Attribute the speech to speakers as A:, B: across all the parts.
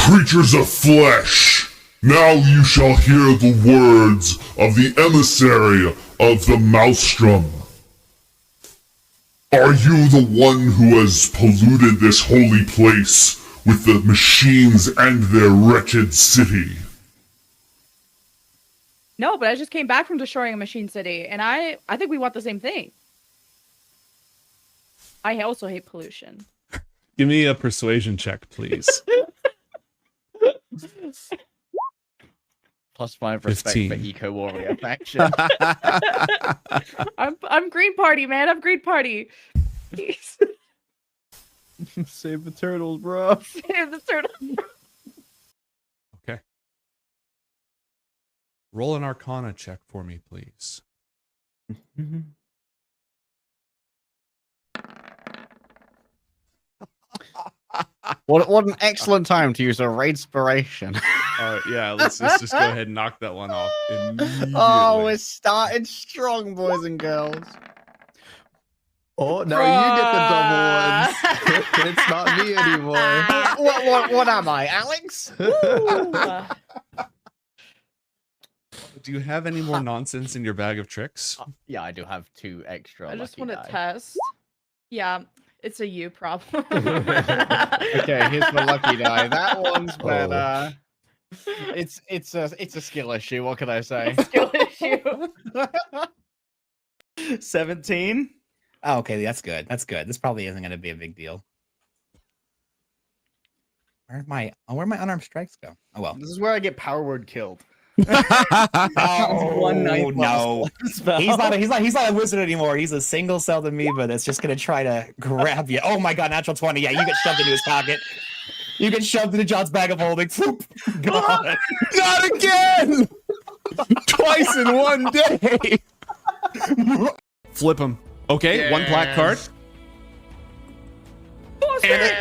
A: creatures of flesh, now you shall hear the words of the emissary of the Maelstrom. Are you the one who has polluted this holy place with the machines and their wretched city?
B: No, but I just came back from destroying a machine city, and I think we want the same thing. I also hate pollution.
C: Give me a persuasion check, please.
D: +5 respect
C: 15.
D: for Eco Warrior faction.
B: I'm Green Party, man. I'm Green Party. Jeez.
D: Save the turtles, bro.
B: Save the turtle.
C: Okay. Roll an Arcana check for me, please.
D: What an excellent time to use a Raidspiration.
C: Yeah, let's just go ahead and knock that one off immediately.
D: Oh, we're starting strong, boys and girls.
E: Oh, no, you get the double ones. It's not me anymore.
D: What am I, Alex?
C: Do you have any more nonsense in your bag of tricks?
D: Yeah, I do have 2 extra.
B: I just
D: want
B: want to test. Yeah, it's a you problem.
D: Okay, here's my lucky die. That one's better. It's a skill issue. What can I say?
B: Skill issue.
F: 17. Oh, okay, that's good. That's good. This probably isn't going to be a big deal. Where'd my unarmed strikes go? Oh well.
D: This is where I get power word killed.
F: Oh no! He's not a wizard anymore. He's a single-celled amoeba that's just gonna try to grab you. Oh my god! Natural 20. Yeah, you get shoved into his pocket. You get shoved into John's bag of holding. God.
C: Not again! Twice in one day. Flip him. Okay,
D: Yes.
C: 1 black card. And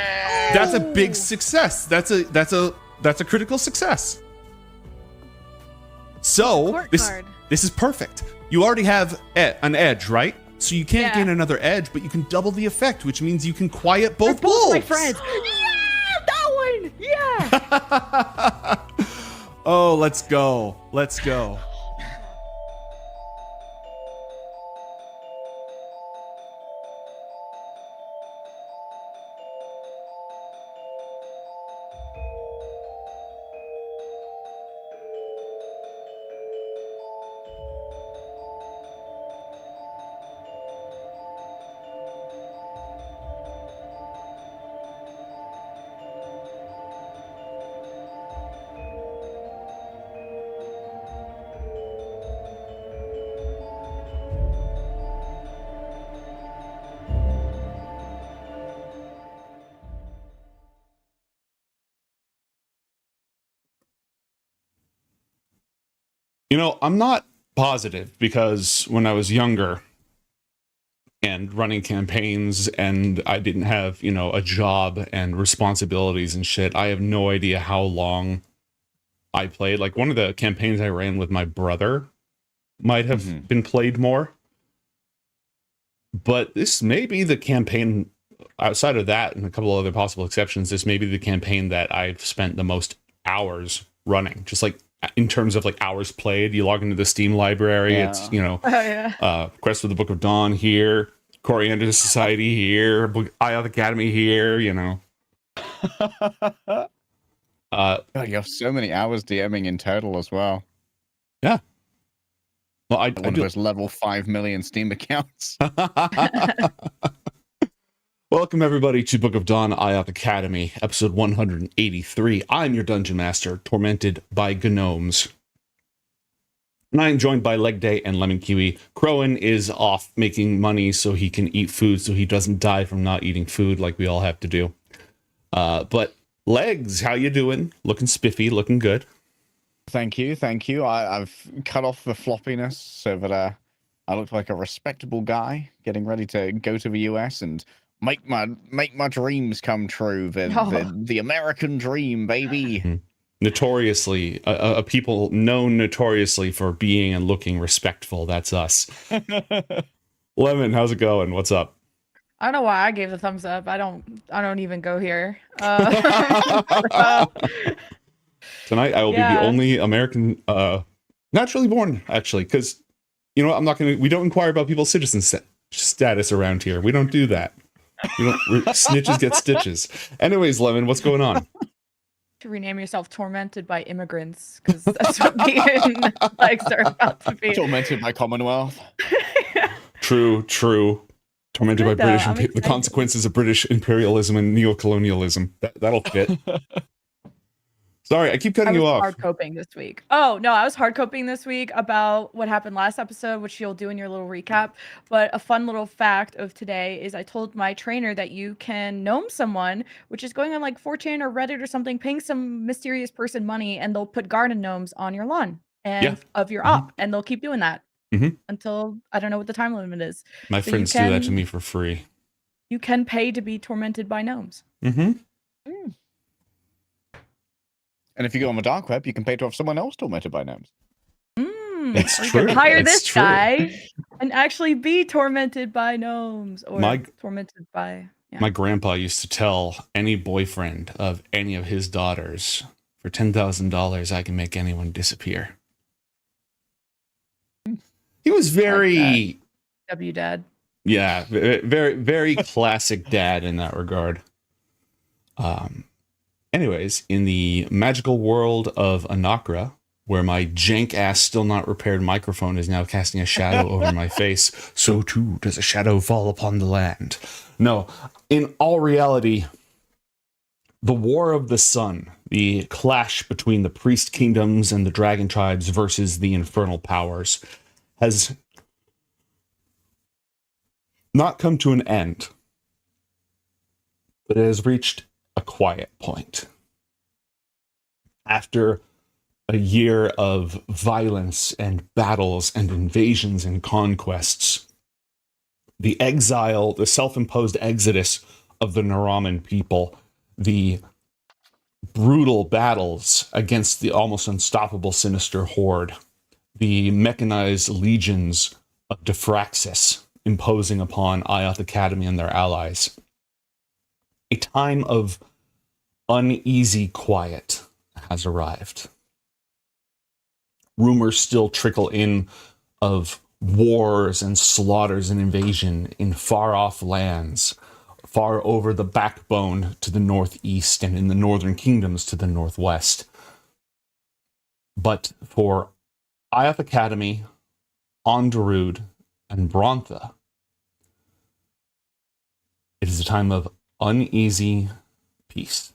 C: that's a big success. That's a critical success. So this is perfect. You already have an edge, right? So you can't gain another edge, but you can double the effect, which means you can quiet both wolves.
B: My friends. Yeah, that one. Yeah.
C: Oh, let's go. Let's go. You know, I'm not positive because when I was younger and running campaigns and I didn't have, you know, a job and responsibilities and shit, I have no idea how long I played. Like one of the campaigns I ran with my brother might have been played more. But this may be the campaign, outside of that and a couple other possible exceptions, this may be the campaign that I've spent the most hours running. Just like in terms of like hours played, you log into the Steam library, it's, you know, Quest for the Book of Dawn here, Coriander Society here, Ioth Academy here, you know.
D: God, you have so many hours DMing in total as well.
C: Yeah. Well, I
D: One of those level 5 million Steam accounts.
C: Welcome everybody to Book of Dawn Ioth Academy, episode 183. I'm your dungeon master, tormented by gnomes. And I'm joined by Leg Day and Lemon Kiwi. Crowan is off making money so he can eat food, so he doesn't die from not eating food like we all have to do. But Legs, how you doing? Looking spiffy, looking good.
D: Thank you, thank you. I've cut off the floppiness so that I look like a respectable guy getting ready to go to the US and make my dreams come true. The American dream, baby.
C: Mm-hmm. Notoriously, a people known notoriously for being and looking respectful. That's us. Lemon, how's it going? What's up?
B: I don't know why I gave the thumbs up. I don't even go here.
C: Tonight I will be the
B: Yeah.
C: only American naturally born, actually, because you know what, we don't inquire about people's citizen status around here. We don't do that. Snitches get stitches. Anyways, Lemon, what's going on?
B: To rename yourself "Tormented by Immigrants" because that's what me and Legs are about to be.
D: Tormented by Commonwealth.
C: True. Tormented by
B: Good, though.
C: British,
B: I'm
C: the
B: excited.
C: consequences of British imperialism and neocolonialism. That'll fit. Sorry, I keep cutting
B: I
C: you
B: was
C: off.
B: hard coping this week. Oh no, I was hard coping this week about what happened last episode, which you'll do in your little recap. But a fun little fact of today is I told my trainer that you can gnome someone, which is going on like 4chan or Reddit or something, paying some mysterious person money, and they'll put garden gnomes on your lawn and of your op, and they'll keep doing that until I don't know what the time limit is.
C: My
B: So
C: friends do that to me for free.
B: You can pay to be tormented by gnomes.
D: And if you go on the dark web, you can pay to have someone else tormented by gnomes.
C: It's
B: Or you
C: true.
B: can hire
C: It's
B: this
C: true.
B: guy and actually be tormented by gnomes or
C: My-
B: tormented by. Yeah.
C: My grandpa used to tell any boyfriend of any of his daughters, for $10,000, I can make anyone disappear. He was very,
B: W dad.
C: yeah, very, very classic dad in that regard. Anyways, in the magical world of Anakra, where my jank-ass, still not repaired microphone is now casting a shadow over my face, so too does a shadow fall upon the land. No, in all reality, the War of the Sun, the clash between the priest kingdoms and the dragon tribes versus the infernal powers, has not come to an end, but it has reached a quiet point. After a year of violence and battles and invasions and conquests, the exile, the self-imposed exodus of the Naraman people, the brutal battles against the almost unstoppable sinister horde, the mechanized legions of Defraxis imposing upon Ioth Academy and their allies. A time of uneasy quiet has arrived. Rumors still trickle in of wars and slaughters and invasion in far-off lands, far over the backbone to the northeast and in the northern kingdoms to the northwest. But for Ioth Academy, Onderud, and Brontha, it is a time of uneasy peace.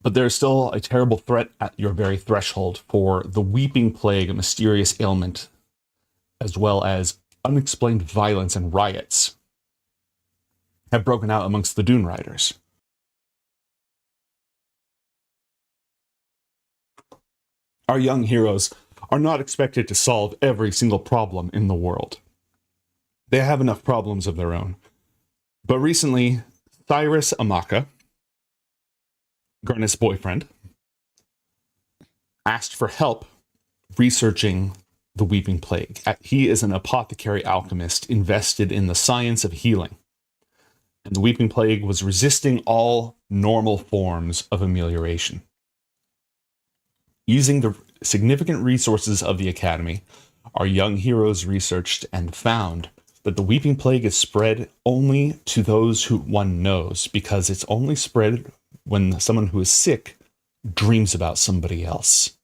C: But there is still a terrible threat at your very threshold, for the weeping plague, a mysterious ailment, as well as unexplained violence and riots, have broken out amongst the Dune Riders. Our young heroes are not expected to solve every single problem in the world. They have enough problems of their own. But recently, Cyrus Amaka, Garnet's boyfriend, asked for help researching the Weeping Plague. He is an apothecary alchemist invested in the science of healing. And the Weeping Plague was resisting all normal forms of amelioration. Using the significant resources of the Academy, our young heroes researched and found that the Weeping Plague is spread only to those who one knows, because it's only spread when someone who is sick dreams about somebody else.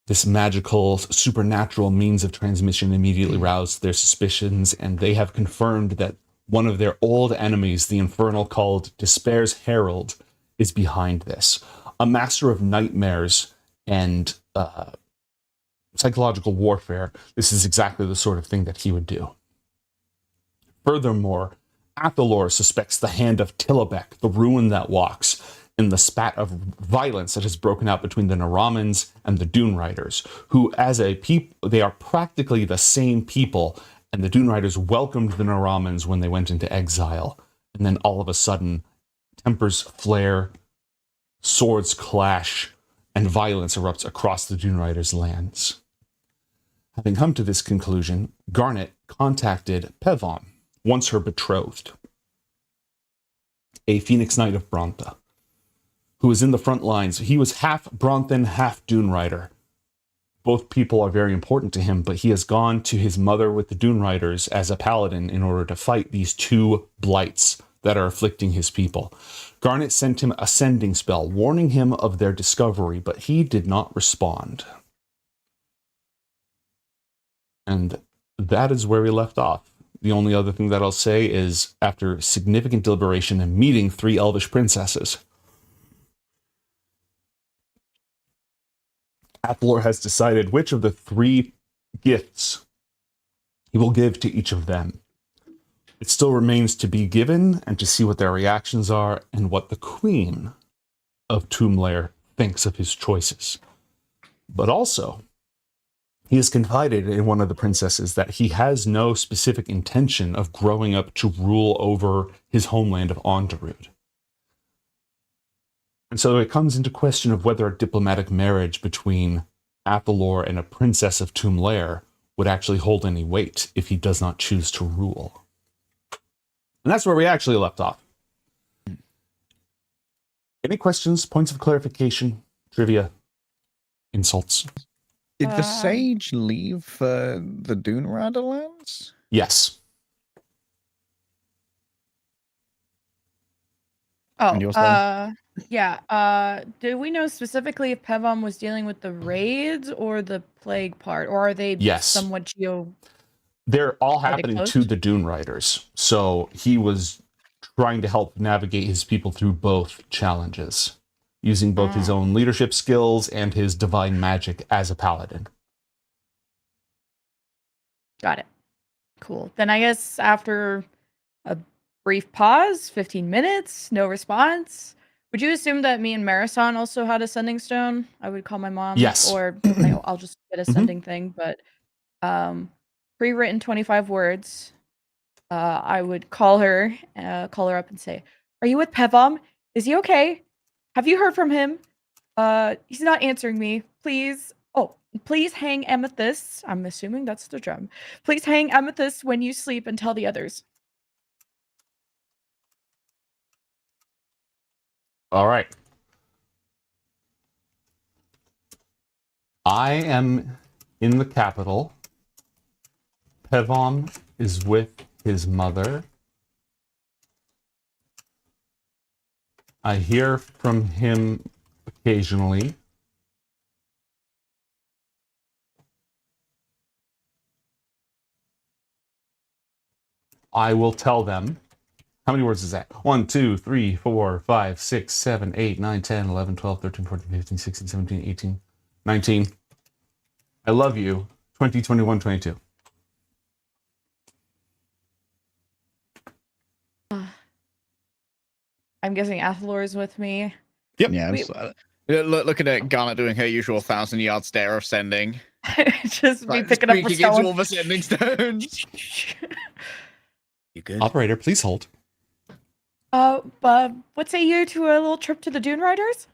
C: This magical, supernatural means of transmission immediately roused their suspicions, and they have confirmed that one of their old enemies, the Infernal called Despair's Herald, is behind this. A master of nightmares and psychological warfare, this is exactly the sort of thing that he would do. Furthermore, Athalor suspects the hand of Tillabek, the ruin that walks, in the spat of violence that has broken out between the Naramans and the Dune Riders, who, as a people, they are practically the same people, and the Dune Riders welcomed the Naramans when they went into exile, and then all of a sudden, tempers flare, swords clash, and violence erupts across the Dune Riders' lands. Having come to this conclusion, Garnet contacted Pevom, once her betrothed, a Phoenix Knight of Brontha, who was in the front lines. He was half Bronthan, half Dune Rider. Both people are very important to him, but he has gone to his mother with the Dune Riders as a paladin in order to fight these two blights that are afflicting his people. Garnet sent him a sending spell, warning him of their discovery, but he did not respond. And that is where we left off. The only other thing that I'll say is, after significant deliberation and meeting 3 elvish princesses, Athalor has decided which of the 3 gifts he will give to each of them. It still remains to be given and to see what their reactions are and what the Queen of Tomblair thinks of his choices. But also, he has confided in one of the princesses that he has no specific intention of growing up to rule over his homeland of Onderud. And so it comes into question of whether a diplomatic marriage between Athalor and a princess of Tomblair would actually hold any weight if he does not choose to rule. And that's where we actually left off. Any questions, points of clarification, trivia, insults?
D: Did the sage leave for the Dune Rider lands?
C: Yes.
D: And yours, then?
B: Yeah. Do we know specifically if Pevom was dealing with the raids or the plague part, or are they
C: Yes.
B: somewhat
C: They're all
B: they
C: happening
B: close?
C: to the Dune Riders. So he was trying to help navigate his people through both challenges, using both his own leadership skills and his divine magic as a paladin.
B: Got it. Cool. Then I guess after a brief pause, 15 minutes, no response. Would you assume that me and Marathon also had a sending stone? I would call my mom.
C: Yes.
B: Or I'll just get a sending thing. But pre-written 25 words. I would call her up and say, "Are you with Pevom? Is he okay? Have you heard from him? He's not answering me. Please. Oh, please hang amethysts." I'm assuming that's the drum. "Please hang amethysts when you sleep and tell the others."
C: All right. I am in the capital. Pevom is with his mother. I hear from him occasionally. I will tell them. How many words is that? 1, 2, 3, 4, 5, 6, 7, 8, 9, 10, 11, 12, 13, 14, 15, 16, 17, 18, 19. I love you. 20, 21, 22.
B: I'm guessing Athalor is with me.
C: Yep.
D: Yeah.
B: We-
D: Looking at Garnet doing her usual 1,000-yard stare of sending.
B: Just me
D: Like,
B: picking up for
D: speaking into
B: stone.
D: all the sending stones. You good?
C: Operator, please hold.
B: But what say you to a little trip to the Dune Riders?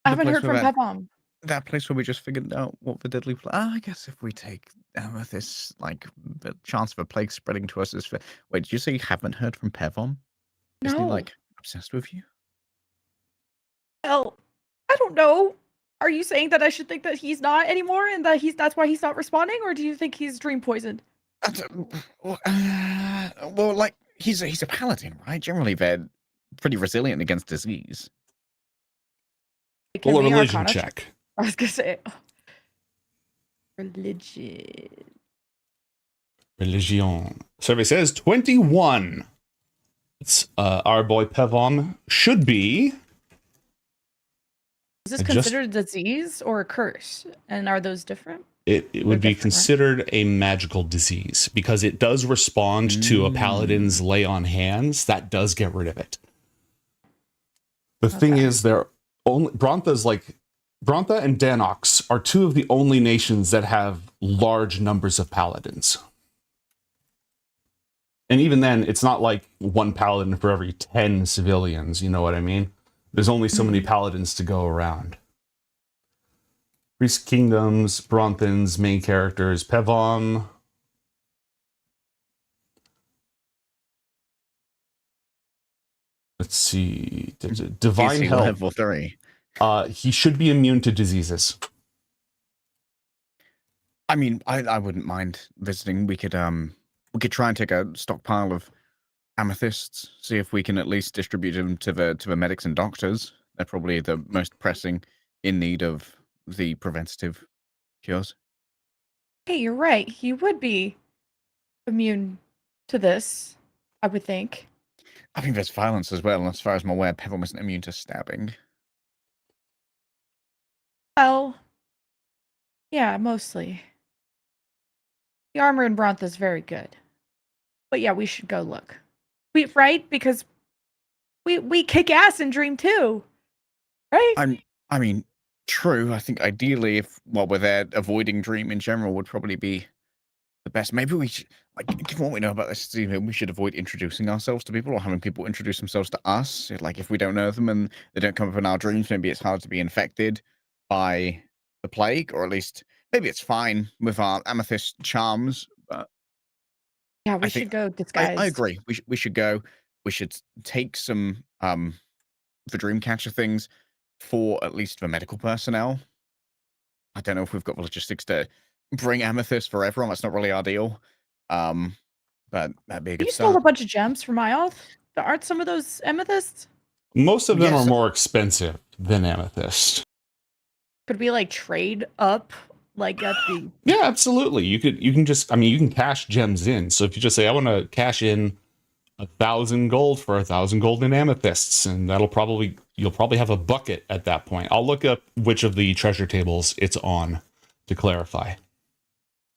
B: I
D: The
B: haven't
D: place
B: heard from
D: where
B: Pevom.
D: that place where we just figured out what the deadly plague. I guess if we take amethyst, like the chance of a plague spreading to us is. Wait, did you say you haven't heard from Pevom? Isn't he
B: No.
D: like obsessed with you?
B: Well, I don't know. Are you saying that I should think that he's not anymore, and that that's why he's not responding, or do you think he's dream poisoned?
D: Well, like he's a paladin, right? Generally, they're pretty resilient against disease.
B: Can
C: Roll a
B: we
C: religion
B: Arcana
C: check.
B: I was gonna say religion.
C: Religion. Survey says 21. It's our boy Pevom should be.
B: Is this
C: I just-
B: considered a disease or a curse? And are those different?
C: It would be
B: different, right?
C: considered a magical disease because it does respond to a paladin's lay on hands. That does get rid of it. The thing
B: Okay.
C: is, they're only Brontha and Danox are two of the only nations that have large numbers of paladins. And even then, it's not like one paladin for every 10 civilians, you know what I mean? There's only so many paladins to go around. Priest Kingdoms, Bronthans, main characters, Pevom, Let's see. Divine
D: DC
C: Health.
D: level 3.
C: He should be immune to diseases.
D: I mean, I wouldn't mind visiting. We could try and take a stockpile of amethysts, see if we can at least distribute them to the medics and doctors. They're probably the most pressing in need of the preventative cures.
B: Hey, you're right. He would be immune to this, I would think.
D: I think there's violence as well, and as far as I'm aware, Pebble isn't immune to stabbing.
B: Well, yeah, mostly. The armor in Brontha's very good. But yeah, we should go look. Right? Because we kick ass in Dream too. Right?
D: I mean, true. I think ideally, if while we're there, avoiding Dream in general would probably be the best. Maybe we should, like, given what we know about this team, we should avoid introducing ourselves to people or having people introduce themselves to us. Like, if we don't know them and they don't come up in our dreams, maybe it's hard to be infected by the plague, or at least maybe it's fine with our amethyst charms. But
B: Yeah, we
D: I
B: should
D: think-
B: go disguised.
D: I agree. We should go. We should take some the Dreamcatcher things for at least the medical personnel. I don't know if we've got the logistics to bring amethyst for everyone. That's not really our deal. But that'd be a good
B: You stole a
D: start.
B: bunch of gems from Ioth? Aren't some of those amethysts?
C: Most of them
D: Yes.
C: are more expensive than amethyst.
B: Could we like trade up like at the
C: Yeah, absolutely. You can cash gems in. So if you just say, I want to cash in 1,000 gold for 1,000 golden amethysts, and you'll probably have a bucket at that point. I'll look up which of the treasure tables it's on to clarify.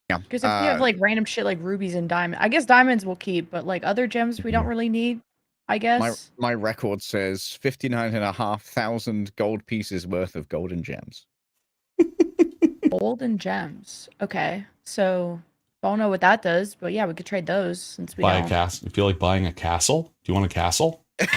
D: Yeah.
B: Because if we have like random shit like rubies and diamonds, I guess diamonds we'll keep, but like other gems we don't really need, I guess.
D: my record says 59,500 gold pieces worth of golden gems.
B: Golden gems. Okay. So don't know what that does, but yeah, we could trade those since we
C: Buy a
B: don't.
C: castle. You feel like buying a castle? Do you want a castle? I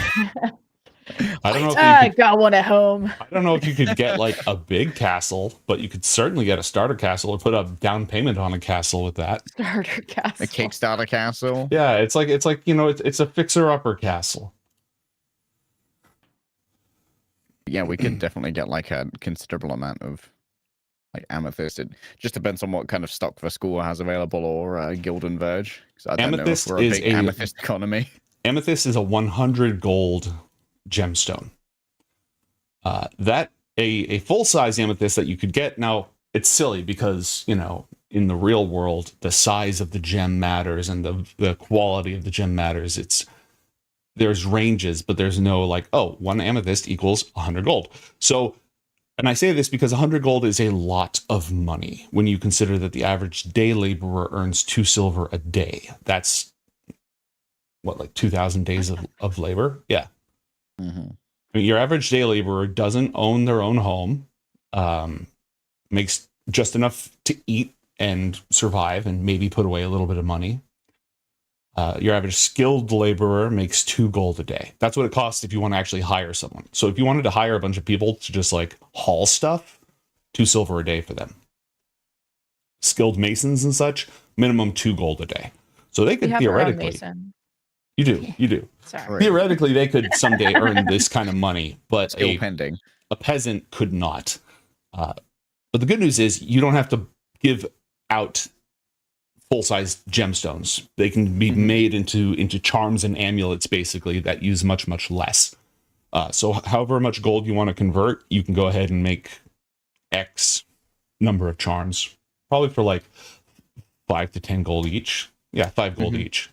C: don't know if
B: I
C: you could,
B: got one at home.
C: I don't know if you could get like a big castle, but you could certainly get a starter castle or put a down payment on a castle with that.
B: Starter castle.
D: A Kickstarter castle.
C: Yeah, it's like it's a fixer upper castle.
D: Yeah, we could definitely get like a considerable amount of like amethyst. It just depends on what kind of stock the school has available, or Gilden Verge. 'Cause I don't
C: Amethyst
D: know if we're a
C: is
D: big
C: a-
D: amethyst economy.
C: Amethyst is a 100 gold gemstone. That a full size amethyst that you could get. Now it's silly because in the real world the size of the gem matters and the quality of the gem matters. There's ranges, but there's no like, oh, one amethyst equals 100 gold. So, and I say this because 100 gold is a lot of money when you consider that the average day laborer earns 2 silver a day. That's what, like 2,000 days of labor? Yeah.
D: Mm-hmm.
C: I mean, your average day laborer doesn't own their own home, makes just enough to eat and survive and maybe put away a little bit of money. Your average skilled laborer makes 2 gold a day. That's what it costs if you want to actually hire someone. So if you wanted to hire a bunch of people to just like haul stuff, 2 silver a day for them. Skilled masons and such, minimum 2 gold a day. So they
B: We
C: could
B: have our own
C: theoretically,
B: mason.
C: you do.
B: Sorry.
C: Theoretically, they could someday earn this kind of money, but
D: Still pending.
C: a peasant could not. But the good news is you don't have to give out full-size gemstones. They can be made into charms and amulets, basically, that use much, much less. So however much gold you want to convert, you can go ahead and make X number of charms. Probably for like 5 to 10 gold each. Yeah, 5 gold each.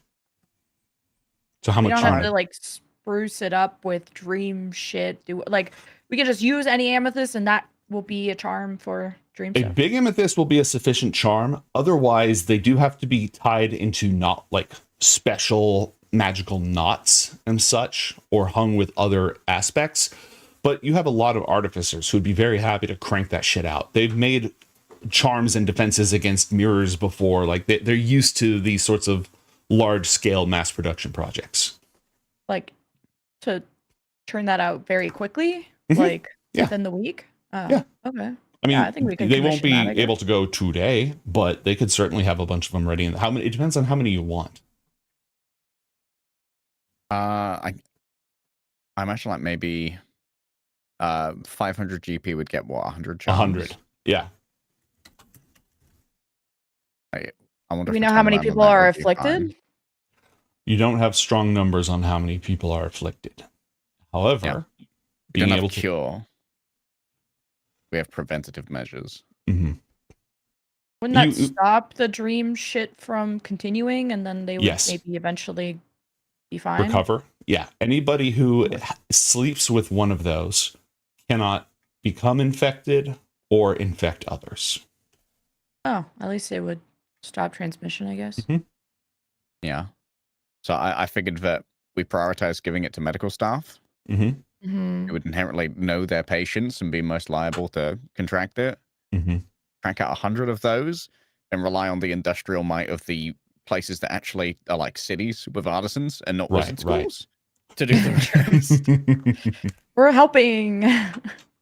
C: So how
B: We
C: much
B: don't have
C: charm?
B: to like spruce it up with dream shit. We can just use any amethyst and that will be a charm for dream
C: A
B: stuff.
C: big amethyst will be a sufficient charm. Otherwise, they do have to be tied into not like special magical knots and such, or hung with other aspects. But you have a lot of artificers who would be very happy to crank that shit out. They've made charms and defenses against mirrors before. Like they're used to these sorts of large scale mass production projects.
B: Like to turn that out very quickly,
C: Mhm.
B: like
C: Yeah.
B: within the week.
C: Yeah.
B: Okay.
C: I mean,
B: Yeah, I think we could
C: they won't be
B: commission that, I guess.
C: able to go today, but they could certainly have a bunch of them ready. And how many? It depends on how many you want.
D: I I imagine like maybe 500 GP would get what, 100 charms?
C: 100. Yeah.
D: I wonder
B: Do
D: if
B: we
D: a
B: know how many
D: turnaround on
B: people
D: that
B: are
D: would be
B: afflicted?
D: fine.
C: You don't have strong numbers on how many people are afflicted. However,
D: We
C: being
D: don't have
C: able
D: a cure. We have preventative measures.
C: to.
B: Wouldn't that
C: You-
B: stop the dream shit from continuing, and then they would
C: Yes.
B: maybe eventually be fine?
C: Recover. Yeah. Anybody who sleeps with one of those cannot become infected or infect others.
B: Oh, at least it would stop transmission, I guess.
C: Mhm.
D: Yeah. So I figured that we prioritize giving it to medical staff
C: Mm-hmm.
B: Hmm.
D: who would inherently know their patients and be most liable to contract it.
C: Mm-hmm.
D: Crank out 100 of those and rely on the industrial might of the places that actually are like cities with artisans and not wizard
C: Right.
D: schools to do the rest.
B: We're helping.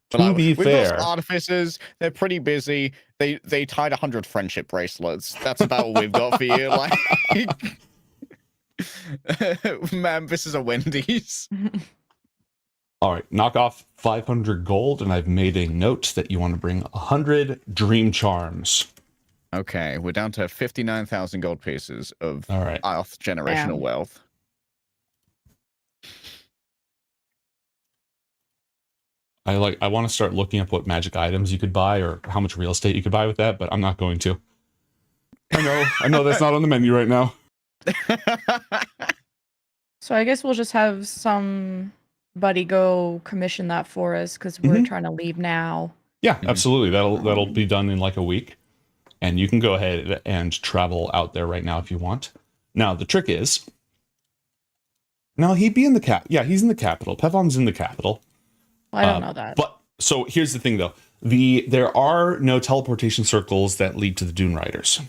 D: But,
C: To be
D: with
C: fair,
D: those artificers, they're pretty busy. They tied 100 friendship bracelets. That's about all we've got for you. Like, man, this is a Wendy's.
C: all right, knock off 500 gold, and I've made a note that you want to bring 100 dream charms.
D: Okay, we're down to 59,000 gold pieces of
C: All right.
D: Ioth generational
B: Damn.
D: wealth.
C: I want to start looking up what magic items you could buy or how much real estate you could buy with that, but I'm not going to. I know that's not on the menu right now.
B: So I guess we'll just have somebody go commission that for us because we're
C: Mhm.
B: trying to leave now.
C: Yeah,
D: Mhm.
C: absolutely. That'll be done in like a week. And you can go ahead and travel out there right now if you want. Now, the trick is, now he'd be in the yeah, he's in the capital. Pevon's in the capital.
B: Well, I don't know that.
C: But so here's the thing though. There are no teleportation circles that lead to the Dune Riders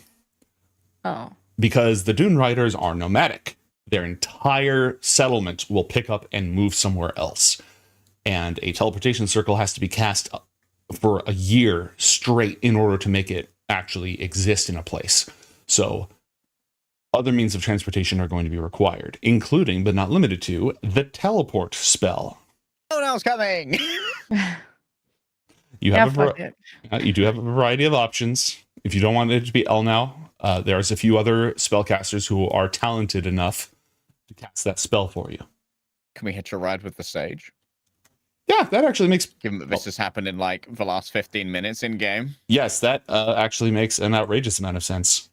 B: Oh.
C: because the Dune Riders are nomadic. Their entire settlement will pick up and move somewhere else. And a teleportation circle has to be cast for a year straight in order to make it actually exist in a place. So other means of transportation are going to be required, including but not limited to the teleport spell.
D: Oh, no, it's coming.
C: You
B: Yeah,
C: have
B: fuck it.
C: you do have a variety of options. If you don't want it to be El now, there's a few other spellcasters who are talented enough to cast that spell for you.
D: Can we hitch a ride with the sage?
C: Yeah, that actually makes
D: Given that this has happened in like the last 15 minutes in game.
C: yes, that actually makes an outrageous amount of sense.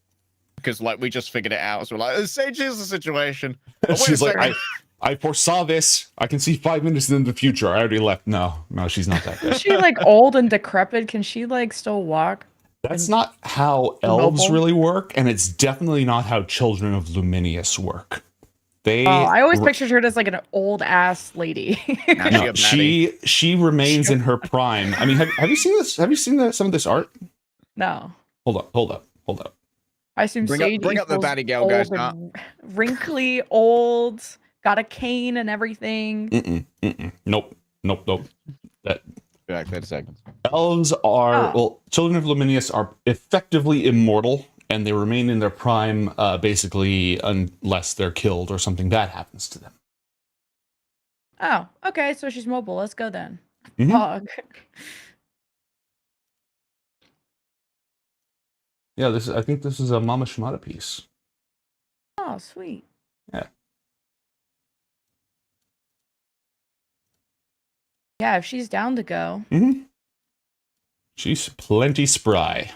D: Because like we just figured it out. So we're like, sage is the situation. Oh, wait a
C: She's like,
D: second.
C: I foresaw this. I can see 5 minutes in the future. I already left. No, she's not that
B: Is
C: good.
B: she like old and decrepit? Can she like still walk?
C: That's not how elves
B: Mobile?
C: really work, and it's definitely not how children of Luminius work. They
B: Oh, I always pictured her as like an old ass lady.
D: Now
C: no,
D: she a
C: she remains in her prime. I mean, have you seen this? Have you seen some of this art?
B: No.
C: Hold up.
B: I assume
D: Bring
B: Sage
D: up the
B: equals
D: baddie gal, guys.
B: old and wrinkly, old, got a cane and everything.
C: Nope. That
D: Be like 30 seconds.
C: elves are
B: Oh.
C: well, children of Luminius are effectively immortal, and they remain in their prime, basically, unless they're killed or something bad happens to them.
B: Oh, okay. So she's mobile. Let's go then.
C: Mhm.
B: Pog.
C: Yeah, I think this is a Mama Shimada piece.
B: Oh, sweet.
C: Yeah.
B: Yeah, if she's down to go.
C: Mm-hmm. She's plenty spry.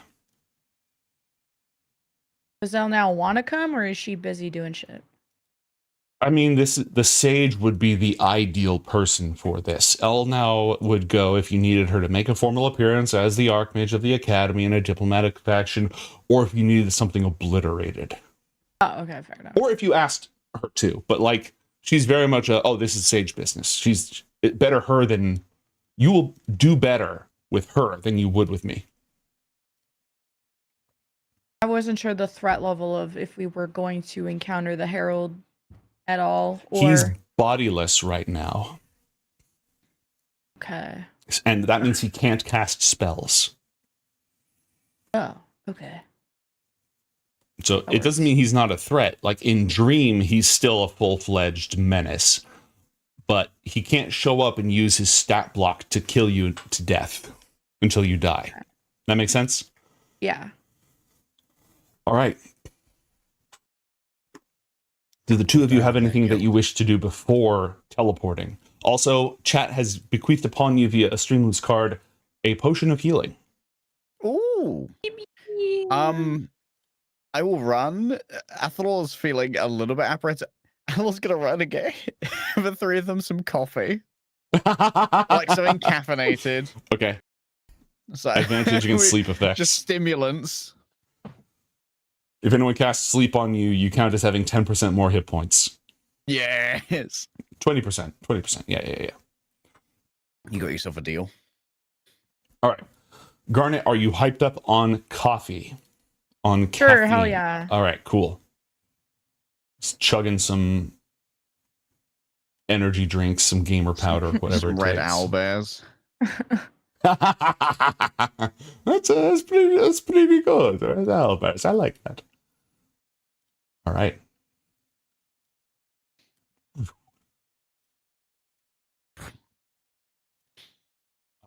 B: Does Elle now want to come, or is she busy doing shit?
C: I mean, the sage would be the ideal person for this. Elle now would go if you needed her to make a formal appearance as the Archmage of the Academy in a diplomatic faction, or if you needed something obliterated.
B: Oh, okay, fair enough.
C: Or if you asked her to. But, like, she's very much this is sage business. She's better her than... You will do better with her than you would with me.
B: I wasn't sure the threat level of if we were going to encounter the Herald at all, or
C: He's bodiless right now.
B: okay.
C: And that means he can't cast spells.
B: Oh, okay.
C: So
B: That
C: it doesn't mean he's not a threat. Like in Dream, he's still a full-fledged menace. but he can't show up and use his stat block to kill you to death until you die. That makes sense?
B: Yeah.
C: All right. Do the two of you have anything that you wish to do before teleporting? Also, chat has bequeathed upon you via a Streamloots card a potion of healing.
D: Ooh. I will run. Athalor's feeling a little bit apprehensive. Athalor's gonna run again. The three of them some coffee. Like something caffeinated.
C: Okay.
D: So
C: Advantage against sleep effects.
D: Just stimulants.
C: If anyone casts sleep on you, you count as having 10% more hit points.
D: Yes.
C: 20%. 20%. Yeah.
D: You got yourself a deal.
C: All right. Garnet, are you hyped up on coffee? On
B: Sure,
C: caffeine?
B: hell yeah.
C: All right, cool. Just chugging some energy drinks, some gamer powder, whatever
D: Some
C: it
D: red
C: takes.
D: owlbears.
C: that's pretty good. Red owlbears. I like that. All right. I'm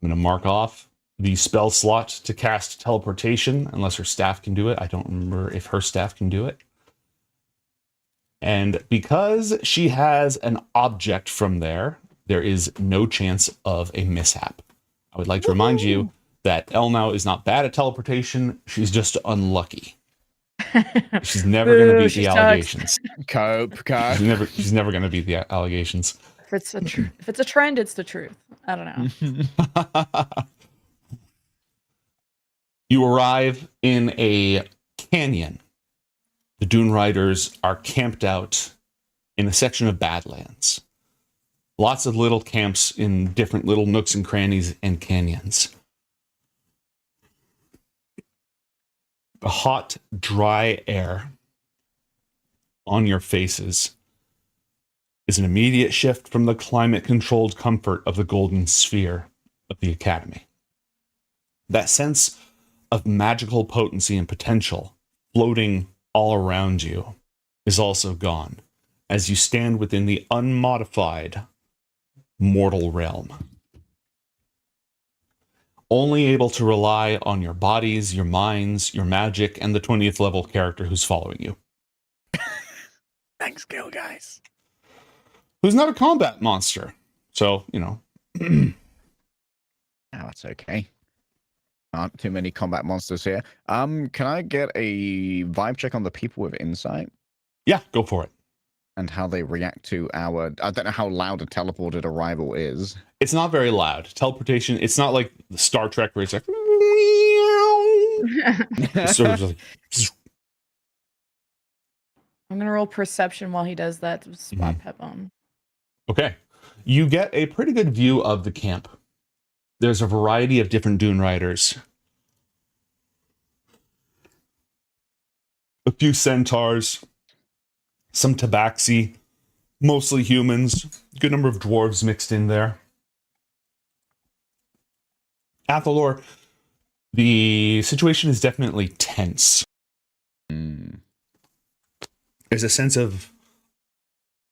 C: going to mark off the spell slot to cast teleportation, unless her staff can do it. I don't remember if her staff can do it. And because she has an object from there, there is no chance of a mishap. I would like to remind you that Elnau is not bad at teleportation. She's just unlucky. She's never going to beat the allegations.
D: Cope.
C: She's never going to beat the allegations.
B: If it's a trend, it's the truth. I don't know.
C: You arrive in a canyon. The Dune Riders are camped out in a section of Badlands. Lots of little camps in different little nooks and crannies and canyons. The hot, dry air on your faces is an immediate shift from the climate-controlled comfort of the golden sphere of the Academy. That sense of magical potency and potential floating all around you is also gone as you stand within the unmodified mortal realm. Only able to rely on your bodies, your minds, your magic, and the 20th level character who's following you.
D: Thanks, Gil, guys.
C: Who's not a combat monster. So, you know.
D: Oh, that's okay. Aren't too many combat monsters here. Can I get a vibe check on the people with insight?
C: Yeah, go for it.
D: And how they react to our... I don't know how loud a teleported arrival is.
C: It's not very loud. Teleportation, it's not like the Star Trek where it's like... It's sort of like...
B: I'm gonna roll perception while he does that to spot Pepon.
C: Okay. You get a pretty good view of the camp. There's a variety of different Dune Riders. A few centaurs, some tabaxi, mostly humans, good number of dwarves mixed in there. Athalor, the situation is definitely tense. There's a sense of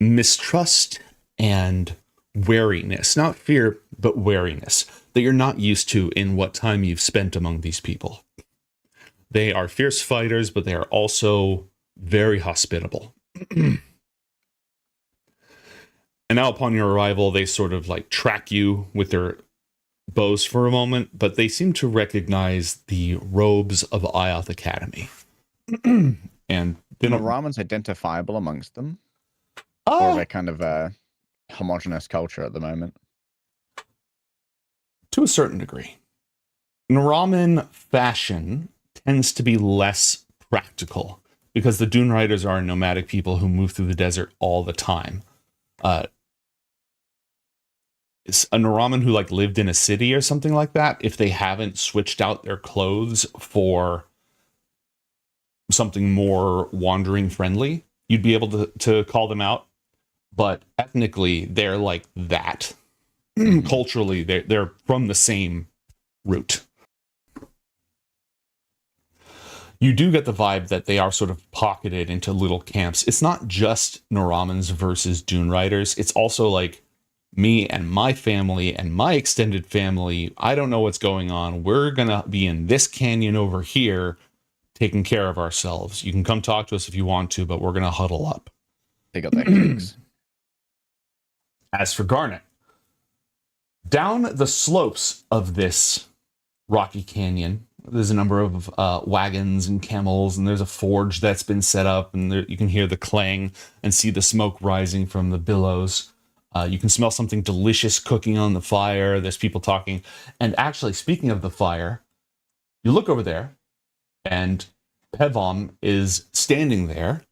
C: mistrust and wariness, not fear, but wariness that you're not used to in what time you've spent among these people. They are fierce fighters, but they are also very hospitable. And now upon your arrival, they sort of like track you with their bows for a moment, but they seem to recognize the robes of Ioth Academy. And
D: the ramen's identifiable amongst them? Or are they kind of a homogenous culture at the moment?
C: To a certain degree. Naraman fashion tends to be less practical because the Dune Riders are nomadic people who move through the desert all the time. It's a Naraman who like lived in a city or something like that, if they haven't switched out their clothes for something more wandering friendly, you'd be able to call them out. But ethnically, they're like that. Culturally, they're from the same root. You do get the vibe that they are sort of pocketed into little camps. It's not just Naramans versus Dune Riders. It's also like me and my family and my extended family, I don't know what's going on. We're going to be in this canyon over here taking care of ourselves. You can come talk to us if you want to, but we're going to huddle up.
D: They got their kicks.
C: As for Garnet, down the slopes of this rocky canyon, there's a number of wagons and camels, and there's a forge that's been set up, and there, you can hear the clang and see the smoke rising from the billows. You can smell something delicious cooking on the fire. There's people talking. And actually, speaking of the fire, you look over there, and Pevom is standing there,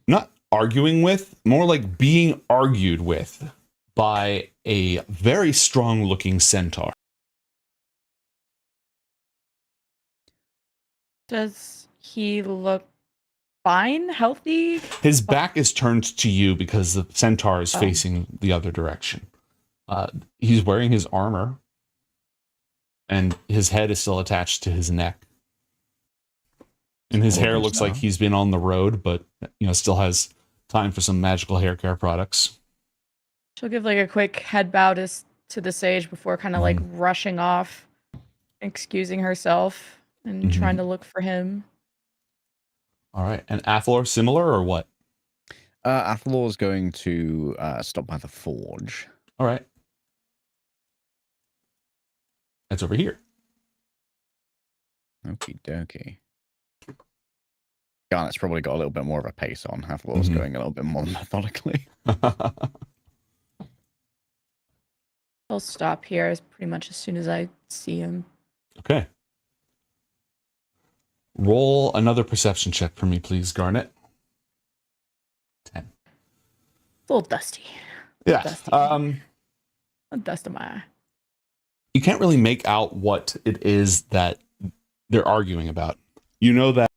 C: not arguing with, more like being argued with by a very strong-looking centaur.
B: Does he look fine, healthy?
C: His back is turned to you because the centaur is facing the other direction. He's wearing his armor, and his head is still attached to his neck. And his hair looks like he's been on the road, but still has time for some magical hair care products.
B: She'll give like a quick head bow to the sage before kind of like rushing off, excusing herself, and trying to look for him.
C: All right. And Athlor, similar or what?
D: Athlor's going to stop by the forge.
C: All right. That's over here.
D: Okie dokie. Garnet's probably got a little bit more of a pace on. Athlor's going a little bit more methodically.
B: I'll stop here pretty much as soon as I see him.
C: Okay. Roll another perception check for me, please, Garnet. 10.
B: It's a little dusty.
C: Yeah.
B: Dusty. A dust in my eye.
C: You can't really make out what it is that they're arguing about. You know that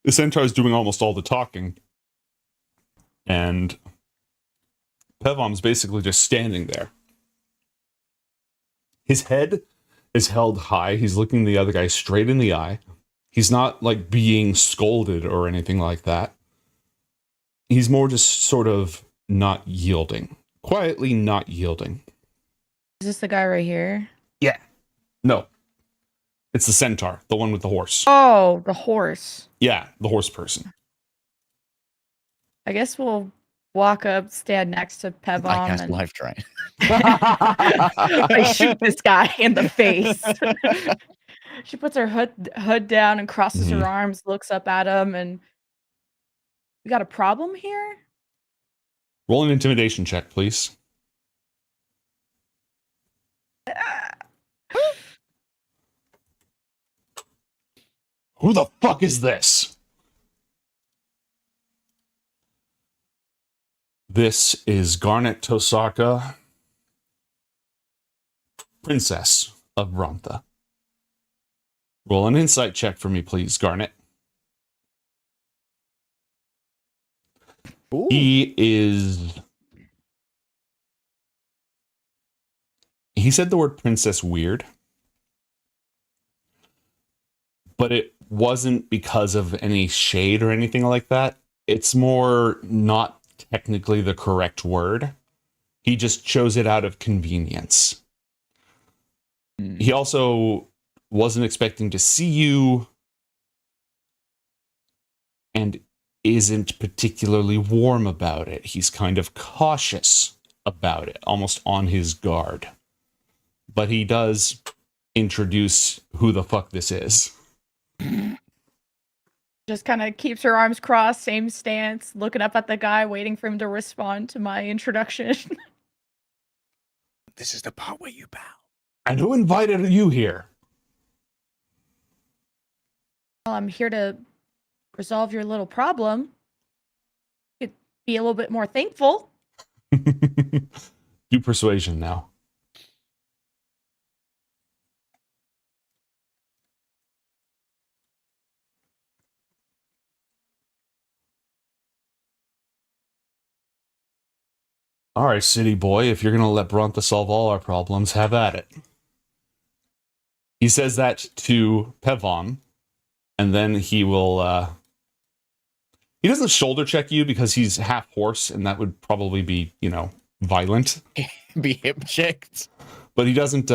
C: the centaur is doing almost all the talking, and Pevom's basically just standing there. His head is held high. He's looking the other guy straight in the eye. He's not like being scolded or anything like that. He's more just sort of not yielding. Quietly not yielding.
B: Is this the guy right here?
C: Yeah. No. It's the centaur, the one with the horse.
B: Oh, the horse.
C: Yeah, the horse person.
B: I guess we'll walk up, stand next to Pevom,
D: I cast
B: and
D: life drain.
B: I shoot this guy in the face. She puts her hood down and crosses her arms, looks up at him, and we got a problem here?
C: Roll an intimidation check, please. Who the fuck is this? This is Garnet Tosaka, Princess of Brontha. Roll an insight check for me, please, Garnet.
D: Ooh.
C: He said the word princess weird, but it wasn't because of any shade or anything like that. It's more not technically the correct word. He just chose it out of convenience. He also wasn't expecting to see you and isn't particularly warm about it. He's kind of cautious about it, almost on his guard. But he does introduce who the fuck this is.
B: Just kind of keeps her arms crossed, same stance, looking up at the guy, waiting for him to respond to my introduction.
D: This is the part where you bow.
C: And who invited you here?
B: Well, I'm here to resolve your little problem. You could be a little bit more thankful.
C: Do persuasion now. All right, city boy, if you're going to let Brontha solve all our problems, have at it. He says that to Pevom, and then he will He doesn't shoulder check you because he's half horse, and that would probably be, violent.
D: Be hip checked.
C: But he doesn't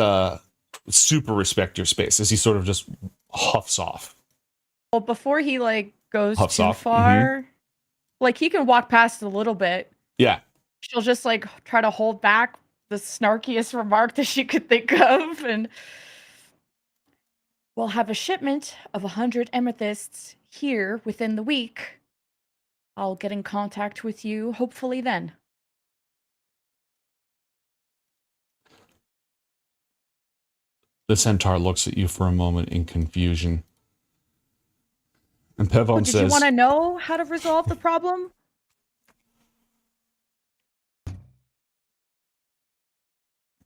C: super respect your space as he sort of just huffs off.
B: Well, before he like goes
C: Huffs
B: too
C: off.
B: far, like he can walk past a little bit.
C: Yeah.
B: She'll just like try to hold back the snarkiest remark that she could think of, and we'll have a shipment of 100 amethysts here within the week. I'll get in contact with you hopefully then.
C: The centaur looks at you for a moment in confusion. And Pevon
B: Did
C: says,
B: you want to know how to resolve the problem?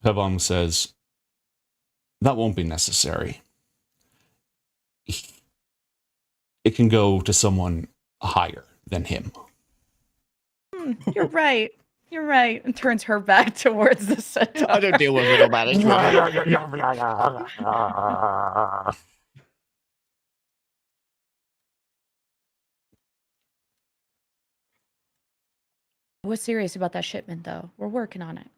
C: Pevon says, that won't be necessary. It can go to someone higher than him.
B: You're right. You're right. And turns her back towards the centaur.
D: I don't deal with middle management.
B: I was serious about that shipment, though. We're working on it.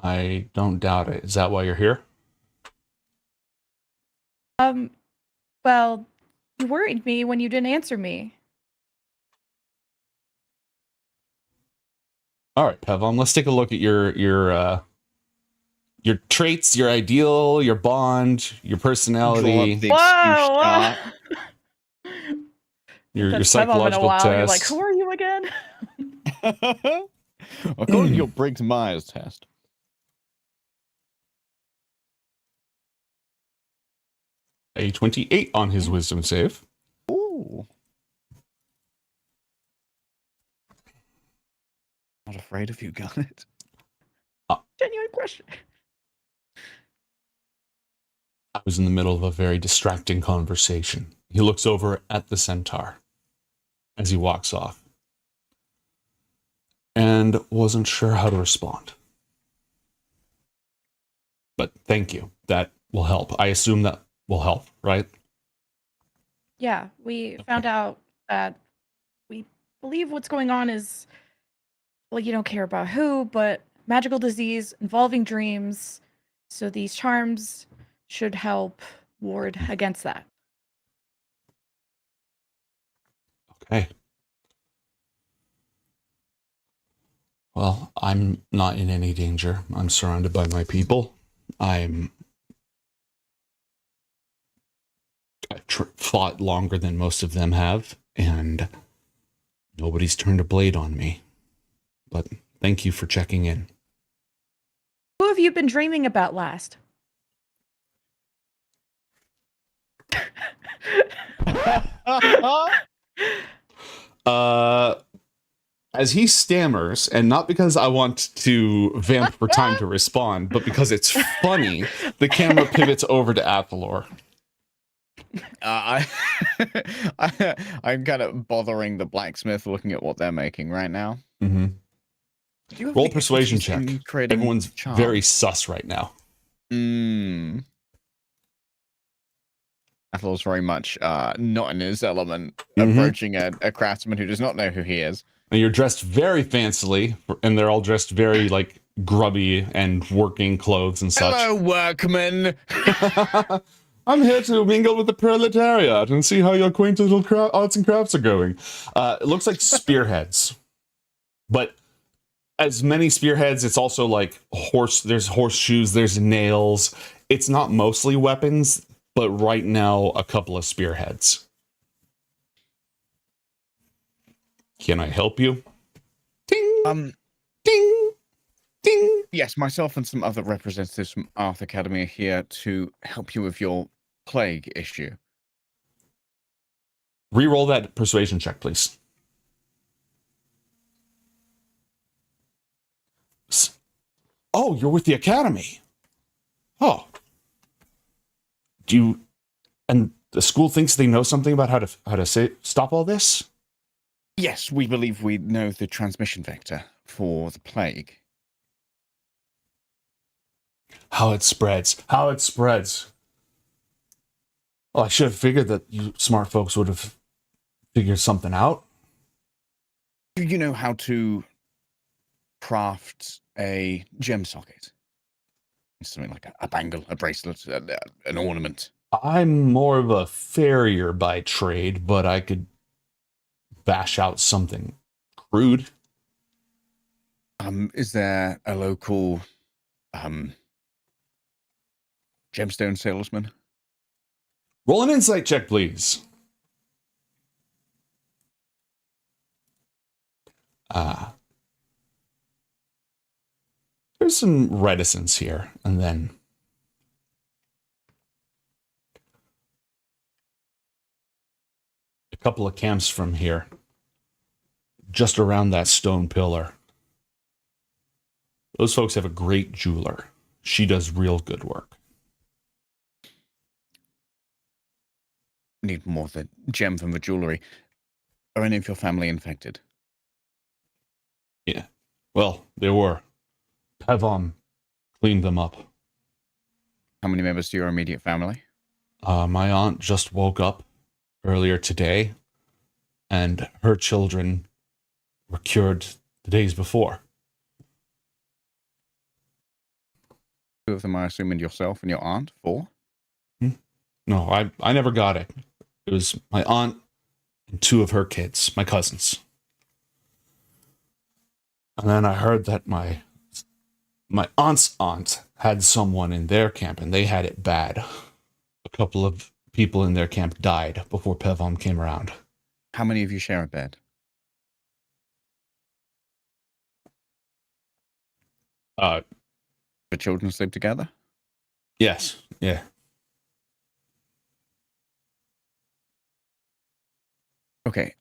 C: I don't doubt it. Is that why you're here?
B: Well, you worried me when you didn't answer me.
C: All right, Pevon, let's take a look at your traits, your ideal, your bond, your personality,
B: Whoa!
C: your psychological test.
B: You're like, who are you again?
D: According to your Briggs-Myers test.
C: A 28 on his wisdom save.
D: Ooh. Not afraid of you, got it.
B: Genuine question.
C: I was in the middle of a very distracting conversation. He looks over at the centaur as he walks off and wasn't sure how to respond. But thank you. That will help. I assume that will help, right?
B: Yeah, we found out that we believe what's going on is, well, you don't care about who, but magical disease involving dreams. So these charms should help ward against that.
C: Okay. Well, I'm not in any danger. I'm surrounded by my people. I've fought longer than most of them have, and nobody's turned a blade on me. But thank you for checking in.
B: Who have you been dreaming about last?
C: As he stammers, and not because I want to vamp for time to respond, but because it's funny, the camera pivots over to Athalor.
D: I'm kind of bothering the blacksmith looking at what they're making right now.
C: Mm-hmm.
D: Do you have
C: Roll
D: any
C: persuasion
D: expertise
C: check.
D: in creating
C: Everyone's
D: charm?
C: very sus right now.
D: Athal's very much not in his element,
C: Mhm.
D: approaching a craftsman who does not know who he is.
C: And you're dressed very fancily, and they're all dressed very, like, grubby and working clothes and such.
D: Hello, workman!
C: I'm here to mingle with the proletariat and see how your quaint little arts and crafts are going. It looks like spearheads. But as many spearheads, it's also like there's horseshoes, there's nails. It's not mostly weapons, but right now, a couple of spearheads. Can I help you? Ding! Ding! Ding!
D: Yes, myself and some other representatives from Ioth Academy are here to help you with your plague issue.
C: Reroll that persuasion check, please. Oh, you're with the Academy. Oh. And the school thinks they know something about how to stop all this?
D: Yes, we believe we know the transmission vector for the plague.
C: How it spreads. How it spreads. Well, I should have figured that you smart folks would have figured something out.
D: Do you know how to craft a gem socket? Something like a bangle, a bracelet, an ornament.
C: I'm more of a farrier by trade, but I could bash out something crude.
D: Is there a local gemstone salesman?
C: Roll an insight check, please. There's some reticence here, and then a couple of camps from here, just around that stone pillar. Those folks have a great jeweler. She does real good work.
D: Need more of the gem from the jewelry. Are any of your family infected?
C: Yeah. Well, they were. Pevom cleaned them up.
D: How many members do your immediate family?
C: My aunt just woke up earlier today, and her children were cured the days before.
D: 2 of them, I assume, and yourself and your aunt? 4?
C: No, I never got it. It was my aunt and 2 of her kids, my cousins. And then I heard that my aunt's aunt had someone in their camp, and they had it bad. A couple of people in their camp died before Pevom came around.
D: How many of you share a bed? The children sleep together?
C: Yes, yeah.
D: Okay,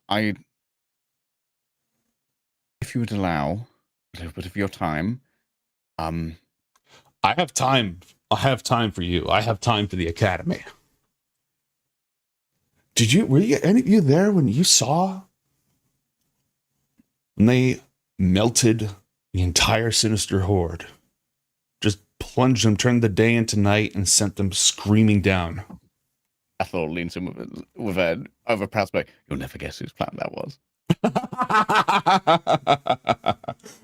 D: if you would allow a little bit of your time,
C: I have time. I have time for you. I have time for the academy. Were any of you there when you saw when they melted the entire sinister horde? Just plunged them, turned the day into night, and sent them screaming down.
D: Ethel leans in with an overpass back. You'll never guess whose plan that was.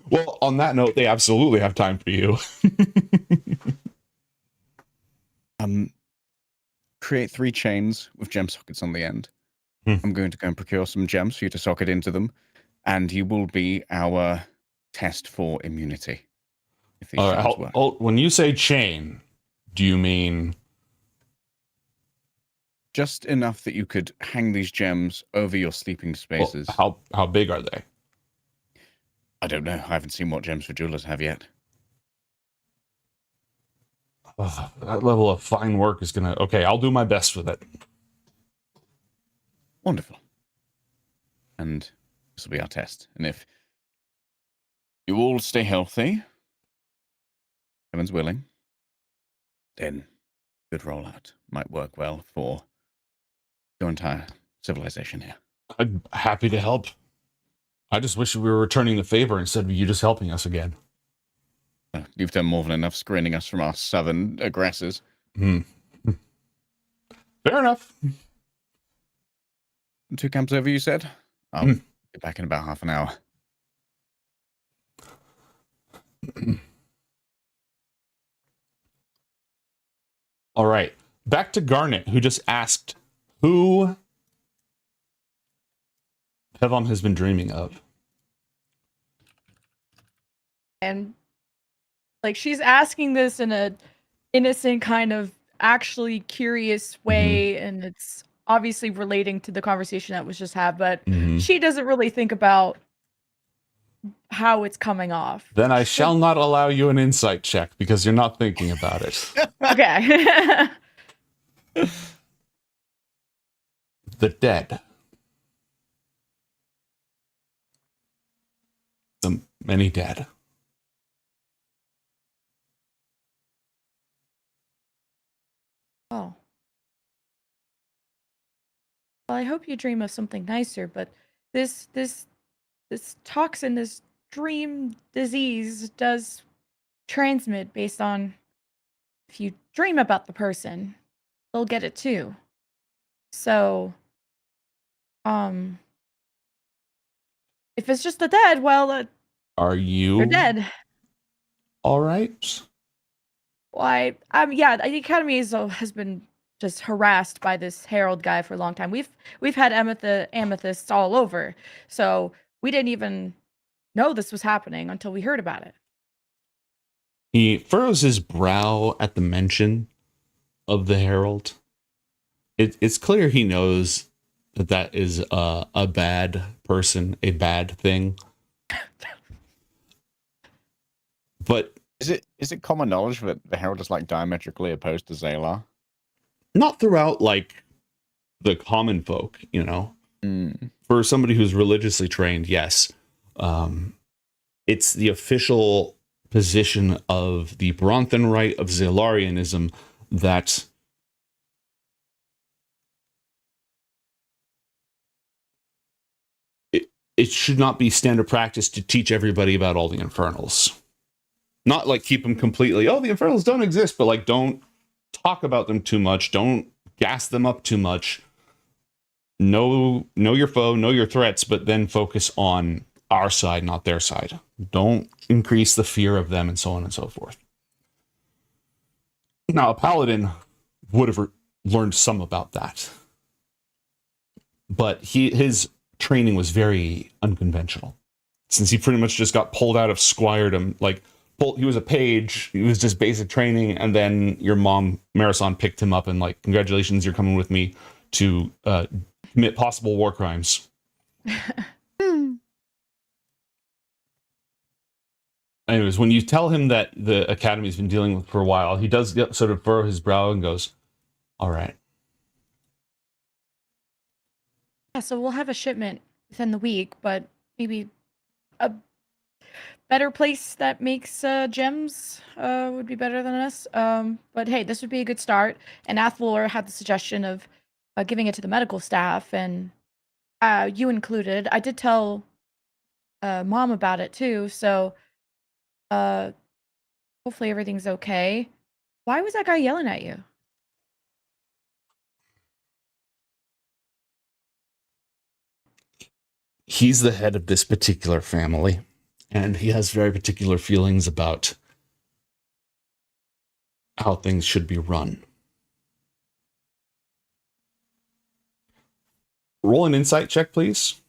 C: Well, on that note, they absolutely have time for you.
D: Create 3 chains with gem sockets on the end.
C: Hmm.
D: I'm going to go and procure some gems for you to socket into them, and you will be our test for immunity. If these chains work.
C: When you say chain, do you mean
D: Just enough that you could hang these gems over your sleeping spaces?
C: Well, how big are they?
D: I don't know. I haven't seen what gems for jewelers have yet.
C: That level of fine work is gonna... Okay, I'll do my best with it.
D: Wonderful. And this will be our test. And if you all stay healthy, heaven's willing, then good rollout might work well for your entire civilization here.
C: I'm happy to help. I just wish we were returning the favor instead of you just helping us again.
D: You've done more than enough screening us from our southern aggressors.
C: Fair enough.
D: 2 camps over, you said? I'll be back in about half an hour.
C: All right. Back to Garnet, who just asked who Pevom has been dreaming of.
B: And like she's asking this in a innocent kind of actually curious way, and it's obviously relating to the conversation that was just had, but she doesn't really think about how it's coming off.
C: Then I shall not allow you an insight check because you're not thinking about it.
B: Okay.
C: The dead. The many dead.
B: Oh. Well, I hope you dream of something nicer, but this toxin, this dream disease does transmit based on if you dream about the person, they'll get it too. So, if it's just the dead, well,
C: Are you
B: they're dead.
C: all right?
B: Why? Yeah, the Academy has been just harassed by this Herald guy for a long time. We've had amethysts all over, so we didn't even know this was happening until we heard about it.
C: He furrows his brow at the mention of the Herald. It's clear he knows that that is a bad person, a bad thing. But
D: Is it common knowledge that the Herald is like diametrically opposed to Zalar?
C: not throughout like the common folk, you know. For somebody who's religiously trained, yes. It's the official position of the Bronthan Rite of Zalarianism that it should not be standard practice to teach everybody about all the infernals. Not like keep them completely, oh, the infernals don't exist, but like don't talk about them too much. Don't gas them up too much. Know your foe, know your threats, but then focus on our side, not their side. Don't increase the fear of them and so on and so forth. Now, a paladin would have learned some about that. But his training was very unconventional. Since he pretty much just got pulled out of squiredom, like he was a page, he was just basic training, and then your mom, Marisol, picked him up and like, congratulations, you're coming with me to commit possible war crimes. Anyways, when you tell him that the Academy's been dealing with for a while, he does sort of furrow his brow and goes, all right.
B: Yeah, so we'll have a shipment within the week, but maybe a better place that makes gems would be better than us. But hey, this would be a good start. And Athlor had the suggestion of giving it to the medical staff, and you included. I did tell Mom about it too, so hopefully everything's okay. Why was that guy yelling at you?
C: He's the head of this particular family, and he has very particular feelings about how things should be run. Roll an insight check, please.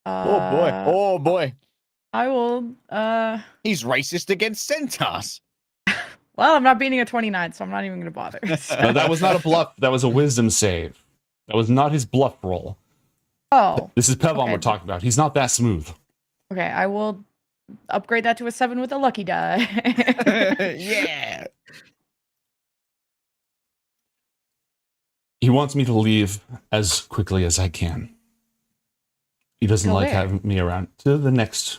D: Oh boy. Oh boy.
B: I will
D: He's racist against centaurs.
B: well, I'm not beating a 29, so I'm not even gonna bother.
C: No, that was not a bluff. That was a wisdom save. That was not his bluff roll.
B: Oh.
C: This is Pevon
B: Okay.
C: we're talking about. He's not that smooth.
B: Okay, I will upgrade that to a 7 with a lucky die.
D: Yeah.
C: He wants me to leave as quickly as I can. He doesn't
B: Go
C: like
B: where?
C: having me around to the next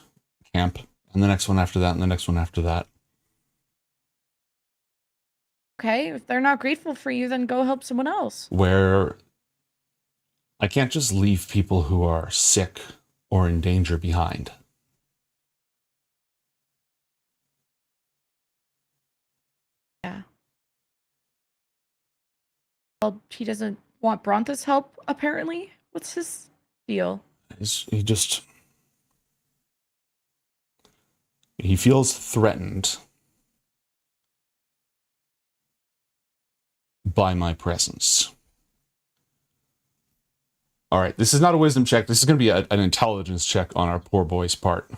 C: camp, and the next one after that, and the next one after that.
B: Okay, if they're not grateful for you, then go help someone else.
C: Where I can't just leave people who are sick or in danger behind.
B: Yeah. Well, he doesn't want Bronta's help, apparently. What's his deal?
C: He feels threatened by my presence. All right, this is not a wisdom check. This is going to be an intelligence check on our poor boy's part.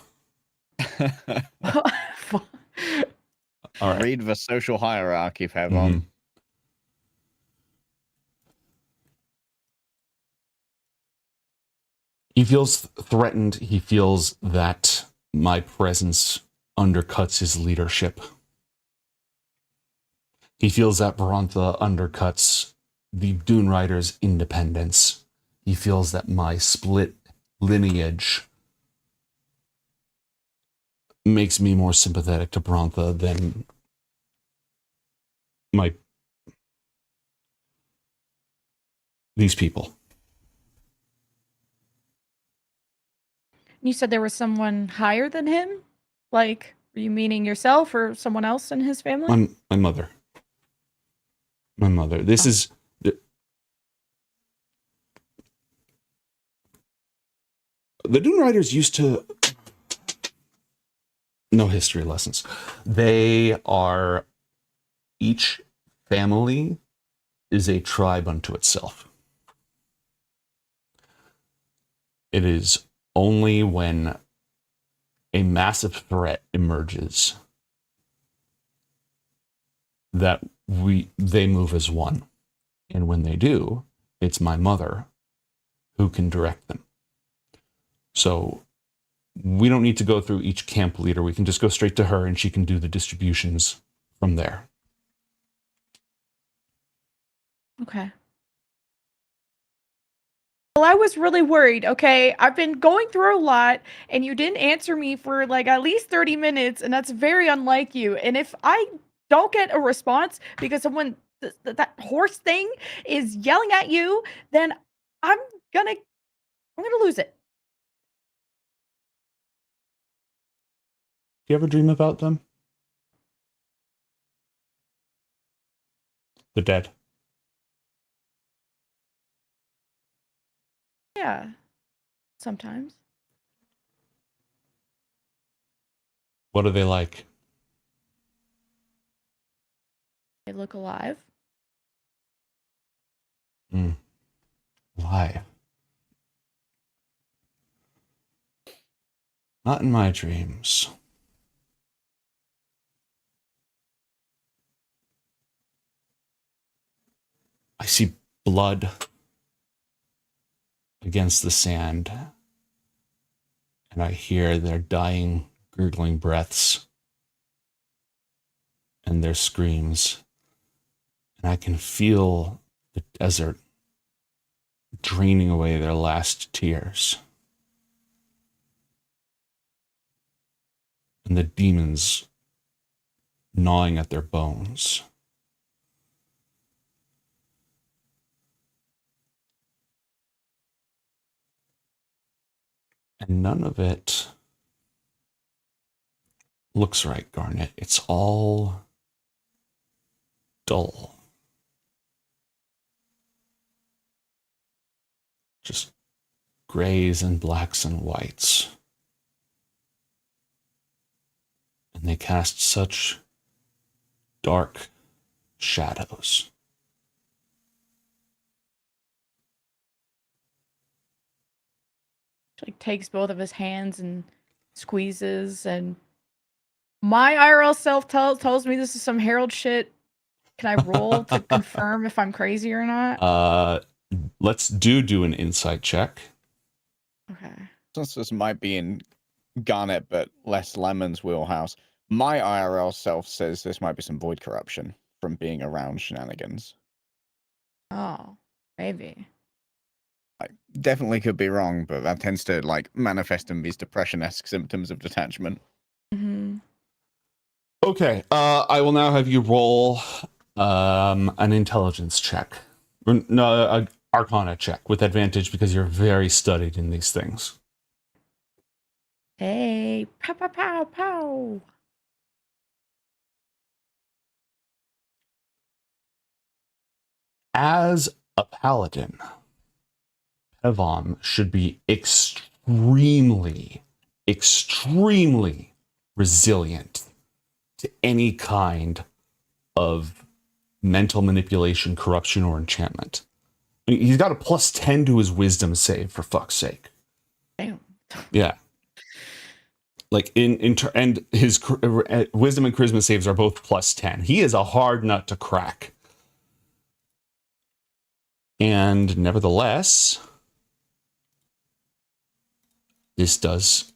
C: All right.
D: Read the social hierarchy, Pevon.
C: Mhm. He feels threatened. He feels that my presence undercuts his leadership. He feels that Barontha undercuts the Dune Riders' independence. He feels that my split lineage makes me more sympathetic to Barontha than these people.
B: You said there was someone higher than him? Like, are you meaning yourself or someone else in his family?
C: My mother. My mother. This is the Dune Riders used to... No history lessons. They are... Each family is a tribe unto itself. It is only when a massive threat emerges that they move as one. And when they do, it's my mother who can direct them. So we don't need to go through each camp leader. We can just go straight to her and she can do the distributions from there.
B: Okay. Well, I was really worried, okay? I've been going through a lot, and you didn't answer me for, like, at least 30 minutes, and that's very unlike you. And if I don't get a response because someone, that horse thing is yelling at you, then I'm gonna lose it.
C: Do you ever dream about them? The dead.
B: Yeah. Sometimes.
C: What are they like?
B: They look alive.
C: Live. Not in my dreams. I see blood against the sand, and I hear their dying, gurgling breaths and their screams, and I can feel the desert draining away their last tears, and the demons gnawing at their bones. And none of it looks right, Garnet. It's all dull. Just grays and blacks and whites. And they cast such dark shadows.
B: Like takes both of his hands and squeezes, and my IRL self tells me this is some Herald shit. Can I roll to confirm if I'm crazy or not?
C: Let's do an insight check.
B: Okay.
D: Since this might be in Garnet but less Lemon's wheelhouse, my IRL self says this might be some void corruption from being around shenanigans.
B: Oh, maybe.
D: I definitely could be wrong, but that tends to like manifest in these depression-esque symptoms of detachment.
B: Mm-hmm.
C: Okay, I will now have you roll an intelligence check. No, an arcana check with advantage because you're very studied in these things.
B: Hey, pow, pow, pow, pow.
C: As a paladin, Pevom should be extremely resilient to any kind of mental manipulation, corruption, or enchantment. I mean, he's got a +10 to his wisdom save, for fuck's sake.
B: Damn.
C: Yeah. Like and his wisdom and charisma saves are both +10. He is a hard nut to crack. And nevertheless, this does...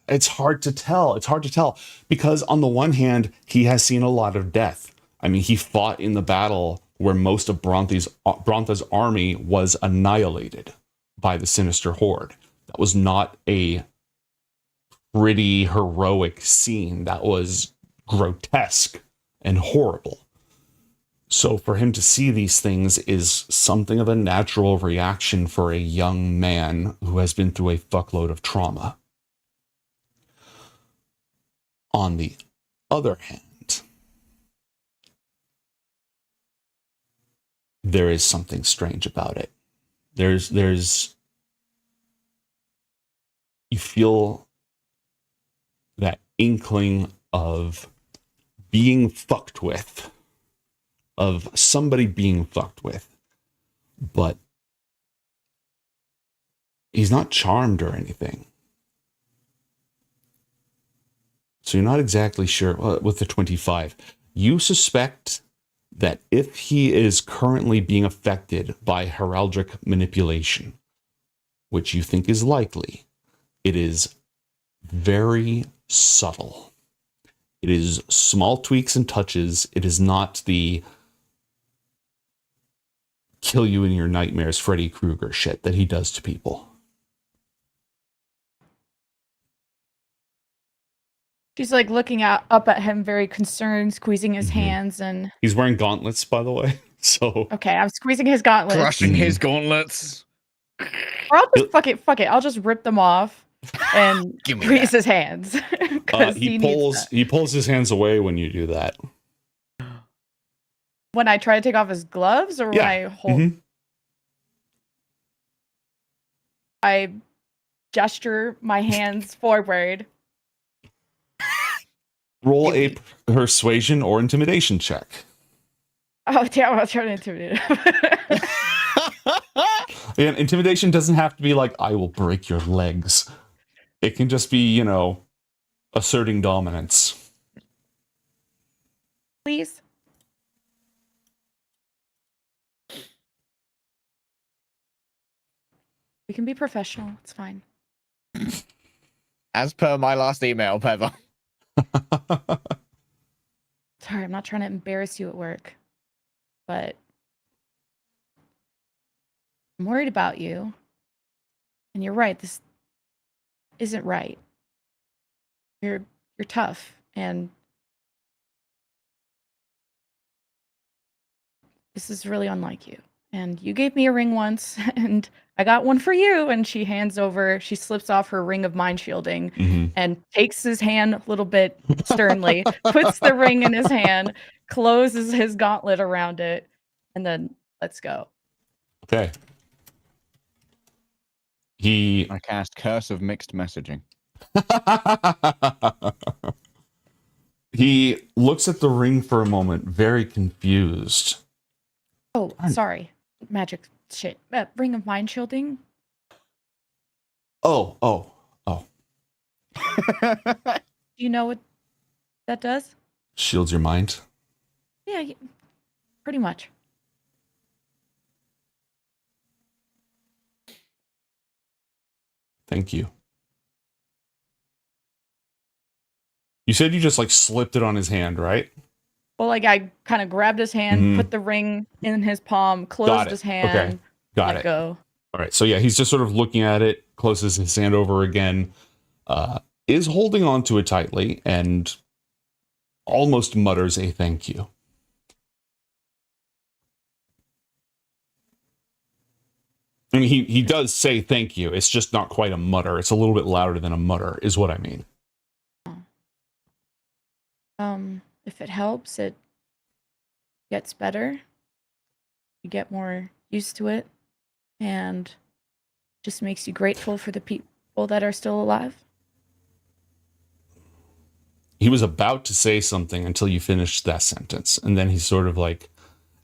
C: It's hard to tell. It's hard to tell because on the one hand, he has seen a lot of death. I mean, he fought in the battle where most of Brontha's army was annihilated by the Sinister Horde. That was not a pretty heroic scene. That was grotesque and horrible. So for him to see these things is something of a natural reaction for a young man who has been through a fuckload of trauma. On the other hand, there is something strange about it. There's you feel that inkling of being fucked with, of somebody being fucked with, but he's not charmed or anything. So you're not exactly sure with the 25. You suspect that if he is currently being affected by heraldic manipulation, which you think is likely, it is very subtle. It is small tweaks and touches. It is not the kill you in your nightmares Freddy Krueger shit that he does to people.
B: She's like looking up at him, very concerned, squeezing his hands, and
C: He's wearing gauntlets, by the way. So
B: okay, I'm squeezing his gauntlets.
D: Crushing his gauntlets.
B: Or I'll just fuck it. I'll just rip them off and
D: Give me
B: squeeze
D: that.
B: his hands. 'Cause
C: he
B: needs that.
C: pulls his hands away when you do that.
B: When I try to take off his gloves, or when
C: Yeah.
B: I hold,
C: Mhm.
B: I gesture my hands forward.
C: Roll a persuasion or intimidation check.
B: Oh damn! I'll try to intimidate him.
C: And intimidation doesn't have to be like, I will break your legs. It can just be, asserting dominance.
B: Please. We can be professional. It's fine.
D: As per my last email, Pepper.
B: Sorry, I'm not trying to embarrass you at work, but I'm worried about you. And you're right, this isn't right. You're tough, and this is really unlike you. And you gave me a ring once, and I got one for you. And she slips off her ring of mind shielding and takes his hand a little bit sternly, puts the ring in his hand, closes his gauntlet around it, and then let's go.
C: Okay.
D: I cast Curse of Mixed Messaging.
C: He looks at the ring for a moment, very confused.
B: Oh, sorry. Magic shit. Ring of mind shielding?
C: Oh.
B: Do you know what that does?
C: Shields your mind.
B: Yeah, pretty much.
C: Thank you. You said you just slipped it on his hand, right?
B: Well, I kind of grabbed his hand, put the ring in his palm, closed his hand,
C: Okay. Got
B: let
C: it.
B: go.
C: All right. So yeah, he's just sort of looking at it, closes his hand over again, is holding on to it tightly, and almost mutters a thank you. I mean, he does say thank you. It's just not quite a mutter. It's a little bit louder than a mutter, is what I mean.
B: If it helps, it gets better. You get more used to it, and just makes you grateful for the people that are still alive.
C: He was about to say something until you finished that sentence, and then he's sort of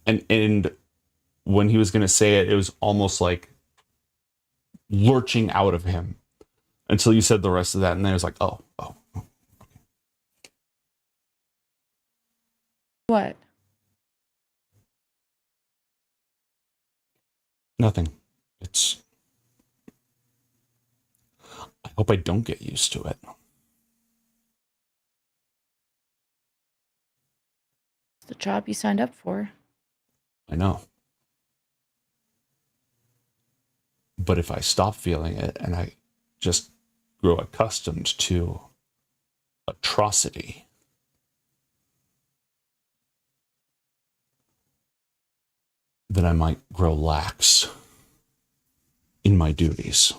C: and when he was going to say it, it was almost like lurching out of him until you said the rest of that, and then it was like, oh.
B: What?
C: Nothing. I hope I don't get used to it.
B: It's the job you signed up for.
C: I know. But if I stop feeling it and I just grow accustomed to atrocity, then I might grow lax in my duties.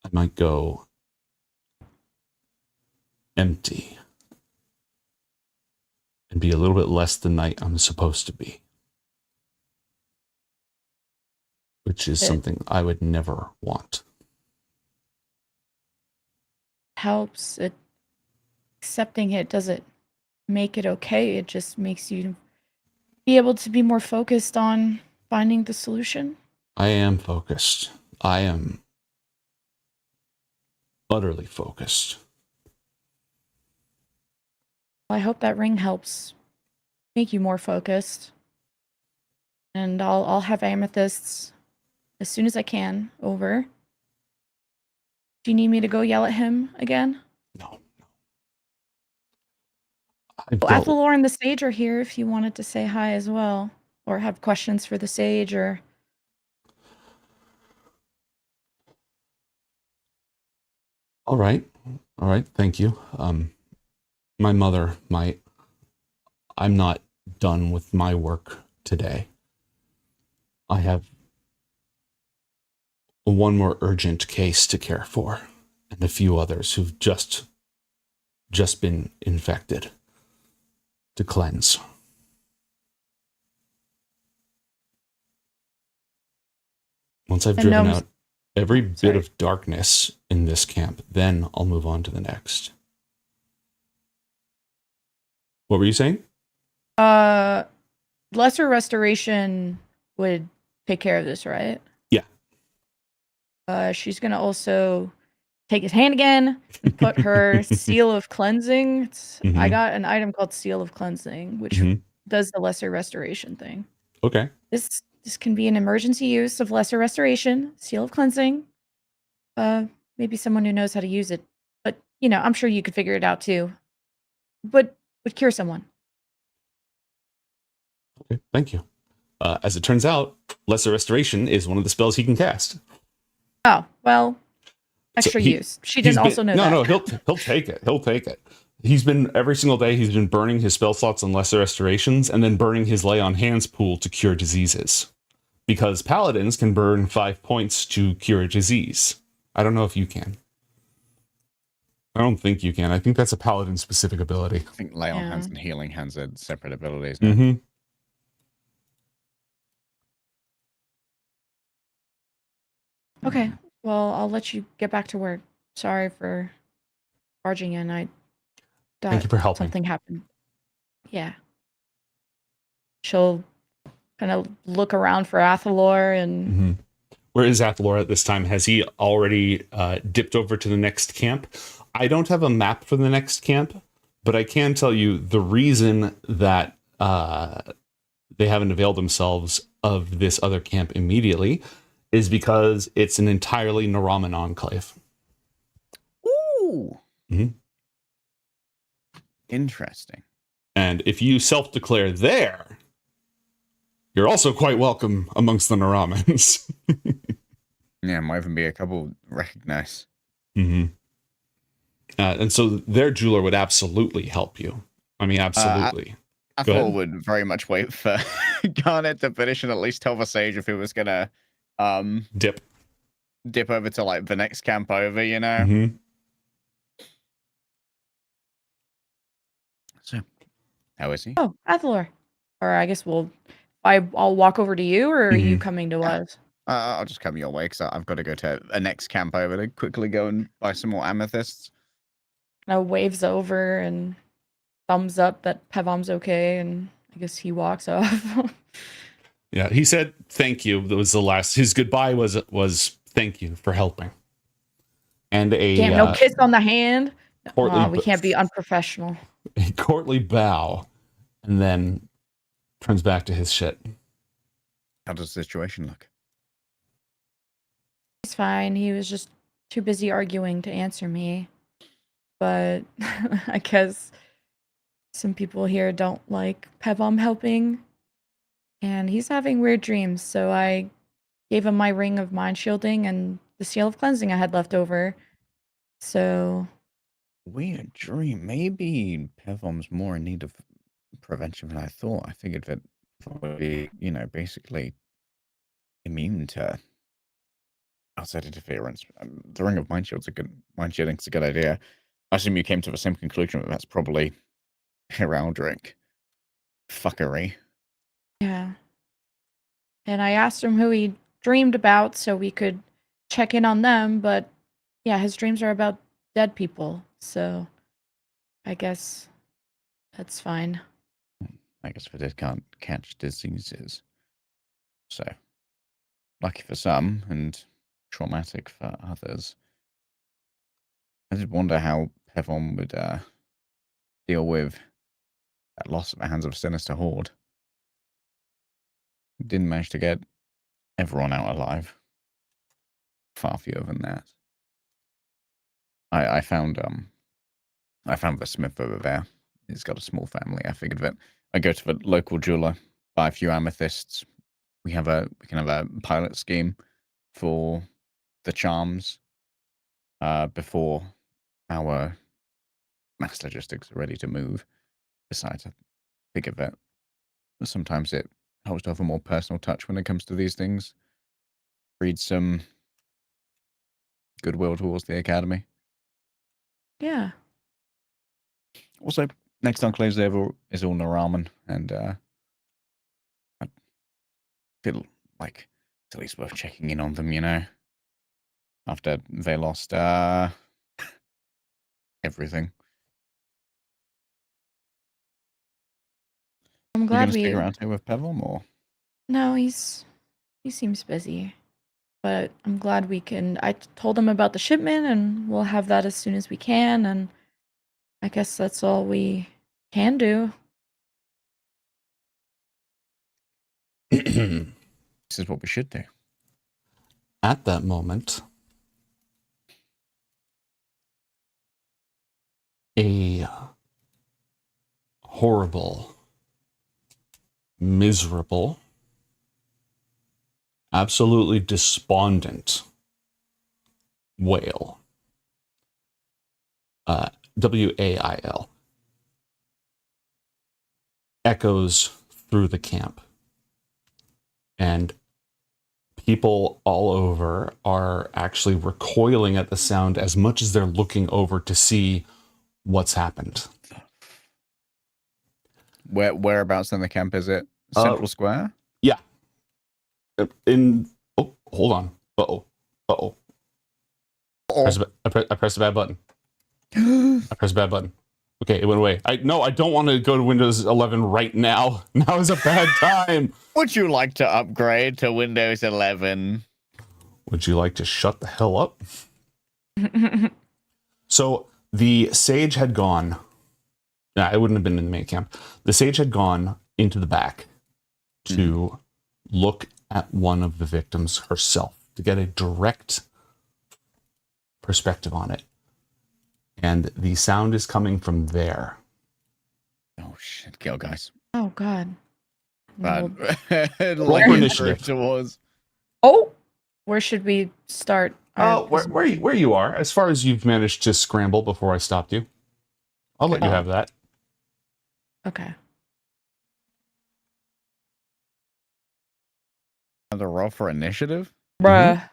C: I might go empty and be a little bit less the knight I'm supposed to be, which is something I would never want.
B: helps. Accepting it doesn't make it okay. It just makes you be able to be more focused on finding the solution.
C: I am focused. I am utterly focused.
B: I hope that ring helps make you more focused. And I'll have amethysts as soon as I can over. Do you need me to go yell at him again?
C: No.
B: Well, Athalor and the Sage are here if you wanted to say hi as well. Or have questions for the Sage or...
C: All right. Thank you. My mother might. I'm not done with my work today. I have one more urgent case to care for, and a few others who've just been infected to cleanse. Once I've driven out every bit of darkness in this camp, then I'll move on to the next. What were you saying?
B: Lesser Restoration would take care of this, right?
C: Yeah.
B: She's gonna also take his hand again and put her Seal of Cleansing. I got an item called Seal of Cleansing, which does the Lesser Restoration thing.
C: Okay.
B: This can be an emergency use of Lesser Restoration, Seal of Cleansing. Maybe someone who knows how to use it. But, I'm sure you could figure it out too. But would cure someone.
C: Okay, thank you. As it turns out, Lesser Restoration is one of the spells he can cast.
B: Oh, well, extra use. She didn't also know that.
C: No, he'll take it. He'll take it. He's been, every single day, he's been burning his spell slots on Lesser Restorations and then burning his Lay on Hands pool to cure diseases. Because paladins can burn 5 points to cure a disease. I don't know if you can. I don't think you can. I think that's a paladin specific ability.
D: I think Lay on Hands and Healing Hands are separate abilities.
C: Mm-hmm.
B: Okay, well, I'll let you get back to work. Sorry for barging in. I thought
C: Thank you for helping.
B: something happened. Yeah. She'll kind of look around for Athalor and...
C: Where is Athalor at this time? Has he already dipped over to the next camp? I don't have a map for the next camp, but I can tell you the reason that they haven't availed themselves of this other camp immediately is because it's an entirely Naraman enclave.
D: Ooh. Interesting.
C: And if you self-declare there, you're also quite welcome amongst the Naramans.
D: Yeah, might even be a couple recognized.
C: And so their jeweler would absolutely help you. I mean, absolutely.
D: I thought would very much wait for Garnet to finish and at least tell the Sage if he was gonna dip over to like the next camp over, So, how is he?
B: Oh, Athalor. Or I guess I'll walk over to you, or are you coming to us?
D: I'll just come your way because I've got to go to a next camp over to quickly go and buy some more amethysts.
B: Now waves over and thumbs up that Pevom's okay, and I guess he walks off.
C: Yeah, he said thank you. That was the last. His goodbye was thank you for helping. And
B: no kiss on the hand. We can't be unprofessional.
C: A courtly bow, and then turns back to his shit.
D: How does the situation look?
B: He's fine. He was just too busy arguing to answer me. But I guess some people here don't like Pevom helping. And he's having weird dreams, so I gave him my ring of mind shielding and the seal of cleansing I had left over. So...
D: Weird dream. Maybe Pevom's more in need of prevention than I thought. I figured that would be, basically immune to outside interference. The ring of mind shielding's a good idea. I assume you came to the same conclusion that that's probably heraldic fuckery.
B: Yeah. And I asked him who he dreamed about so we could check in on them, but yeah, his dreams are about dead people. So I guess that's fine.
D: I guess we just can't catch diseases. So, lucky for some and traumatic for others. I did wonder how Pevon would deal with that loss at the hands of a sinister horde. Didn't manage to get everyone out alive. Far fewer than that. I found the smith over there. He's got a small family. I figured that I go to the local jeweler, buy a few amethysts. We can have a pilot scheme for the charms before our mass logistics are ready to move. Besides, I figure that sometimes it helps to have a more personal touch when it comes to these things. Breed some goodwill towards the academy.
B: Yeah.
D: Also, next Enclave's ever is all Naraman, and I feel like it's at least worth checking in on them, you know? After they lost everything.
B: I'm
D: You
B: glad
D: gonna stick
B: we.
D: around here with Pevom, or?
B: No, he seems busy, but I'm glad we can. I told him about the shipment, and we'll have that as soon as we can. And I guess that's all we can do.
D: This is what we should do.
C: At that moment, a horrible, miserable, absolutely despondent wail, WAIL, echoes through the camp. And people all over are actually recoiling at the sound as much as they're looking over to see what's happened.
D: Whereabouts in the camp is it? Central Square?
C: Yeah. Hold on. Uh-oh. I pressed a bad button. I pressed a bad button. Okay, it went away. I don't want to go to Windows 11 right now. Now is a bad time.
D: Would you like to upgrade to Windows 11?
C: Would you like to shut the hell up? So the sage had gone. Nah, it wouldn't have been in the main camp. The sage had gone into the back to look at one of the victims herself to get a direct perspective on it. And the sound is coming from there.
D: Oh shit, kill guys.
B: Oh God.
D: But
C: Roll for initiative.
D: It was.
B: Oh, where should we start?
C: Where you are, as far as you've managed to scramble before I stopped you. I'll let you have that.
B: Okay.
D: Another roll for initiative?
B: Bruh.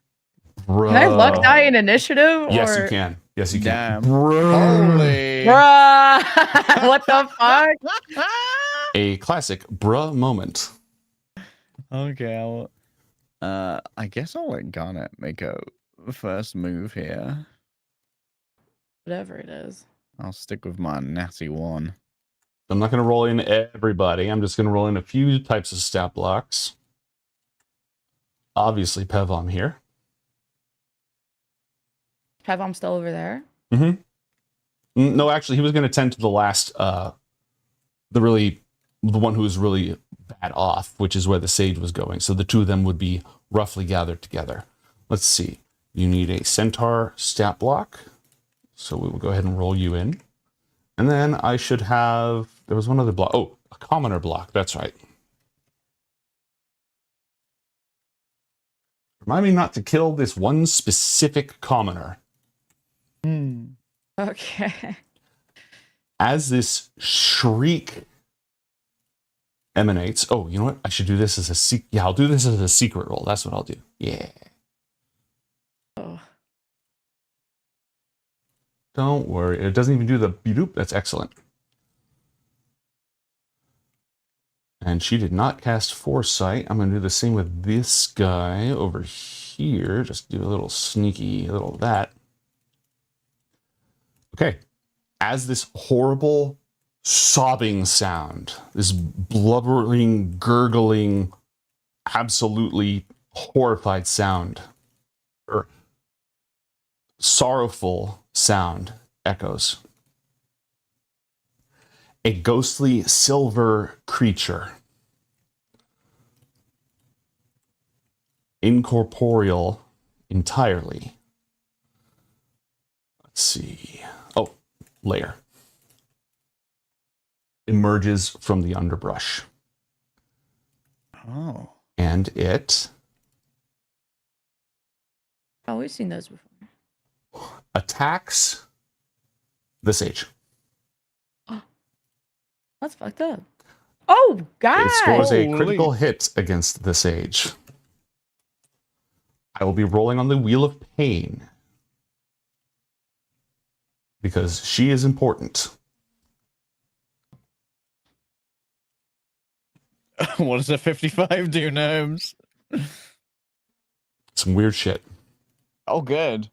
B: Can I luck die in initiative?
C: Yes,
B: or...
C: you can. Yes, you can.
D: Damn. Holy.
B: Bruh. What the fuck?
C: A classic bruh moment.
D: Okay, I guess I'll let Garnet make a first move here.
B: Whatever it is.
D: I'll stick with my natty one.
C: I'm not going to roll in everybody. I'm just going to roll in a few types of stat blocks. Obviously, Pevom here.
B: Pevom's still over there?
C: Mm-hmm. No, actually, he was going to tend to the last, the one who was really bad off, which is where the sage was going. So the two of them would be roughly gathered together. Let's see. You need a centaur stat block. So we will go ahead and roll you in. And then I should have, there was one other block. Oh, a commoner block. That's right. Remind me not to kill this one specific commoner.
B: Okay.
C: As this shriek emanates. Oh, you know what? I should do this as a secret. Yeah, I'll do this as a secret roll. That's what I'll do. Yeah.
B: Oh.
C: Don't worry. It doesn't even do the beep. That's excellent. And she did not cast Foresight. I'm going to do the same with this guy over here. Just do a little sneaky little of that. Okay. As this horrible sobbing sound, this blubbering, gurgling, absolutely horrified sound, or sorrowful sound echoes, a ghostly silver creature, incorporeal entirely. Let's see. Oh, layer. Emerges from the underbrush.
D: Oh.
C: And it
B: Oh, we've seen those before.
C: attacks the sage.
B: That's fucked up. Oh, God.
C: It scores a
D: Holy.
C: critical hit against the sage. I will be rolling on the Wheel of Pain. Because she is important.
D: What does a 55 do, Gnomes?
C: Some weird shit.
D: Oh, good.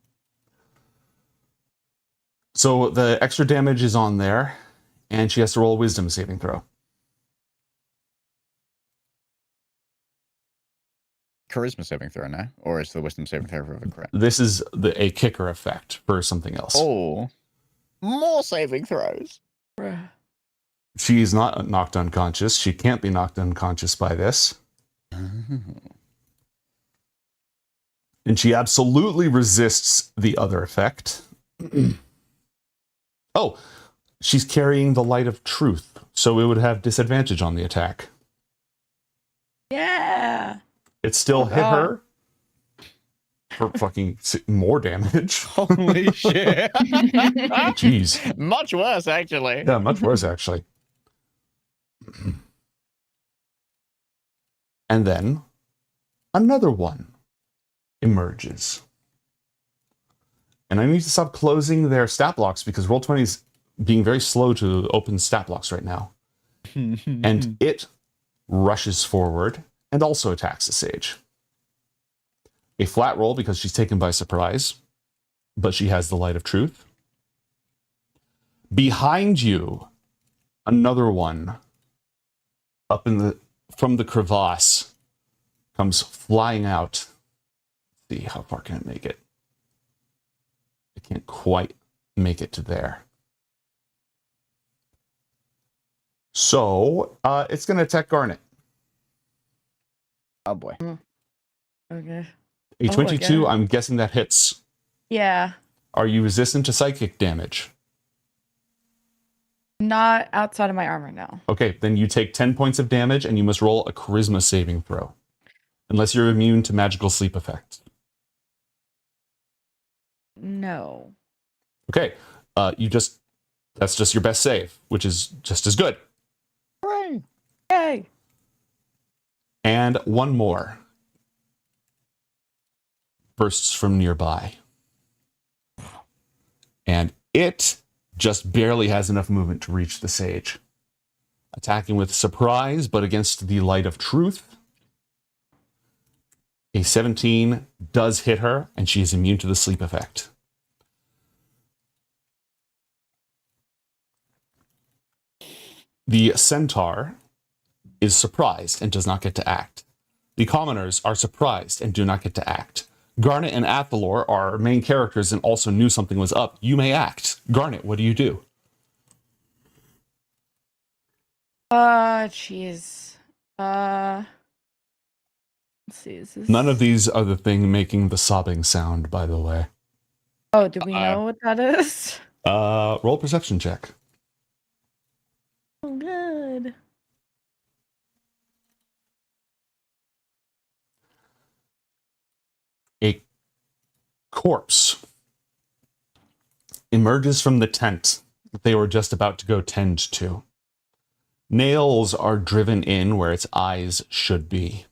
C: So the extra damage is on there, and she has to roll a wisdom saving throw.
D: Charisma saving throw now? Or is the wisdom saving throw for a crit?
C: This is a kicker effect for something else.
D: Oh. More saving throws.
B: Bruh.
C: She's not knocked unconscious. She can't be knocked unconscious by this. And she absolutely resists the other effect. Oh, she's carrying the light of truth, so it would have disadvantage on the attack.
B: Yeah.
C: It still hit
B: God.
C: her for fucking more damage.
D: Holy shit.
C: Jeez.
D: Much worse, actually.
C: Yeah, much worse, actually. And then another one emerges. And I need to stop closing their stat blocks because Roll20 is being very slow to open stat blocks right now. And it rushes forward and also attacks the sage. A flat roll because she's taken by surprise, but she has the light of truth. Behind you, another one up from the crevasse comes flying out. Let's see, how far can it make it? It can't quite make it to there. So it's going to attack Garnet.
D: Oh, boy.
B: Okay.
C: A
B: Oh,
C: 22,
B: again.
C: I'm guessing that hits.
B: Yeah.
C: Are you resistant to psychic damage?
B: Not outside of my armor, no.
C: Okay, then you take 10 points of damage and you must roll a charisma saving throw. Unless you're immune to magical sleep effects.
B: No.
C: Okay, that's just your best save, which is just as good.
D: Hooray.
B: Yay.
C: And one more bursts from nearby. And it just barely has enough movement to reach the sage. Attacking with surprise, but against the light of truth. A 17 does hit her, and she is immune to the sleep effect. The centaur is surprised and does not get to act. The commoners are surprised and do not get to act. Garnet and Athalor are main characters and also knew something was up. You may act. Garnet, what do you do?
B: Jeez. Let's see, is this...
C: None of these are the thing making the sobbing sound, by the way.
B: Oh, do we know what that is?
C: Roll a perception check.
B: Oh, good.
C: A corpse emerges from the tent that they were just about to go tend to. Nails are driven in where its eyes should be.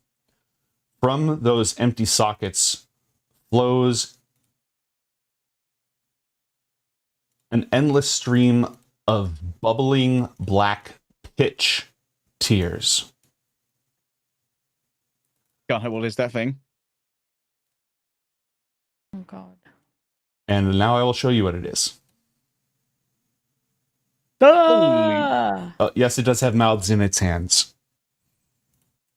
C: From those empty sockets flows an endless stream of bubbling black pitch tears.
D: God, what is that thing?
B: Oh, God.
C: And now I will show you what it is.
B: Ah!
C: Yes, it does have mouths in its hands.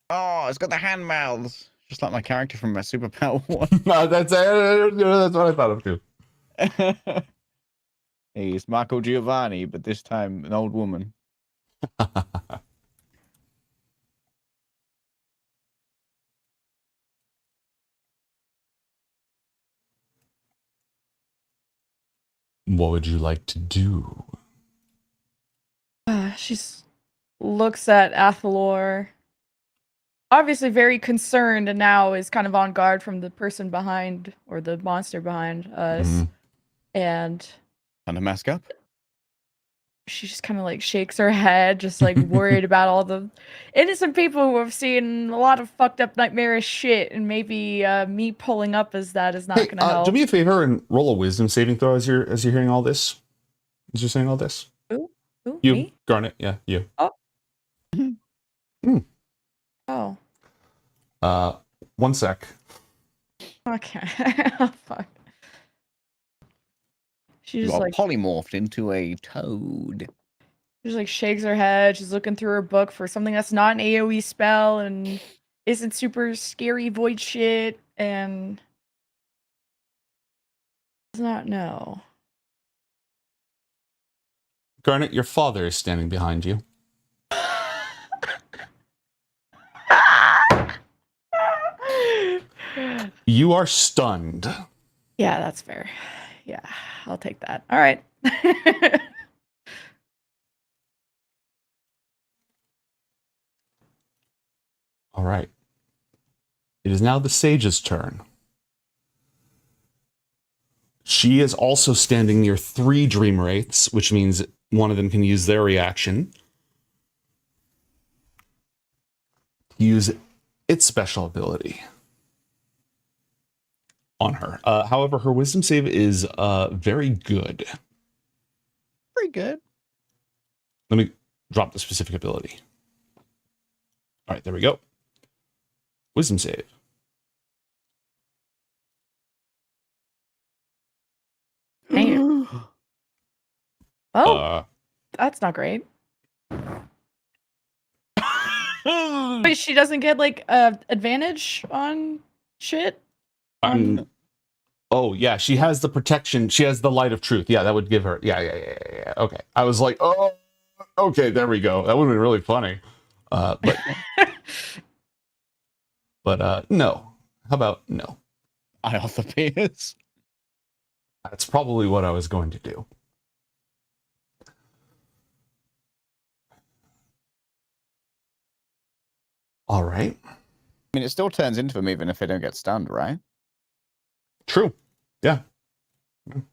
D: Oh, it's got the hand mouths. Just like my character from my superpower one.
C: That's what I thought of too.
D: Hey, it's Marco Giovanni, but this time an old woman.
C: What would you like to do?
B: She looks at Athalor. Obviously very concerned and now is kind of on guard from the person behind or the monster behind us.
C: Mhm.
B: And
D: And a mask up.
B: she just kind of like shakes her head, just like worried about all the innocent people who have seen a lot of fucked up nightmarish shit, and maybe me pulling up as that is not
C: Hey,
B: gonna help.
C: do me a favor and roll a wisdom saving throw as you're hearing all this. As you're saying all this.
B: Ooh,
C: You,
B: me?
C: Garnet, yeah, you.
B: Oh,
C: 1 sec.
B: okay. Oh, fuck. She
D: You
B: just
D: are
B: like
D: polymorphed into a toad.
B: just like shakes her head. She's looking through her book for something that's not an AoE spell and isn't super scary void shit and does not know.
C: Garnet, your father is standing behind you. You are stunned.
B: Yeah, that's fair. Yeah, I'll take that. All right.
C: All right. It is now the sage's turn. She is also standing near 3 dream wraiths, which means one of them can use their reaction. Use its special ability on her. However, her wisdom save is very good.
D: Pretty good.
C: Let me drop the specific ability. All right, there we go. Wisdom save.
B: Damn. Oh,
C: Uh,
B: that's not great. Wait, she doesn't get like advantage on shit?
C: oh yeah, she has the protection. She has the light of truth. Yeah, that would give her. Yeah. Okay. I was like, oh, okay, there we go. That would have been really funny. But no. How about no?
D: Ioth appears.
C: That's probably what I was going to do. All right.
D: I mean, it still turns into them even if they don't get stunned, right?
C: True. Yeah.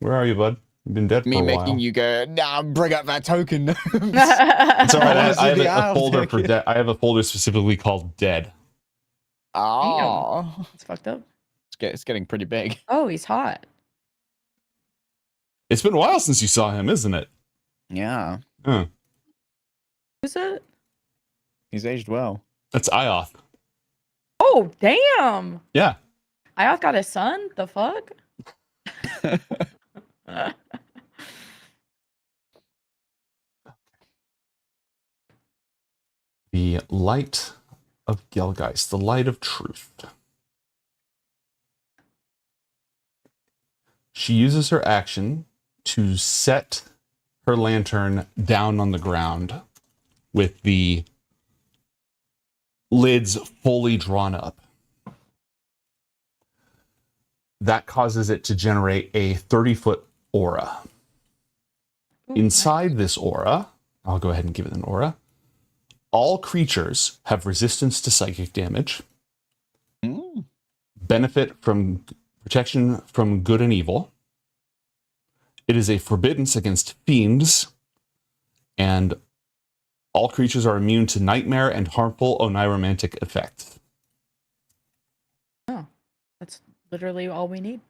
C: Where are you, bud? You've been dead
D: Me
C: for a while.
D: making you go, nah, bring up that token.
C: It's all right. I have
D: the
C: a
D: Ioth
C: folder for
D: token.
C: dead. I have a folder specifically called dead.
D: Oh,
B: It's fucked up.
D: it's getting pretty big.
B: Oh, he's hot.
C: It's been a while since you saw him, isn't it?
D: Yeah,
C: Huh.
B: Who's it?
D: he's aged well.
C: That's Ioth.
B: Oh, damn.
C: Yeah.
B: Ioth got a son? The fuck?
C: The light of Gelgeist, the light of truth. She uses her action to set her lantern down on the ground with the lids fully drawn up. That causes it to generate a 30-foot aura.
B: Ooh,
C: Inside this aura, I'll go ahead and give it an aura. All creatures have resistance to psychic damage, benefit from protection from good and evil. It is a forbiddance against fiends, and all creatures are immune to nightmare and harmful oniromantic effects.
B: Oh, that's literally all we need.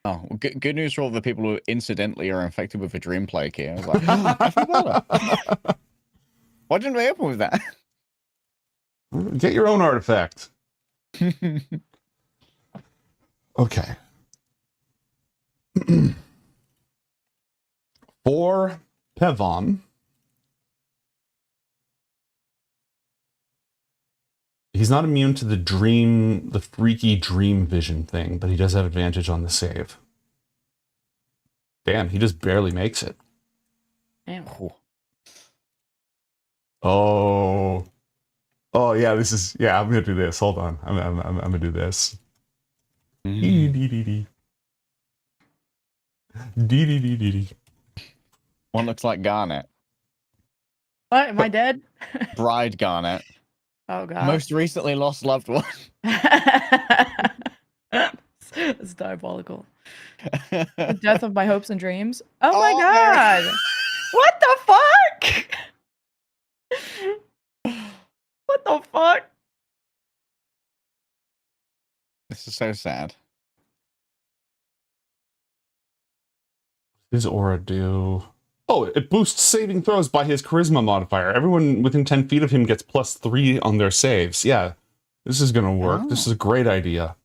D: Oh, well, good news for all the people who incidentally are infected with a dream plague here. I was like, I feel better. Why didn't we open with that?
C: Get your own artifact. Okay. For Pevom. He's not immune to the freaky dream vision thing, but he does have advantage on the save. Damn, he just barely makes it.
B: Damn.
C: Oh. Oh, yeah, I'm gonna do this. Hold on. I'm gonna do this. Dee.
D: One looks like Garnet.
B: What? Am I dead?
D: Bride Garnet.
B: Oh god.
D: Most recently lost loved one.
B: It's diabolical. The death of my hopes and dreams. Oh my
D: Oh,
B: god. What the fuck? What the fuck?
D: This is so sad.
C: What does aura do? Oh, it boosts saving throws by his charisma modifier. Everyone within 10 feet of him gets +3 on their saves. Yeah, this is gonna work.
D: Oh.
C: This is a great idea.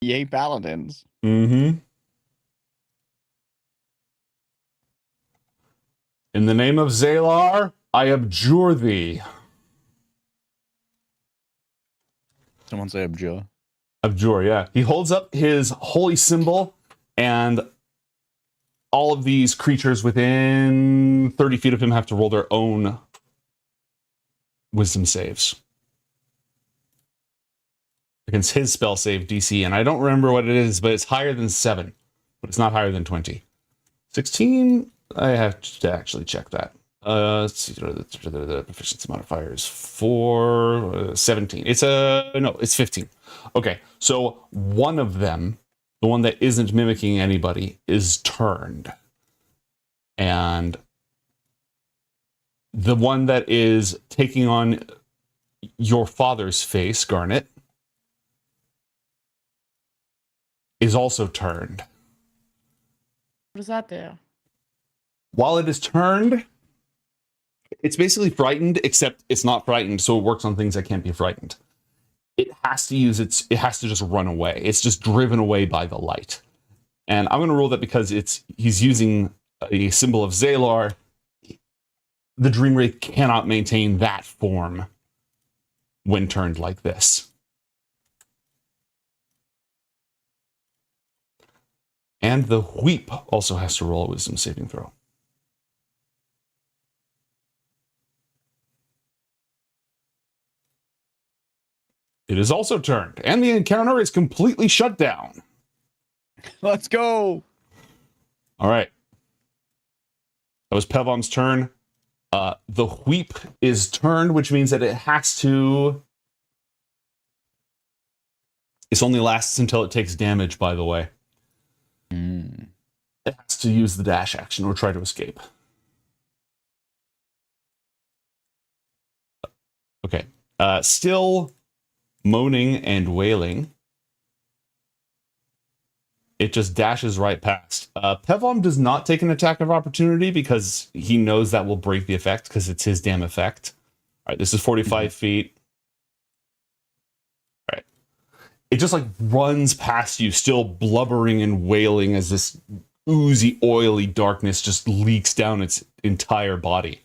D: Yay, paladins.
C: Mm-hmm. In the name of Zalar, I abjure thee.
D: Someone say abjure.
C: Abjure, yeah. He holds up his holy symbol, and all of these creatures within 30 feet of him have to roll their own wisdom saves against his spell save DC. And I don't remember what it is, but it's higher than 7, but it's not higher than 20. 16, I have to actually check that. Let's see, the proficiency modifier is 17. It's 15. Okay, so one of them, the one that isn't mimicking anybody, is turned. And the one that is taking on your father's face, Garnet, is also turned.
B: What does that do?
C: While it is turned, it's basically frightened, except it's not frightened, so it works on things that can't be frightened. It has to just run away. It's just driven away by the light. And I'm going to roll that because he's using a symbol of Zalar. The Dream Wraith cannot maintain that form when turned like this. And the Weep also has to roll a wisdom saving throw. It is also turned, and the encounter is completely shut down.
D: Let's go.
C: All right. That was Pevom's turn. The Weep is turned, which means that it has to... This only lasts until it takes damage, by the way. It has to use the dash action or try to escape. Okay. Still moaning and wailing. It just dashes right past. Pevom does not take an attack of opportunity because he knows that will break the effect because it's his damn effect. All right, this is 45 feet. All right. It just like runs past you, still blubbering and wailing as this oozy, oily darkness just leaks down its entire body.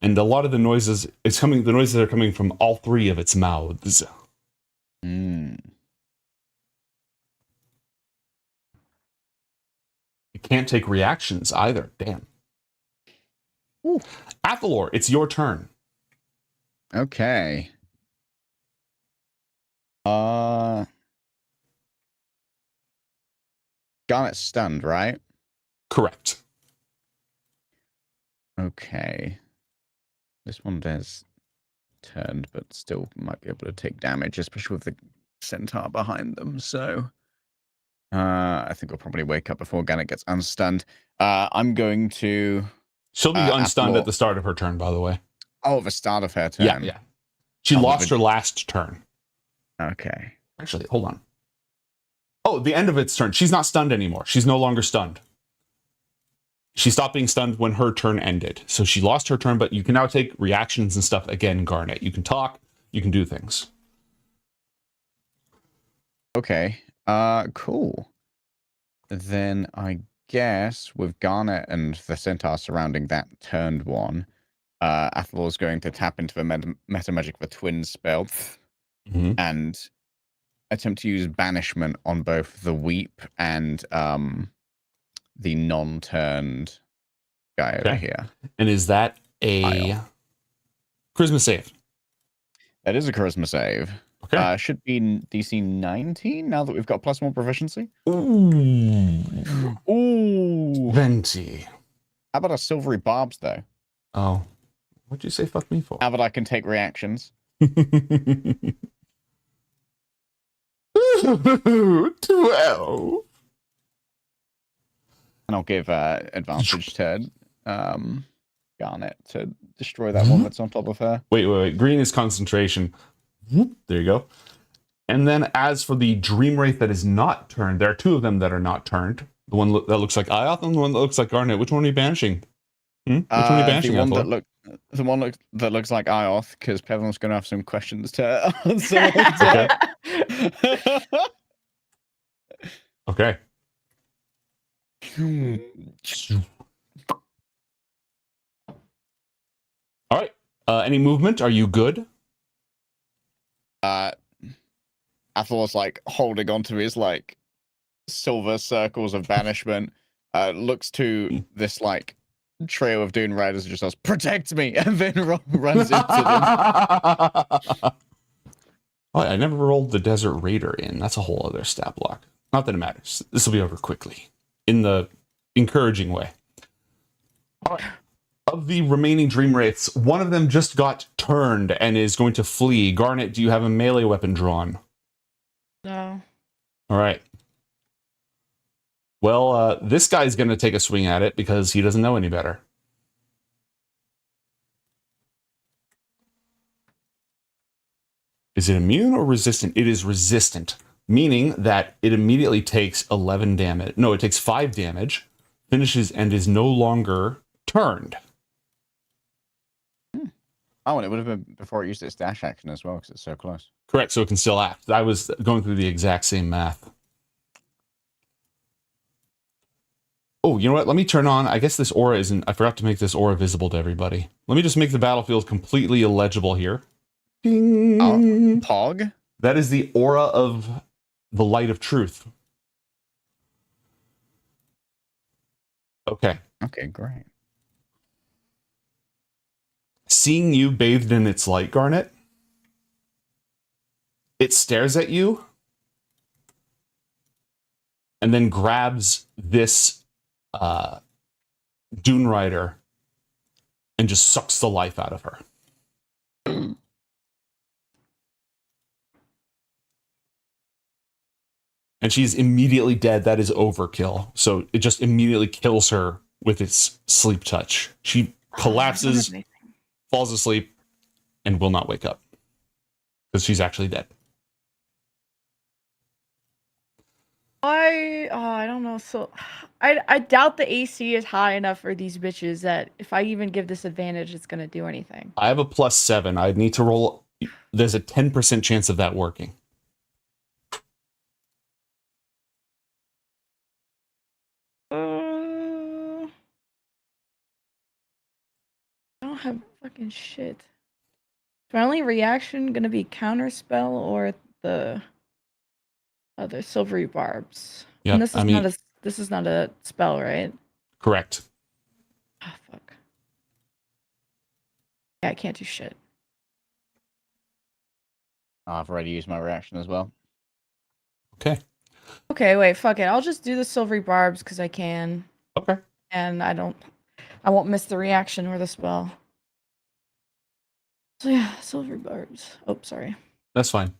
C: And a lot of the noises are coming from all three of its mouths. It can't take reactions either. Damn.
D: Ooh.
C: Athalor, it's your turn.
D: Okay. Garnet's stunned, right?
C: Correct.
D: Okay. This one does turned, but still might be able to take damage, especially with the centaur behind them. So I think we'll probably wake up before Garnet gets unstunned. I'm going to...
C: She'll be unstunned
D: Athalor.
C: at the start of her turn, by the way.
D: Oh, the start of her turn.
C: Yeah. She lost her last turn.
D: Okay.
C: Actually, hold on. Oh, the end of its turn. She's not stunned anymore. She's no longer stunned. She stopped being stunned when her turn ended. So she lost her turn, but you can now take reactions and stuff again, Garnet. You can talk, you can do things.
D: Okay. Cool. Then I guess with Garnet and the centaur surrounding that turned one, Athelor's going to tap into the meta magic for twin spell
C: Mhm.
D: and attempt to use banishment on both the weep and the non-turned guy over
C: Okay.
D: here.
C: And is that a charisma save?
D: That is a charisma save.
C: Okay.
D: Should be DC 19 now that we've got +1 proficiency.
C: Ooh.
D: Ooh.
C: 20.
D: How about a silvery barbs though?
C: Oh. What'd you say fuck me for?
D: How about I can take reactions?
C: 12.
D: And I'll give advantage to Garnet to destroy that one that's on top of her.
C: Wait. Green is concentration. Whoop, there you go. And then as for the Dream Wraith that is not turned, there are two of them that are not turned. The one that looks like Ioth and the one that looks like Garnet. Which one are you banishing? Which one are you banishing?
D: The one that looks like Ioth, because Pevlin's going to have some questions to answer.
C: Okay. All right. Any movement? Are you good?
D: Athelor's like holding onto his like silver circles of banishment. Looks to this like trio of Dune Riders and just says, "Protect me!" and then runs into them.
C: Oh, I never rolled the Desert Raider in. That's a whole other stat block. Not that it matters. This will be over quickly. In the encouraging way. All right. Of the remaining Dream Wraiths, one of them just got turned and is going to flee. Garnet, do you have a melee weapon drawn?
B: No.
C: All right. Well, this guy's going to take a swing at it because he doesn't know any better. Is it immune or resistant? It is resistant, meaning that it immediately takes 11 damage. No, it takes 5 damage, finishes, and is no longer turned.
D: Oh, and it would have been before it used its dash action as well, because it's so close.
C: Correct, so it can still act. I was going through the exact same math. Oh, you know what? Let me turn on. I guess this aura isn't. I forgot to make this aura visible to everybody. Let me just make the battlefield completely illegible here. Ding.
D: Pog?
C: That is the aura of the light of truth. Okay.
D: Okay, great.
C: Seeing you bathed in its light, Garnet, it stares at you and then grabs this Dune Rider and just sucks the life out of her. And she's immediately dead. That is overkill. So it just immediately kills her with its sleep touch. She collapses, falls asleep, and will not wake up. Because she's actually dead.
B: I don't know. So I doubt the AC is high enough for these bitches that if I even give this advantage, it's gonna do anything.
C: I have a +7. I'd need to roll. There's a 10% chance of that working.
B: I don't have fucking shit. Is my only reaction gonna be counterspell or the other silvery barbs?
C: Yeah,
B: And this is not a spell, right?
C: Correct.
B: Oh fuck. Yeah, I can't do shit.
D: I've already used my reaction as well.
C: Okay.
B: Okay, wait, fuck it. I'll just do the silvery barbs because I can.
C: Okay.
B: And I won't miss the reaction or the spell. So yeah, silvery barbs. Oh, sorry.
C: That's fine.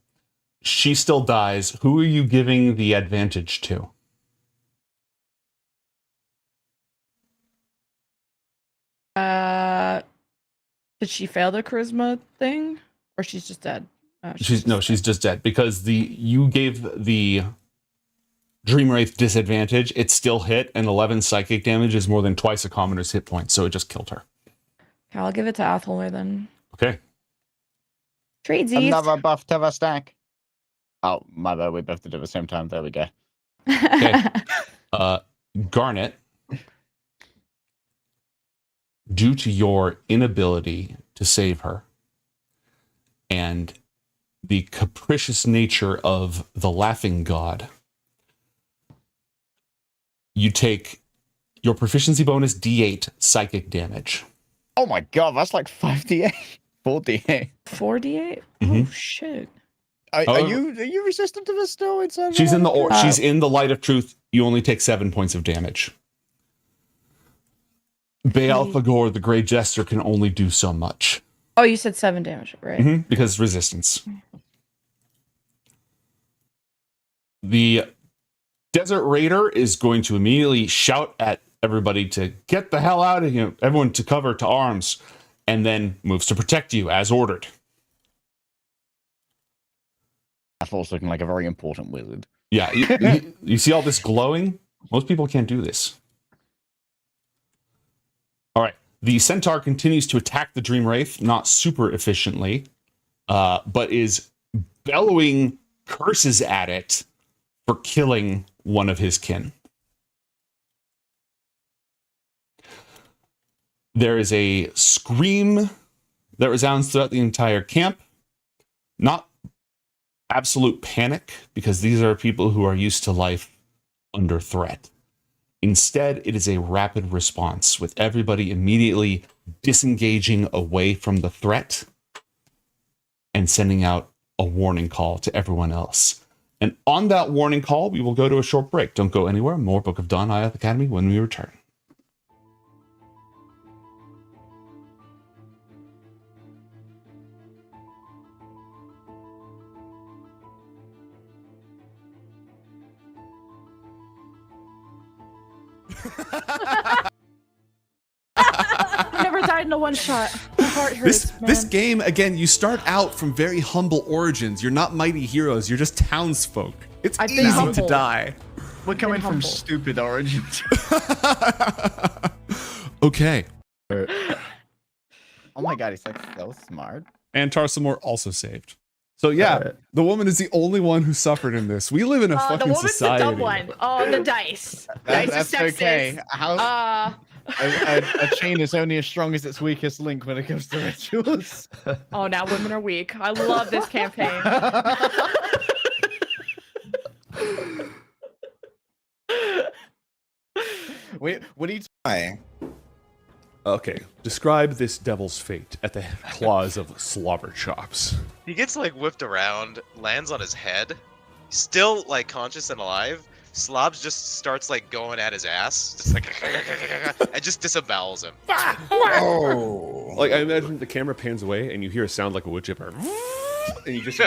C: She still dies. Who are you giving the advantage to?
B: Did she fail the charisma thing? Or she's just dead? Oh,
C: She's just dead because you gave the Dream Wraith disadvantage. It still hit, and 11 psychic damage is more than twice a commoner's hit point, so it just killed her.
B: Okay, I'll give it to Athelor then.
C: Okay.
B: Tradesies.
D: Another buff to the stack. Oh, my bad. We both did it at the same time. There we go.
C: Okay. Garnet, due to your inability to save her and the capricious nature of the laughing god, you take your proficiency bonus D8 psychic damage.
D: Oh my god, that's like 5d8. 4d8.
B: 4d8?
C: Mhm.
B: Oh shit.
D: Are you resistant to this still?
C: She's in the she's in the light of truth. You only take 7 points of damage. Baal Fagor, the Grey Jester, can only do so much.
B: Oh, you said 7 damage, right?
C: Because resistance. The Desert Raider is going to immediately shout at everybody to get the hell out of here, everyone to cover, to arms, and then moves to protect you as ordered.
D: Athol's looking like a very important wizard.
C: Yeah, you see all this glowing? Most people can't do this. All right, the Centaur continues to attack the Dream Wraith, not super efficiently, but is bellowing curses at it for killing one of his kin. There is a scream that resounds throughout the entire camp. Not absolute panic, because these are people who are used to life under threat. Instead, it is a rapid response, with everybody immediately disengaging away from the threat and sending out a warning call to everyone else. And on that warning call, we will go to a short break. Don't go anywhere. More Book of Dawn, Ioth Academy, when we return.
B: I've never died in a one shot. My heart hurts,
C: This
B: man.
C: game, again, you start out from very humble origins. You're not mighty heroes. You're just townsfolk. It's
B: I've been
C: easy to
B: humbled.
C: die.
D: We're coming from
B: humble.
D: stupid origins.
C: Okay.
D: Oh my god, he's like so smart.
C: And Tarsamore also saved. So yeah,
E: Alright.
C: the woman is the only one who suffered in this. We live in a
B: The
C: fucking
B: woman's
C: society.
B: the dumb one. Oh, the dice. Dice
D: That's
B: is sexist.
D: okay. How a chain is only as strong as its weakest link when it comes to rituals.
B: Oh, now women are weak. I love this campaign.
D: Wait, what are you?
C: Okay, describe this devil's fate at the claws of slobber chops.
G: He gets like whipped around, lands on his head, still like conscious and alive. Slobs just starts like going at his ass, just like and just disembowels him.
D: Oh.
C: Like I imagine the camera pans away and you hear a sound like a wood chipper, and you just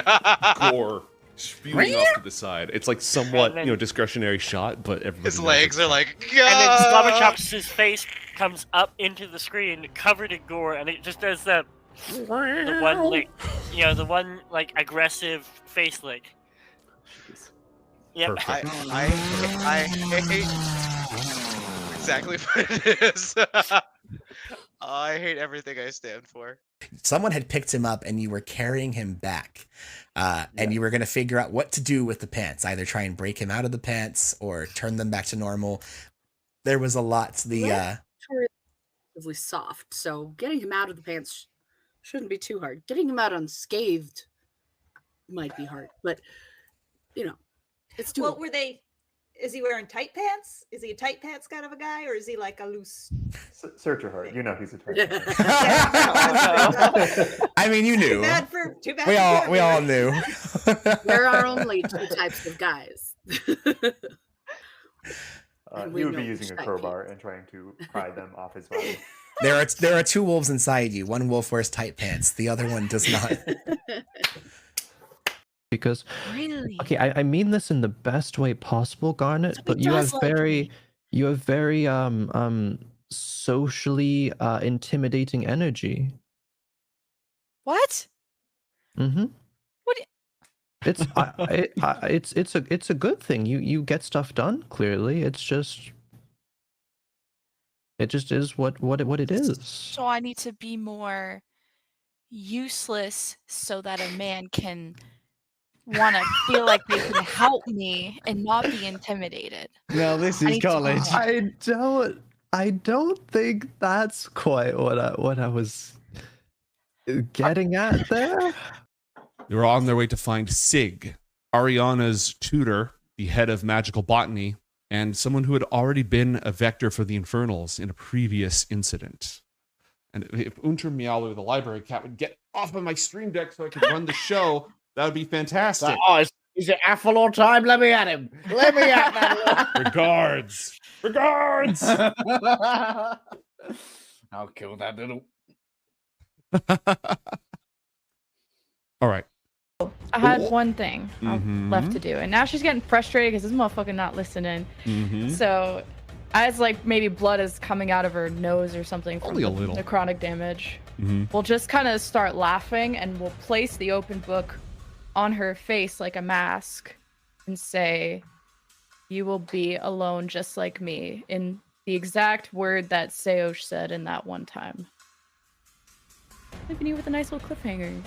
C: gore spewing off to the side. It's like somewhat,
H: And then-
C: discretionary shot, but everybody
G: His
C: knows
G: legs
C: it's-
G: are like,
H: And then
G: "Gah!"
H: Slobberchops' face comes up into the screen, covered in gore, and it just does the one lick, the one like aggressive face lick. Yep.
C: Perfect.
G: I hate exactly what it is. I hate everything I stand for.
I: Someone had picked him up and you were carrying him back, and you were going to figure out what to do with the pants, either try and break him out of the pants or turn them back to normal. There was a lot to the
J: Relatively soft, so getting him out of the pants shouldn't be too hard. Getting him out unscathed might be hard, but it's doable.
K: Well, is he wearing tight pants? Is he a tight pants kind of a guy, or is he like a loose?
E: Search your heart. You know he's a target.
I: I mean, you knew.
K: Too bad
I: We
K: for
I: all
K: Jeremy.
I: knew.
J: There are only two types of guys. And we
E: He would
J: know
E: be
J: which
E: using a
J: type
E: crowbar and trying to pry them off his body.
I: There are two wolves inside you. One wolf wears tight pants. The other one does not.
E: Because
J: Really?
E: okay, I mean this in the best way possible, Garnet,
J: So he
E: but you have
J: does like me.
E: very socially intimidating energy.
B: What?
E: Mm-hmm.
B: What?
E: It's a good thing. You get stuff done clearly. It just is what it is.
L: So I need to be more useless so that a man can want to feel like they can help me and not be intimidated.
D: No, this
L: I
D: is
L: need to-
D: college.
E: I I don't think that's quite what I was getting at there.
C: They were on their way to find Sig, Ariana's tutor, the head of magical botany, and someone who had already been a vector for the Infernals in a previous incident. And if Unter Meowlu, the library cat, would get off of my stream deck so I could run the show, that would be fantastic.
D: Oh, is it Athalor time? Let me at him. Let me at that.
C: Regards. Regards.
D: I'll kill that little.
C: All right.
B: I had one thing left to do, and now she's getting frustrated because this motherfucker not listening. So, as like maybe blood is coming out of her nose or something from
C: Only a little
B: necrotic damage, we'll just kind of start laughing, and we'll place the open book on her face like a mask, and say, "You will be alone just like me," in the exact word that Seosh said in that one time. Leaving you with a nice little cliffhanger.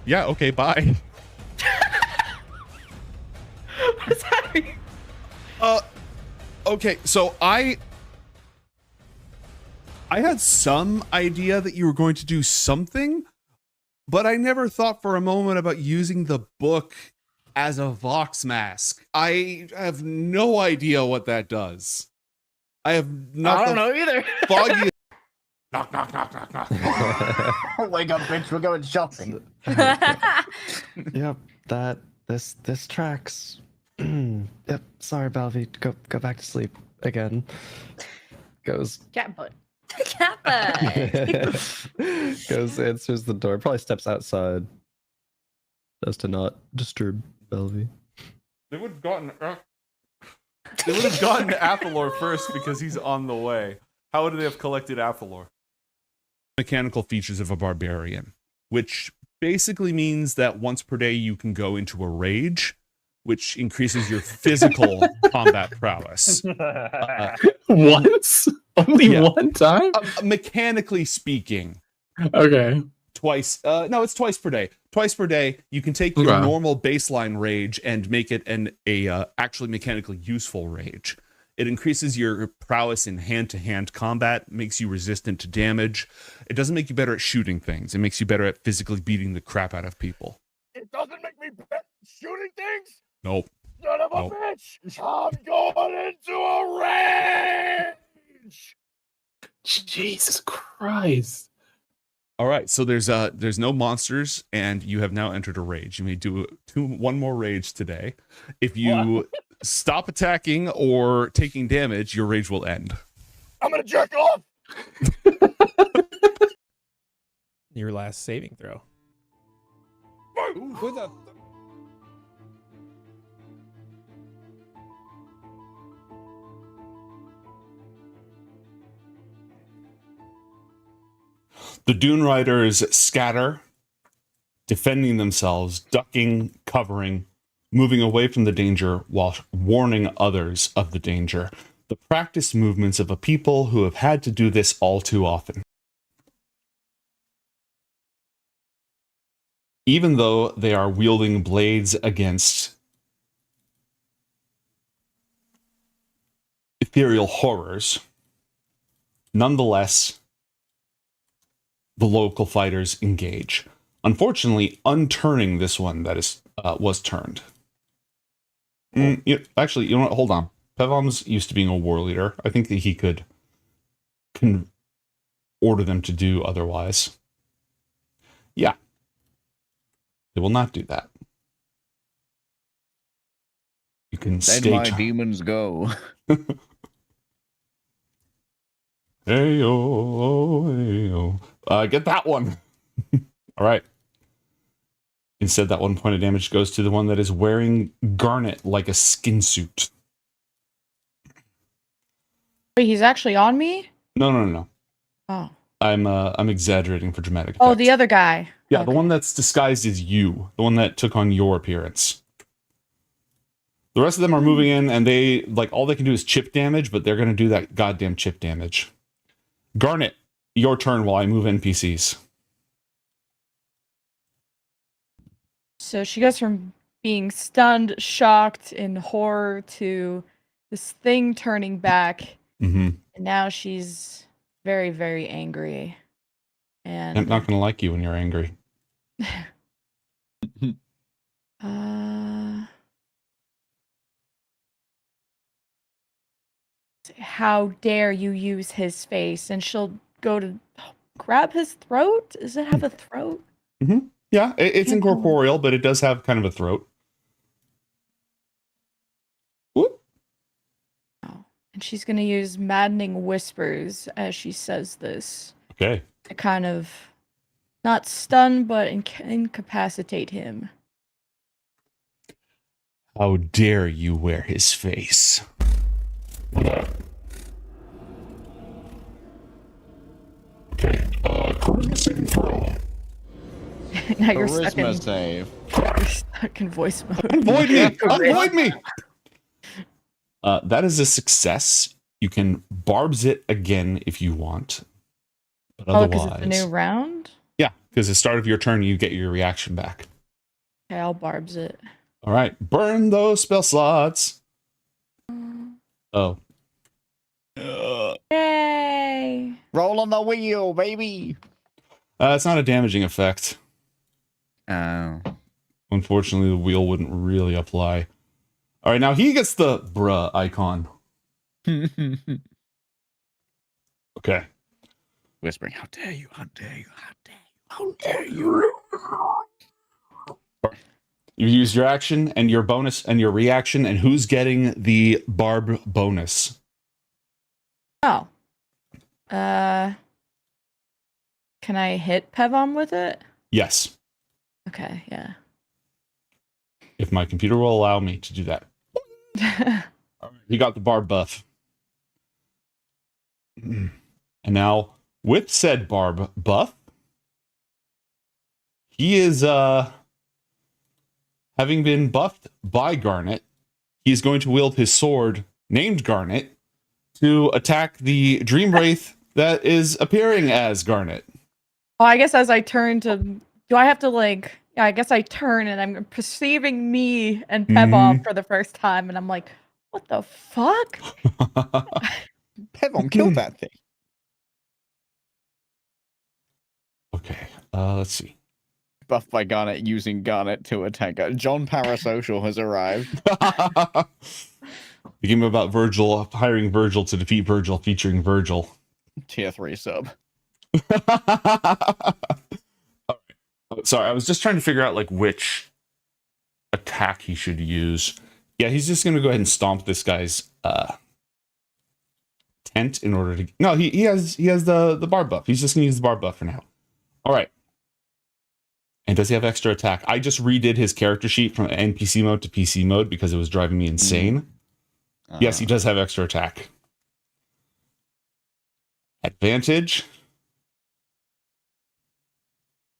C: Yeah, okay, bye.
B: What's happening?
C: Okay, so I had some idea that you were going to do something, but I never thought for a moment about using the book as a Vox mask. I have no idea what that does. I have not.
D: I don't know either.
C: Foggy. Knock, knock, knock, knock, knock.
D: Wake up, bitch. We're going shopping.
E: Yep, this tracks. Yep, sorry, Balvi. Go back to sleep again. Goes.
B: Cat butt.
K: Cat butt.
E: Goes, answers the door. Probably steps outside. Just to not disturb Balvi.
C: They would have gotten. They would have gotten Athalor first because he's on the way. How would they have collected Athalor? Mechanical features of a barbarian, which basically means that once per day you can go into a rage, which increases your physical combat prowess.
M: Once? Only one time?
C: Mechanically speaking.
M: Okay.
C: Twice. No, it's twice per day. Twice per day, you can take your normal baseline rage and make it a actually mechanically useful rage. It increases your prowess in hand-to-hand combat, makes you resistant to damage. It doesn't make you better at shooting things. It makes you better at physically beating the crap out of people.
D: It doesn't make me better at shooting things?
C: Nope.
D: Son of a bitch! I'm going into a rage!
M: Jesus Christ.
C: All right, so there's no monsters, and you have now entered a rage. You may do one more rage today. If you stop attacking or taking damage, your rage will end.
D: I'm gonna jerk off!
N: Your last saving throw.
M: Who the...
C: The Dune Riders scatter, defending themselves, ducking, covering, moving away from the danger while warning others of the danger. The practiced movements of a people who have had to do this all too often. Even though they are wielding blades against ethereal horrors, nonetheless, the local fighters engage. Unfortunately, unturning this one that is was turned. Actually, you know what? Hold on. Pevom's used to being a war leader. I think that he could order them to do otherwise. Yeah. They will not do that. You can
D: Let
C: stay.
D: my demons go.
C: Hey-oh, hey-oh. Get that one. All right. Instead, that 1 point of damage goes to the one that is wearing garnet like a skin suit.
B: Wait, he's actually on me?
C: No.
B: Oh.
C: I'm exaggerating for dramatic effect.
B: Oh, the other guy.
C: Yeah, the one that's disguised as you. The one that took on your appearance. The rest of them are moving in, and they, like, all they can do is chip damage, but they're going to do that goddamn chip damage. Garnet, your turn while I move NPCs.
B: So she goes from being stunned, shocked, in horror to this thing turning back.
C: Mm-hmm.
B: And now she's very, very angry.
C: I'm
B: And
C: not gonna like you when you're angry.
B: how dare you use his face? And she'll go to grab his throat. Does it have a throat?
C: Mm-hmm. Yeah, it's
B: Can't tell.
C: incorporeal, but it does have kind of a throat. Whoop.
B: And she's going to use maddening whispers as she says this
C: Okay.
B: to kind of not stun, but incapacitate him.
C: How dare you wear his face?
A: Okay, charisma saving throw.
B: Now you're stuck in,
D: Charisma save.
B: you're stuck in voice mode.
C: Unvoid me! Unvoid me! That is a success. You can barbs it again if you want. But
B: Oh,
C: otherwise,
B: because it's a new round?
C: yeah, because at the start of your turn, you get your reaction back.
B: Okay, I'll barbs it.
C: All right, burn those spell slots. Oh.
B: Yay!
D: Roll on the wheel, baby.
C: It's not a damaging effect.
D: Oh.
C: Unfortunately, the wheel wouldn't really apply. All right, now he gets the bruh icon. Okay.
D: Whispering, how dare you, how dare you, how dare you, how dare you.
C: You use your action and your bonus and your reaction, and who's getting the barb bonus?
B: Oh. Can I hit Pevom with it?
C: Yes,
B: Okay, yeah.
C: if my computer will allow me to do that. He got the barb buff. And now, with said barb buff, he is, having been buffed by Garnet, he's going to wield his sword, named Garnet, to attack the Dream Wraith that is appearing as Garnet.
B: Oh, I guess as I turn to... Do I have to, like... Yeah, I guess I turn and I'm perceiving me and Pevom for the first time, and I'm like, what the fuck?
D: Pevom killed that thing.
C: Okay, let's see.
D: Buffed by Garnet using Garnet to attack her. John Parasocial has arrived.
C: The game about Virgil, hiring Virgil to defeat Virgil, featuring Virgil.
D: Tier 3 sub.
C: Sorry, I was just trying to figure out like which attack he should use. Yeah, he's just gonna go ahead and stomp this guy's tent in order to. No, he has the barb buff. He's just gonna use the barb buff for now. All right. And does he have extra attack? I just redid his character sheet from NPC mode to PC mode because it was driving me insane. Yes, he does have extra attack. Advantage.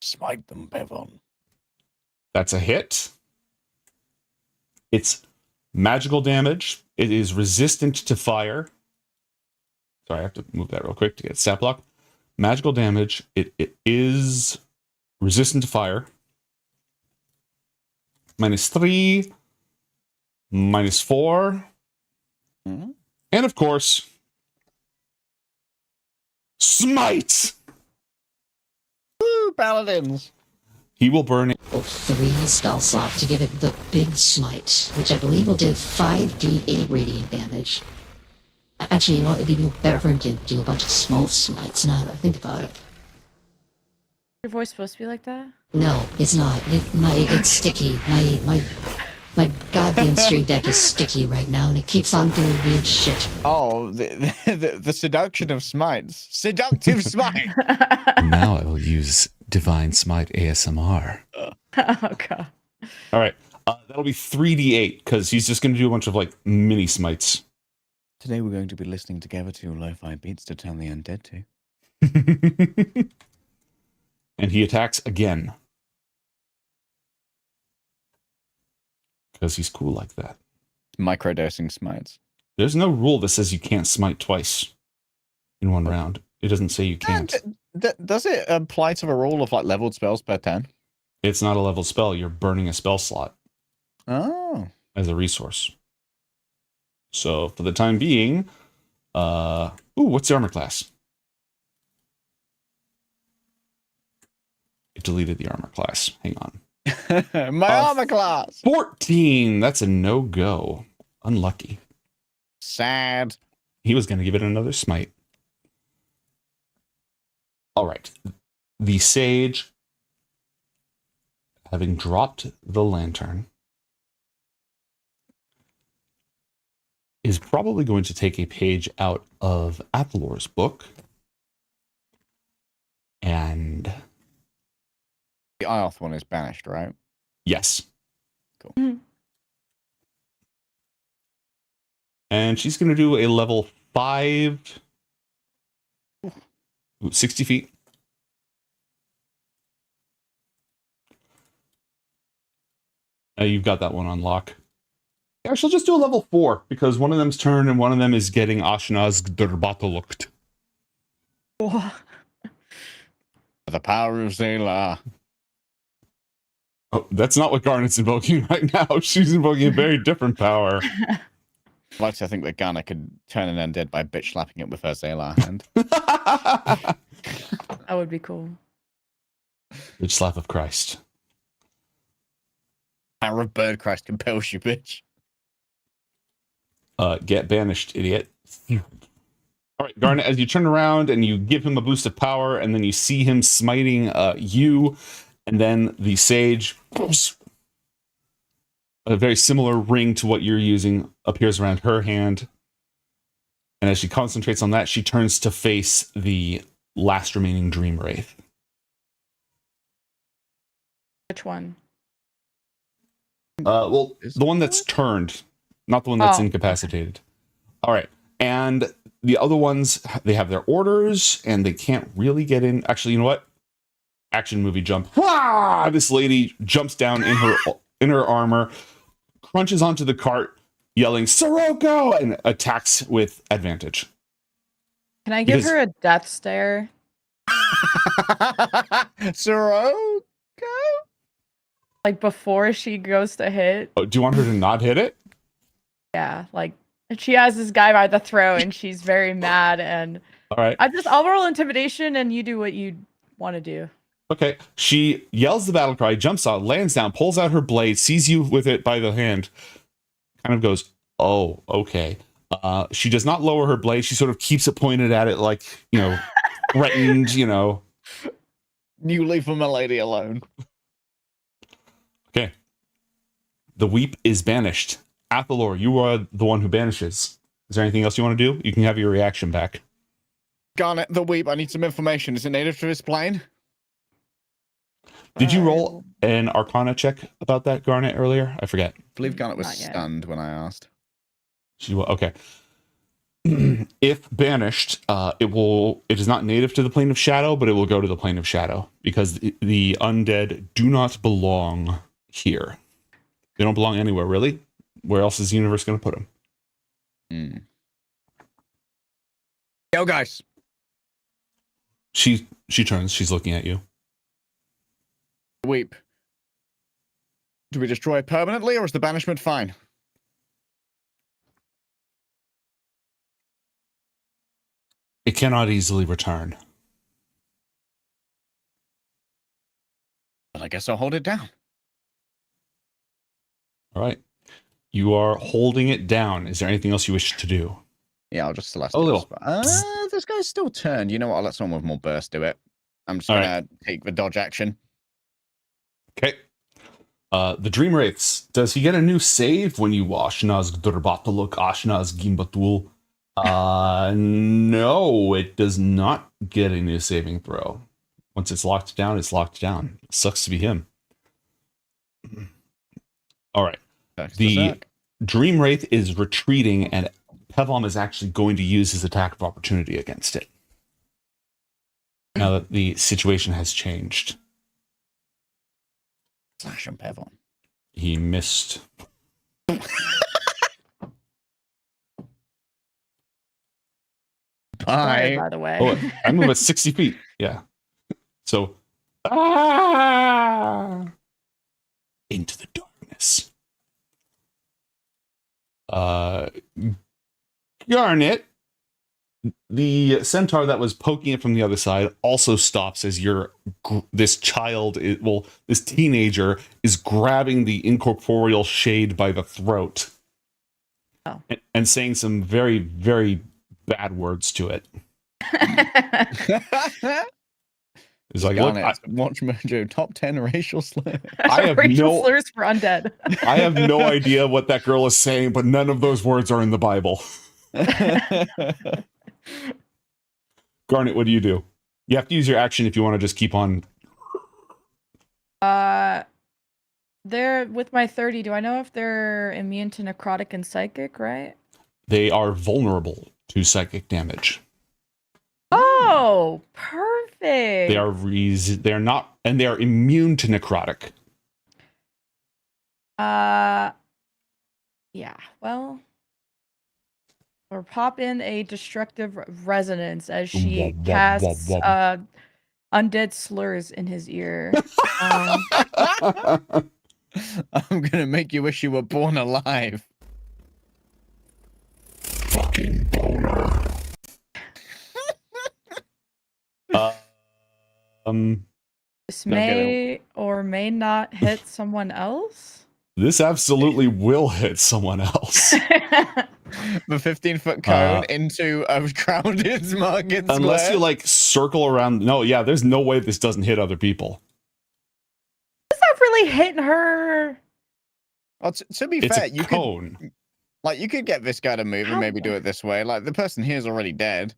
D: Smite them, Pevom.
C: That's a hit. It's magical damage. It is resistant to fire. Sorry, I have to move that real quick to get stat block. Magical damage. It is resistant to fire. -3. -4.
D: Mm-hmm.
C: And of course, smite!
D: Woo, paladins!
C: He will burn it.
O: 3 spell slot to give it the big smite, which I believe will do 5d8 radiant damage. Actually, you know, it'd be better for him to do a bunch of small smites now that I think about it.
B: Your voice supposed to be like that?
O: No, it's not. It's sticky. My goddamn stream deck is sticky right now, and it keeps on doing weird shit.
D: Oh, the seduction of smites. Seductive smite!
C: Now I will use Divine Smite ASMR.
B: Oh, God.
C: All right. That'll be 3d8, because he's just going to do a bunch of, like, mini smites.
D: Today we're going to be listening together to lo-fi beats to turn the undead to.
C: And he attacks again. Because he's cool like that.
D: Microdosing smites.
C: There's no rule that says you can't smite twice in one round. It doesn't say you can't.
D: Does it apply to the rule of like leveled spells per turn?
C: It's not a level spell. You're burning a spell slot.
D: Oh.
C: As a resource. So for the time being, what's the armor class? It deleted the armor class. Hang on.
D: My armor class.
C: 14. That's a no-go. Unlucky.
D: Sad.
C: He was going to give it another smite. All right. The sage, having dropped the lantern, is probably going to take a page out of Athalor's book. And
D: the Ioth one is banished, right?
C: Yes.
D: Cool.
C: And she's going to do a level 5, 60 feet. You've got that one on lock. Yeah, she'll just do a level 4 because one of them's turn and one of them is getting Ashnaz Gdurbatulukt.
D: The power of Zayla.
C: Oh, that's not what Garnet's invoking right now. She's invoking a very different power.
D: I'd like to think that Garnet could turn an undead by bitch slapping it with her Zayla hand.
B: That would be cool.
C: Bitch slap of Christ.
D: Power of Bird Christ compels you, bitch.
C: Get banished, idiot. All right, Garnet, as you turn around and you give him a boost of power, and then you see him smiting you, and then the sage, a very similar ring to what you're using, appears around her hand. And as she concentrates on that, she turns to face the last remaining Dream Wraith.
B: Which one?
C: Well, the one that's turned, not the one that's incapacitated. All right. And the other ones, they have their orders, and they can't really get in. Actually, you know what? Action movie jump. Ah! This lady jumps down in her armor, crunches onto the cart, yelling, Sirocco! And attacks with advantage.
B: Can I give her a death stare?
D: Sirocco?
B: Like before she goes to hit?
C: Oh, do you want her to not hit it?
B: Yeah, like she has this guy by the throat and she's very mad, and
C: all right.
B: I'll roll intimidation and you do what you want to do.
C: Okay. She yells the battle cry, jumps out, lands down, pulls out her blade, sees you with it by the hand, kind of goes, oh, okay. She does not lower her blade. She sort of keeps it pointed at it like, threatened, You
D: leave my lady alone.
C: Okay. The weep is banished. Athalor, you are the one who banishes. Is there anything else you want to do? You can have your reaction back.
D: Garnet, the weep, I need some information. Is it native to this plane?
C: Did you roll an Arcana check about that, Garnet, earlier? I forget.
D: I believe Garnet was stunned when I asked.
C: She will. Okay. If banished, it is not native to the plane of shadow, but it will go to the plane of shadow because the undead do not belong here. They don't belong anywhere, really. Where else is the universe going to put them?
D: Yo, guys.
C: She turns. She's looking at you.
D: Weep. Do we destroy it permanently, or is the banishment fine?
C: It cannot easily return.
D: Well, I guess I'll hold it down.
C: All right. You are holding it down. Is there anything else you wish to do?
D: Yeah, I'll just celestial. This guy's still turned. You know what? I'll let someone with more burst do it. I'm just gonna take the dodge action.
C: Okay. The Dream Wraiths. Does he get a new save when you Ashnaz Gdurbatuluk, Ashnaz Gimbatul? No, it does not get a new saving throw. Once it's locked down, it's locked down. Sucks to be him. All right. The Dream Wraith is retreating, and Pevom is actually going to use his attack of opportunity against it. Now that the situation has changed.
D: Slash him, Pevom.
C: He missed.
B: Sorry, by the way.
C: Oh, I move at 60 feet. Yeah. So, into the darkness. Garnet, the centaur that was poking it from the other side, also stops as this teenager is grabbing the incorporeal shade by the throat.
B: Oh.
C: And saying some very, very bad words to it. It's like, look,
D: Watch Mojo top 10 racial slurs.
C: I have
B: racial slurs for undead.
C: I have no idea what that girl is saying, but none of those words are in the Bible. Garnet, what do? You have to use your action if you want to just keep on.
B: They're with my 30. Do I know if they're immune to necrotic and psychic, right?
C: They are vulnerable to psychic damage.
B: Oh, perfect.
C: They are not, and they are immune to necrotic.
B: Yeah, well, or pop in a destructive resonance as she casts undead slurs in his ear.
D: I'm gonna make you wish you were born alive.
A: Fucking boner.
B: This may or may not hit someone else.
C: This absolutely will hit someone else.
D: The 15-foot cone into a grounded mug in
C: unless
D: square.
C: you like circle around. No, yeah, there's no way this doesn't hit other people.
B: It's not really hitting her.
D: Well, to be
C: It's
D: fair,
C: a
D: you
C: cone.
D: you could get this guy to move and maybe do it this way. Like the person here is already dead.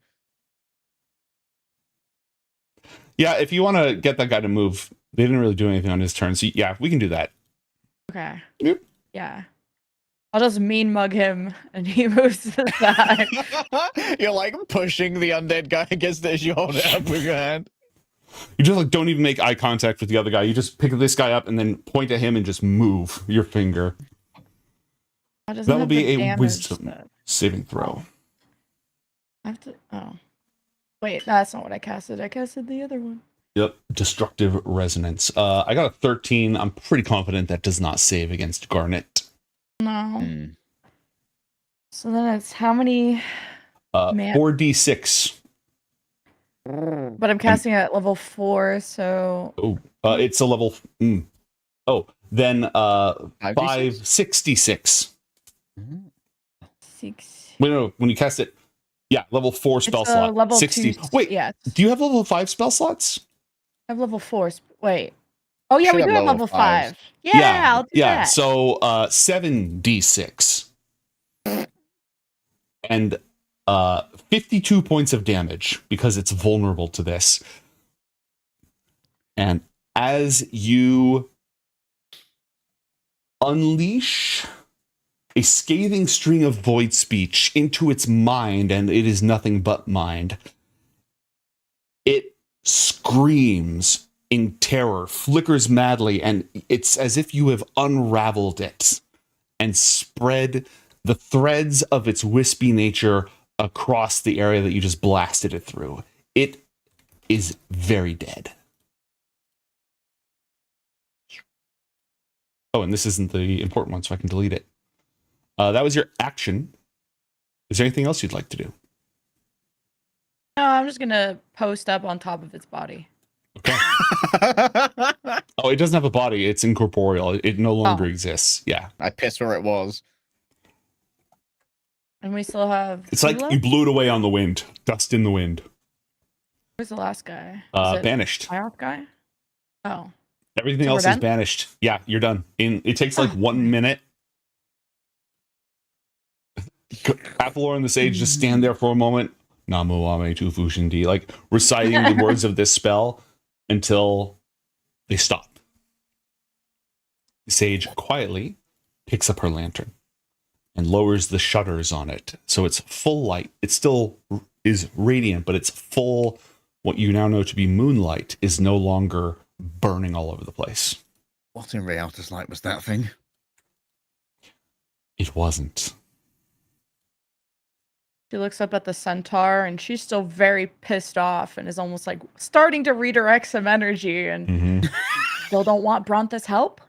C: Yeah, if you want to get that guy to move, they didn't really do anything on his turn. So yeah, we can do that.
B: Okay.
C: Yep.
B: Yeah. I'll just mean mug him and he moves to the side.
D: You're like pushing the undead guy against it as you hold it up with your hand.
C: You just like don't even make eye contact with the other guy. You just pick this guy up and then point at him and just move your finger. That will be a wisdom saving throw.
B: I have to. Oh. Wait, that's not what I casted. I casted the other one.
C: Yep, destructive resonance. I got a 13. I'm pretty confident that does not save against Garnet.
B: No. So then it's how many?
C: 4d6.
B: But I'm casting at level 4, so.
C: Oh, it's a level. Oh, then 566.
B: 6.
C: Wait, no, when you cast it, yeah, level 4 spell slot.
B: Level
C: 60.
B: 2.
C: Wait,
B: yes.
C: Do you have level 5 spell slots?
B: I have level 4. Wait. Oh yeah, we do have level 5. Yeah, I'll do that.
C: So 7d6 and 52 points of damage because it's vulnerable to this. And as you unleash a scathing string of void speech into its mind, and it is nothing but mind, it screams in terror, flickers madly, and it's as if you have unraveled it and spread the threads of its wispy nature across the area that you just blasted it through. It is very dead. Oh, and this isn't the important one, so I can delete it. That was your action. Is there anything else you'd like to do?
B: No, I'm just gonna post up on top of its body.
C: Okay. Oh, it doesn't have a body. It's incorporeal. It no longer exists. Yeah.
D: I pissed where it was.
B: And we still have.
C: It's like you blew it away on the wind. Dust in the wind.
B: Where's the last guy?
C: Banished.
B: Ioth guy? Oh.
C: Everything else is banished. Yeah, you're done. It takes like 1 minute. Athalor and the Sage just stand there for a moment. Namu Ame Tu Fushindi, like reciting the words of this spell until they stop. The Sage quietly picks up her lantern and lowers the shutters on it. So it's full light. It still is radiant, but it's full. What you now know to be moonlight is no longer burning all over the place.
D: What in Rialto's light was that thing?
C: It wasn't.
B: She looks up at the centaur and she's still very pissed off and is almost like starting to redirect some energy and still don't want Bronth's help.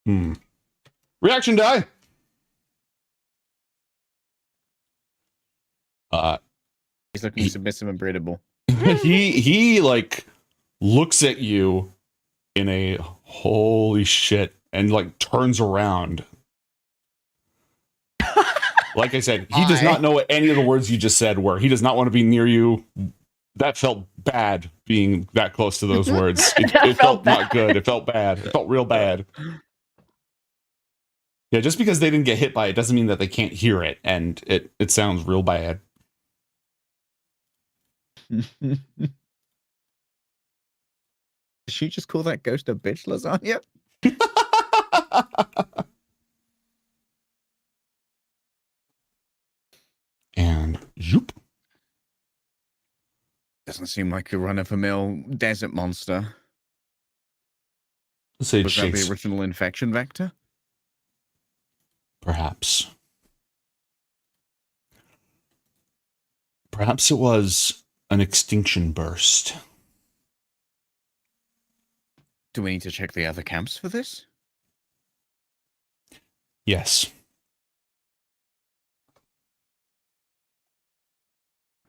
C: Reaction die.
D: He's looking submissive and breedable.
C: he like looks at you in a holy shit and like turns around. Like I said, he does not know what any of the words you just said were. He does not want to be near you. That felt bad being that close to those words. It felt not good. It felt bad. It felt real bad. Yeah, just because they didn't get hit by it doesn't mean that they can't hear it, and it sounds real bad.
D: Did she just call that ghost a bitch lasagna?
C: And zoop.
D: Doesn't seem like a run-of-the-mill desert monster.
C: Let's say
D: Was that the original infection vector?
C: Perhaps. Perhaps it was an extinction burst.
D: Do we need to check the other camps for this?
C: Yes.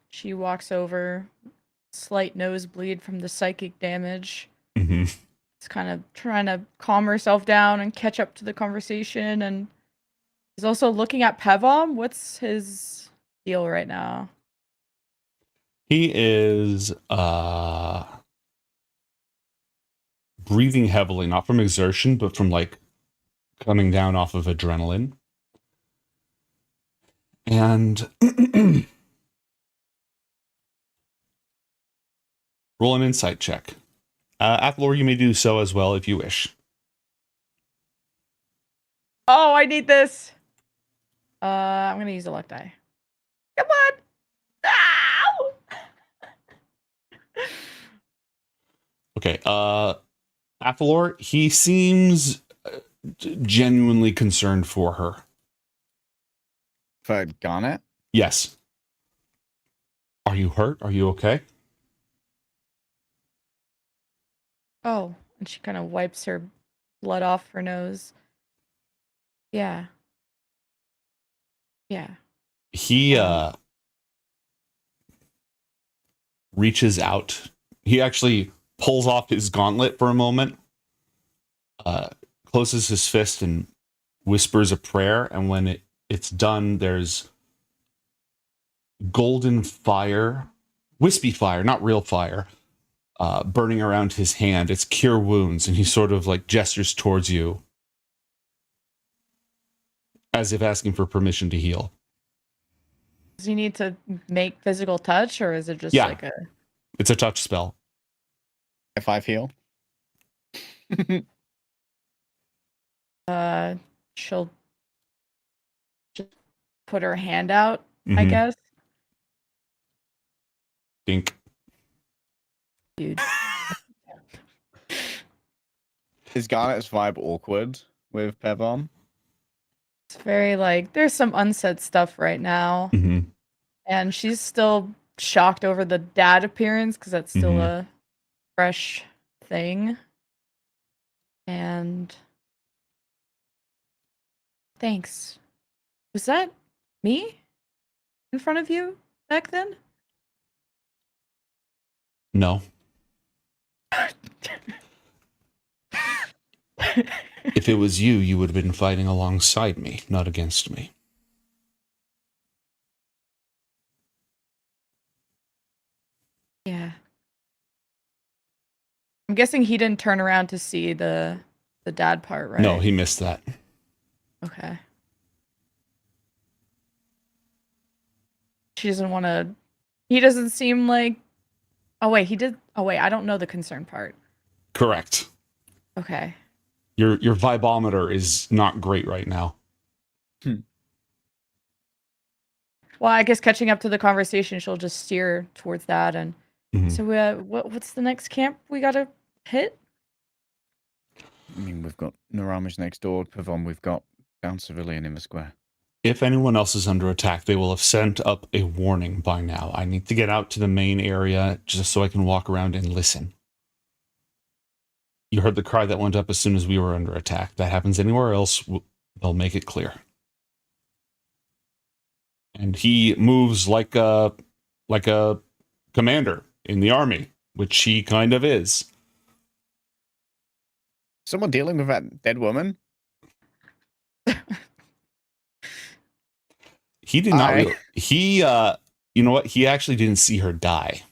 B: She walks over, slight nosebleed from the psychic damage.
C: Mm-hmm.
B: It's kind of trying to calm herself down and catch up to the conversation, and he's also looking at Pevom. What's his deal right now?
C: He is breathing heavily, not from exertion, but from like coming down off of adrenaline. And roll an insight check. Athlor, you may do so as well if you wish.
B: Oh, I need this. I'm gonna use a luck die. Come on. Ow!
C: Okay. Athlor, he seems genuinely concerned for her.
D: For Garnet?
C: Yes. Are you hurt? Are you okay?
B: Oh, and she kind of wipes her blood off her nose. Yeah. Yeah.
C: He reaches out. He actually pulls off his gauntlet for a moment, closes his fist and whispers a prayer, and when it's done, there's golden fire, wispy fire, not real fire, burning around his hand. It's cure wounds, and he sort of like gestures towards you as if asking for permission to heal.
B: Does he need to make physical touch, or is it just like a...
C: It's a touch spell.
D: If I heal?
B: She'll just put her hand out, I
C: Mhm.
B: guess.
C: Dink.
B: Dude.
D: Is Garnet's vibe awkward with Pevom?
B: It's very like, there's some unsaid stuff right now.
C: Mm-hmm.
B: And she's still shocked over the dad appearance because that's still a fresh thing. And thanks. Was that me in front of you back then?
C: No. If it was you, you would have been fighting alongside me, not against me.
B: Yeah. I'm guessing he didn't turn around to see the dad part, right?
C: No, he missed that.
B: Okay. She doesn't want to... He doesn't seem like... Oh, wait, he did... Oh, wait, I don't know the concern part.
C: Correct.
B: Okay.
C: Your vibometer is not great right now.
B: Well, I guess catching up to the conversation, she'll just steer towards that. And so, what's the next camp we gotta hit?
D: I mean, we've got Naramish next door, Pevom, we've got down civilian in the square.
C: If anyone else is under attack, they will have sent up a warning by now. I need to get out to the main area just so I can walk around and listen. You heard the cry that went up as soon as we were under attack. If that happens anywhere else, they'll make it clear. And he moves like a commander in the army, which he kind of is.
D: Someone dealing with that dead woman?
C: He did not really. He, you know what? He actually didn't see her die.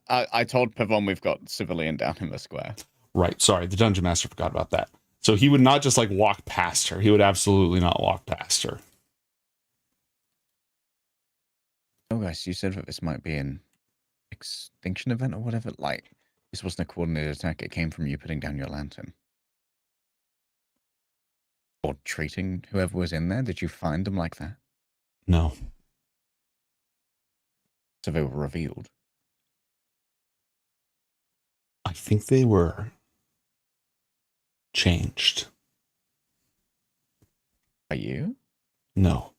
D: I told Pavon we've got civilian down in the square.
C: Right. Sorry, the dungeon master forgot about that. So he would not just like walk past her. He would absolutely not walk past her.
D: Oh, guys, you said that this might be an extinction event or whatever. Like, this wasn't a coordinated attack. It came from you putting down your lantern. Or treating whoever was in there. Did you find them like that?
C: No.
D: So they were revealed.
C: I think they were changed.
D: Are you?
C: No.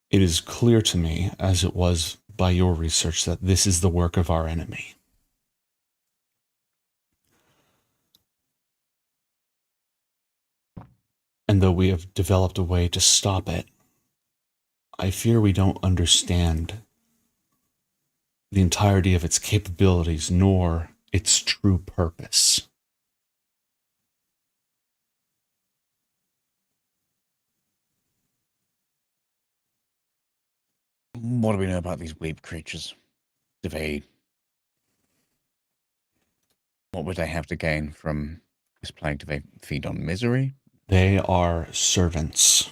C: It is clear to me, as it was by your research, that this is the work of our enemy. And though we have developed a way to stop it, I fear we don't understand the entirety of its capabilities, nor its true purpose.
D: What do we know about these weeb creatures? Do they... What would they have to gain from this plague? Do they feed on misery?
C: They are servants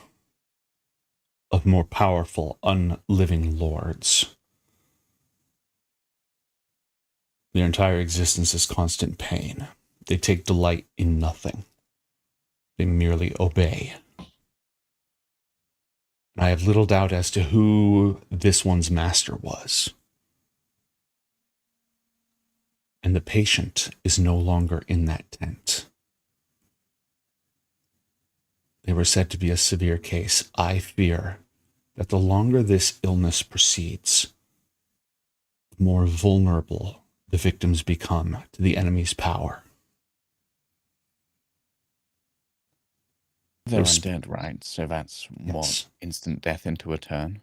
C: of more powerful, unliving lords. Their entire existence is constant pain. They take delight in nothing. They merely obey. And I have little doubt as to who this one's master was. And the patient is no longer in that tent. They were said to be a severe case. I fear that the longer this illness proceeds, the more vulnerable the victims become to the enemy's power.
D: They're undead, right? So that's what, instant death into a turn?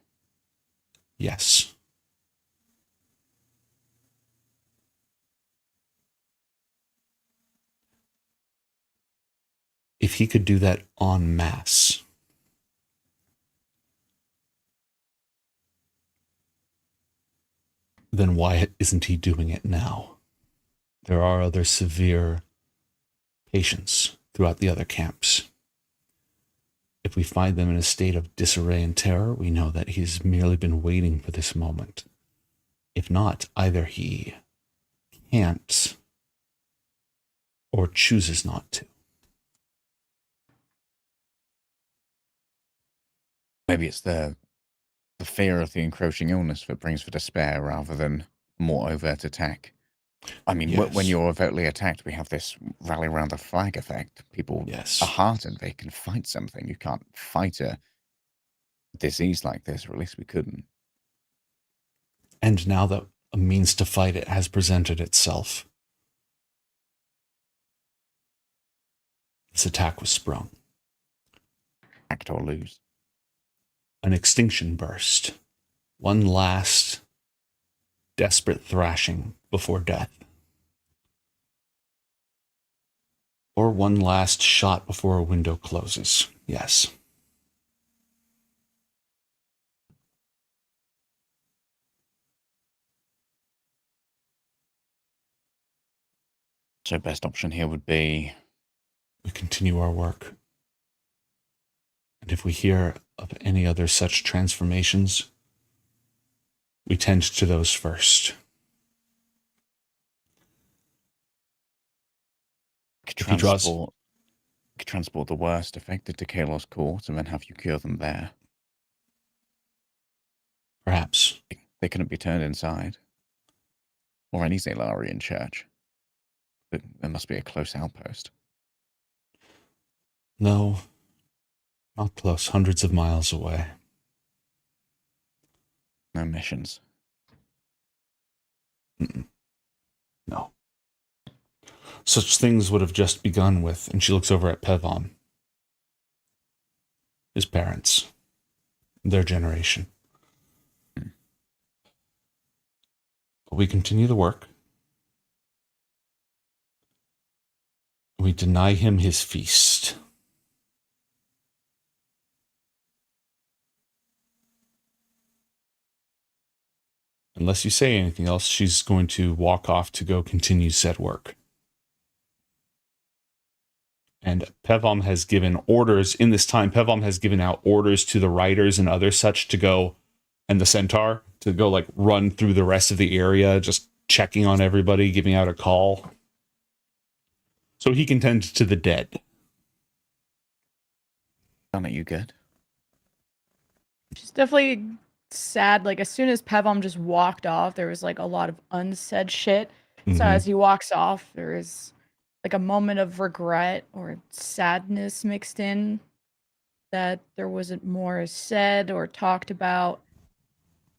C: Yes. If he could do that en masse, then why isn't he doing it now? There are other severe patients throughout the other camps. If we find them in a state of disarray and terror, we know that he's merely been waiting for this moment. If not, either he can't or chooses not to.
D: Maybe it's the fear of the encroaching illness that brings the despair rather than more overt attack. I mean, when you're overtly attacked, we have this rally around the flag effect. People are heartened they can fight something. You can't fight a disease like this, or at least we couldn't.
C: And now that a means to fight it has presented itself, this attack was sprung.
D: Act or lose.
C: An extinction burst. One last desperate thrashing before death. Or one last shot before a window closes. Yes.
D: So best option here would be...
C: we continue our work. And if we hear of any other such transformations, we tend to those first.
D: Could transport the worst affected to Kalos Court and then have you cure them there.
C: Perhaps.
D: They couldn't be turned inside. Or any Zalarian church. But there must be a close outpost.
C: No. Not close. Hundreds of miles away.
D: No missions.
C: No. such things would have just begun with. And she looks over at Pevom. His parents. Their generation. But we continue the work. We deny him his feast. Unless you say anything else, she's going to walk off to go continue said work. And Pevom has given orders. In this time, Pevom has given out orders to the riders and others such to go, and the centaur, to go like run through the rest of the area, just checking on everybody, giving out a call. So he can tend to the dead.
D: Aren't you good?
B: She's definitely sad. Like, as soon as Pevom just walked off, there was like a lot of unsaid shit. So as he walks off, there is like a moment of regret or sadness mixed in that there wasn't more said or talked about.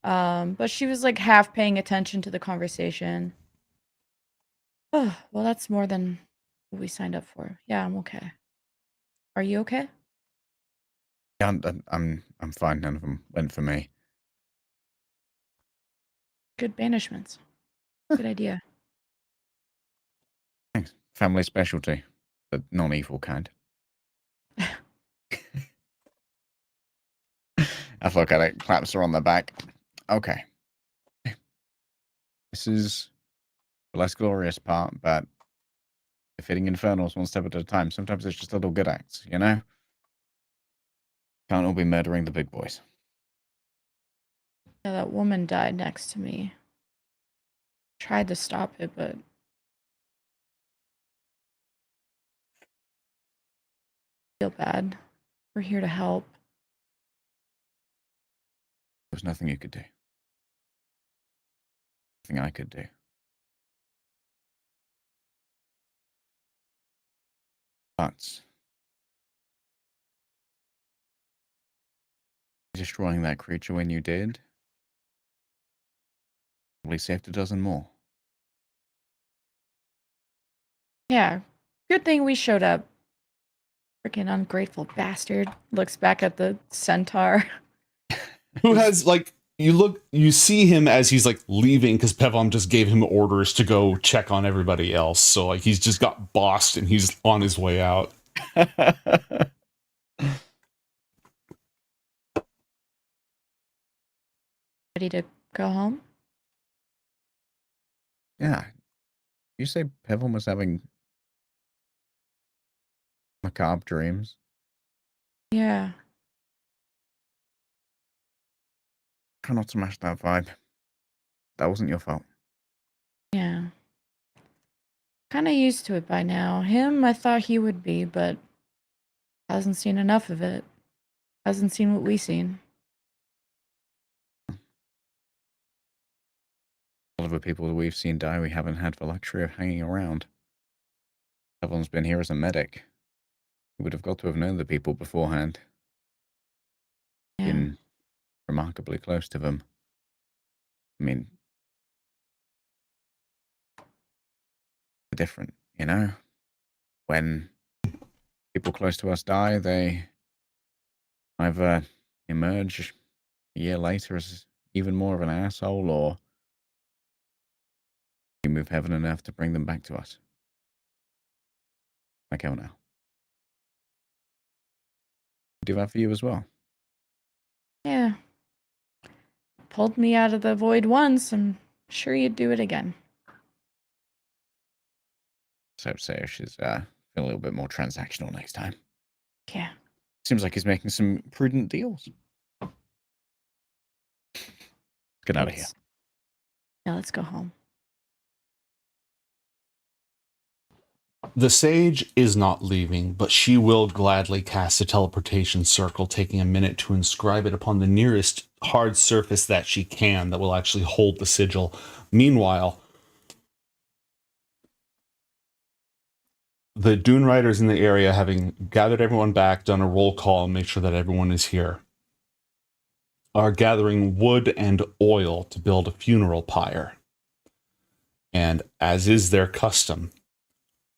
B: But she was like half paying attention to the conversation. Oh, well, that's more than what we signed up for. Yeah, I'm okay. Are you okay?
D: Yeah, I'm fine. None of them went for me.
B: Good banishments. Good idea.
D: Thanks. Family specialty, the non-evil kind. I look at it, claps her on the back. Okay. This is the less glorious part, but defeating infernals one step at a time. Sometimes it's just little good acts, you know? Can't all be murdering the big boys.
B: Yeah, that woman died next to me. Tried to stop it, but feel bad. We're here to help.
D: There's nothing you could do. Nothing I could do. But destroying that creature when you did probably saved a dozen more.
B: Yeah. Good thing we showed up. Freaking ungrateful bastard. Looks back at the centaur.
C: Who has like you see him as he's like leaving because Pevom just gave him orders to go check on everybody else. So like he's just got bossed and he's on his way out.
B: Ready to go home?
D: Yeah. You say Pevom was having macabre dreams?
B: Yeah.
D: Try not to match that vibe. That wasn't your fault.
B: Yeah. Kind of used to it by now. Him, I thought he would be, but hasn't seen enough of it. Hasn't seen what we seen.
D: All of the people that we've seen die, we haven't had the luxury of hanging around. Pevom's been here as a medic. We would have got to have known the people beforehand.
B: Yeah.
D: Been remarkably close to them. I mean, different, you know? When people close to us die, they either emerge a year later as even more of an asshole, or we move heaven and earth to bring them back to us. Like hell now. We do that for you as well.
B: Yeah. Pulled me out of the void once. I'm sure you'd do it again.
D: So say she's feel a little bit more transactional next time.
B: Yeah.
D: Seems like he's making some prudent deals. Get out of here.
B: Yeah, let's go home.
C: The sage is not leaving, but she will gladly cast a teleportation circle, taking a minute to inscribe it upon the nearest hard surface that she can that will actually hold the sigil. Meanwhile, the Dune Riders in the area, having gathered everyone back, done a roll call, and made sure that everyone is here, are gathering wood and oil to build a funeral pyre. And as is their custom,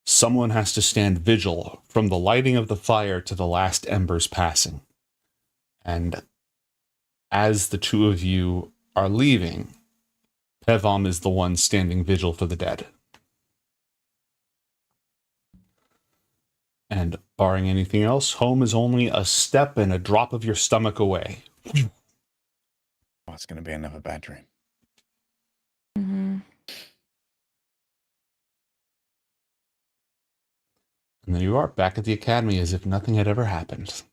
C: someone has to stand vigil from the lighting of the fire to the last embers passing. And as the two of you are leaving, Pevom is the one standing vigil for the dead. And barring anything else, home is only a step and a drop of your stomach away.
D: Oh, it's going to be another bad dream.
B: Mm-hmm.
C: And there you are, back at the academy as if nothing had ever happened.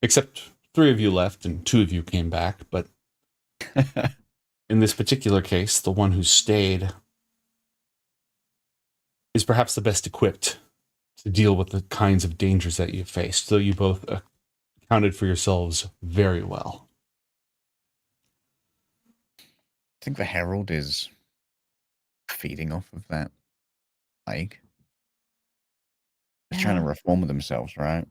C: Except 3 of you left and 2 of you came back, but in this particular case, the one who stayed is perhaps the best equipped to deal with the kinds of dangers that you've faced, though you both accounted for yourselves very well.
D: I think the Herald is feeding off of that plague. They're trying to reform themselves, right?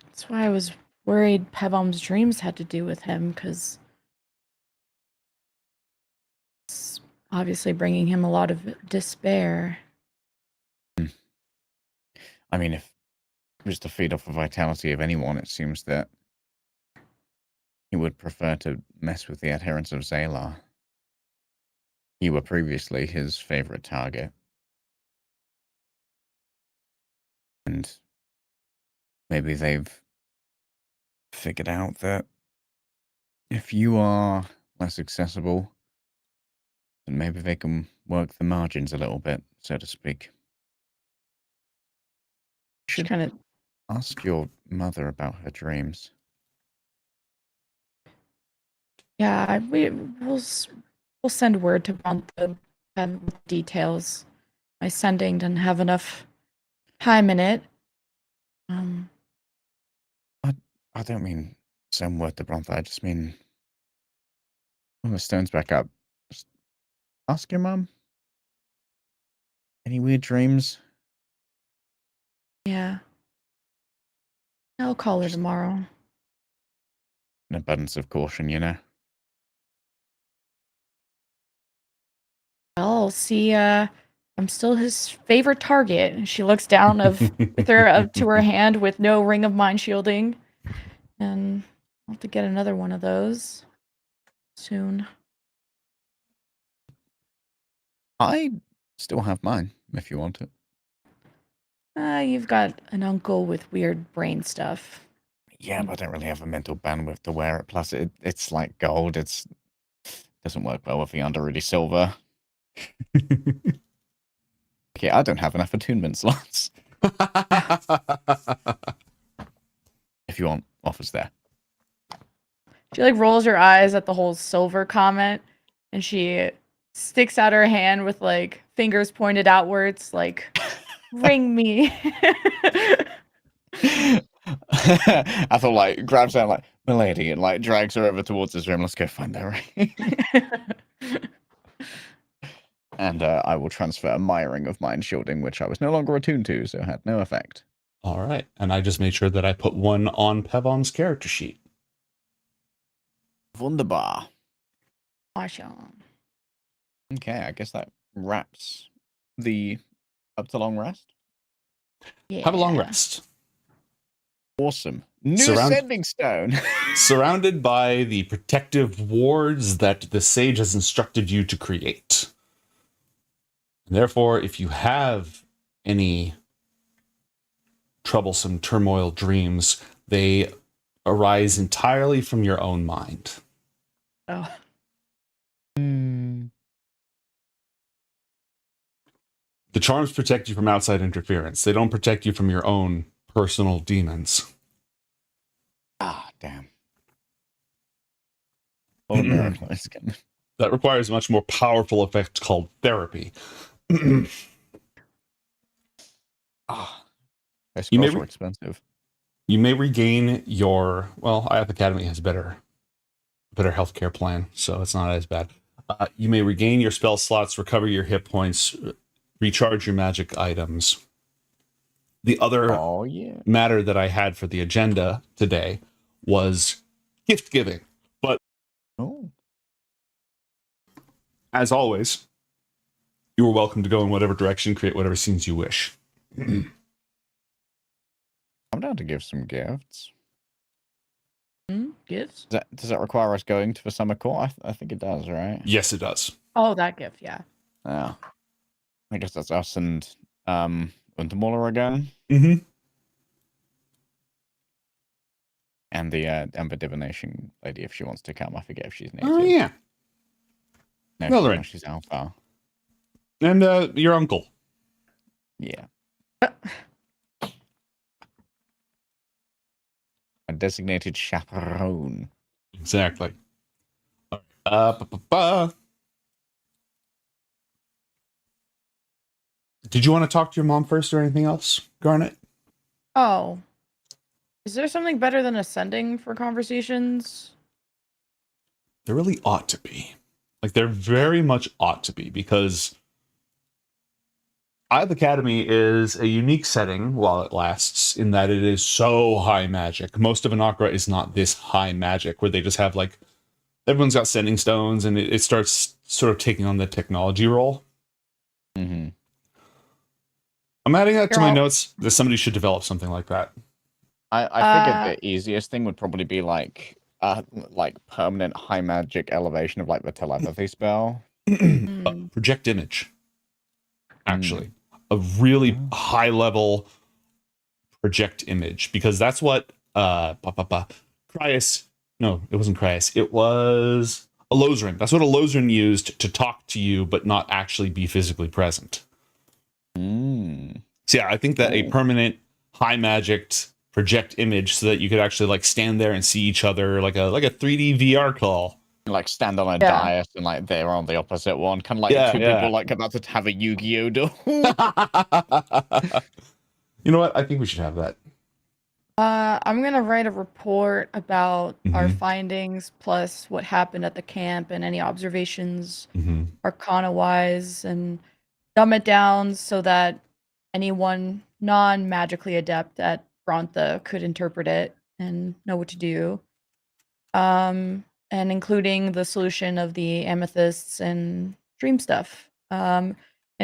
B: That's why I was worried Pevom's dreams had to do with him, because it's obviously bringing him a lot of despair.
D: I mean, if it was to feed off the vitality of anyone, it seems that he would prefer to mess with the adherents of Zalar. You were previously his favorite target. And maybe they've figured out that if you are less accessible, then maybe they can work the margins a little bit, so to speak. You should
B: kind of
D: ask your mother about her dreams.
B: Yeah, we'll send word to Bronto with details. My sending didn't have enough time in it.
D: I don't mean send word to Bronte, I just mean when the stone's back up, just ask your mum. Any weird dreams?
B: Yeah. I'll call her tomorrow.
D: An abundance of caution, you know.
B: I'll see. I'm still his favorite target. And she looks down with her to her hand with no ring of mind shielding, and I'll have to get another one of those soon.
D: I still have mine, if you want it.
B: You've got an uncle with weird brain stuff.
D: Yeah, but I don't really have a mental bandwidth to wear it. Plus, it's like gold. It doesn't work well with the unruly silver. Okay, I don't have enough attunement slots. If you want, offers there.
B: She like rolls her eyes at the whole silver comment, and she sticks out her hand with like fingers pointed outwards, like ring me.
D: I thought like grabs her like milady and like drags her over towards his room. Let's go find that ring. And I will transfer my ring of mind shielding, which I was no longer attuned to, so had no effect.
C: All right, and I just made sure that I put one on Pevom's character sheet.
D: Wunderbar.
B: Awesome.
D: Okay, I guess that wraps the up to long rest.
B: Yeah.
C: Have a long rest.
D: Awesome. New sending stone.
C: Surrounded by the protective wards that the sage has instructed you to create. And therefore, if you have any troublesome turmoil dreams, they arise entirely from your own mind.
B: Oh.
C: The charms protect you from outside interference. They don't protect you from your own personal demons.
D: Ah, damn. Oh, no.
C: That requires a much more powerful effect called therapy.
D: It's also expensive.
C: You may regain your... Well, Ioth Academy has better healthcare plan, so it's not as bad. You may regain your spell slots, recover your hit points, recharge your magic items. The other matter that I had for the agenda today was gift giving. But as always, You are welcome to go in whatever direction, create whatever scenes you wish.
D: I'm down to give some gifts.
B: Gifts?
D: Does that require us going to the summer court? I think it does, right?
C: Yes, it does.
B: Oh, that gift, yeah.
D: Yeah. I guess that's us and Untermuller again.
C: Mm-hmm.
D: And the Ember Divination lady, if she wants to come. I forget if she's native.
C: Oh, yeah.
D: No, she's Alpha.
C: And your uncle.
D: Yeah. A designated chaperone.
C: Exactly. Did you want to talk to your mom first or anything else, Garnet?
B: Oh. Is there something better than ascending for conversations?
C: There really ought to be. Like, there very much ought to be, because Ioth Academy is a unique setting while it lasts, in that it is so high magic. Most of Anakra is not this high magic, where they just have, like, everyone's got sending stones, and it starts sort of taking on the technology role.
D: Mm-hmm.
C: I'm adding that to my notes that somebody should develop something like that.
D: I figured the easiest thing would probably be like permanent high magic elevation of like the telepathy spell.
C: Project image. Actually. A really high level project image. Because that's what Cryas. No, it wasn't Cryas. It was a Lozrin. That's what a Lozrin used to talk to you, but not actually be physically present. So yeah, I think that a permanent high magicked project image, so that you could actually like stand there and see each other, like a 3D VR call.
D: Like stand on a dais and like they're on the opposite one, kind of like two people like about to have a Yu-Gi-Oh duel.
C: You know what? I think we should have that.
B: I'm gonna write a report about our findings plus what happened at the camp and any observations, Arcana-wise, and dumb it down so that anyone non-magically adept at Brontha could interpret it and know what to do. And including the solution of the amethysts and dream stuff. And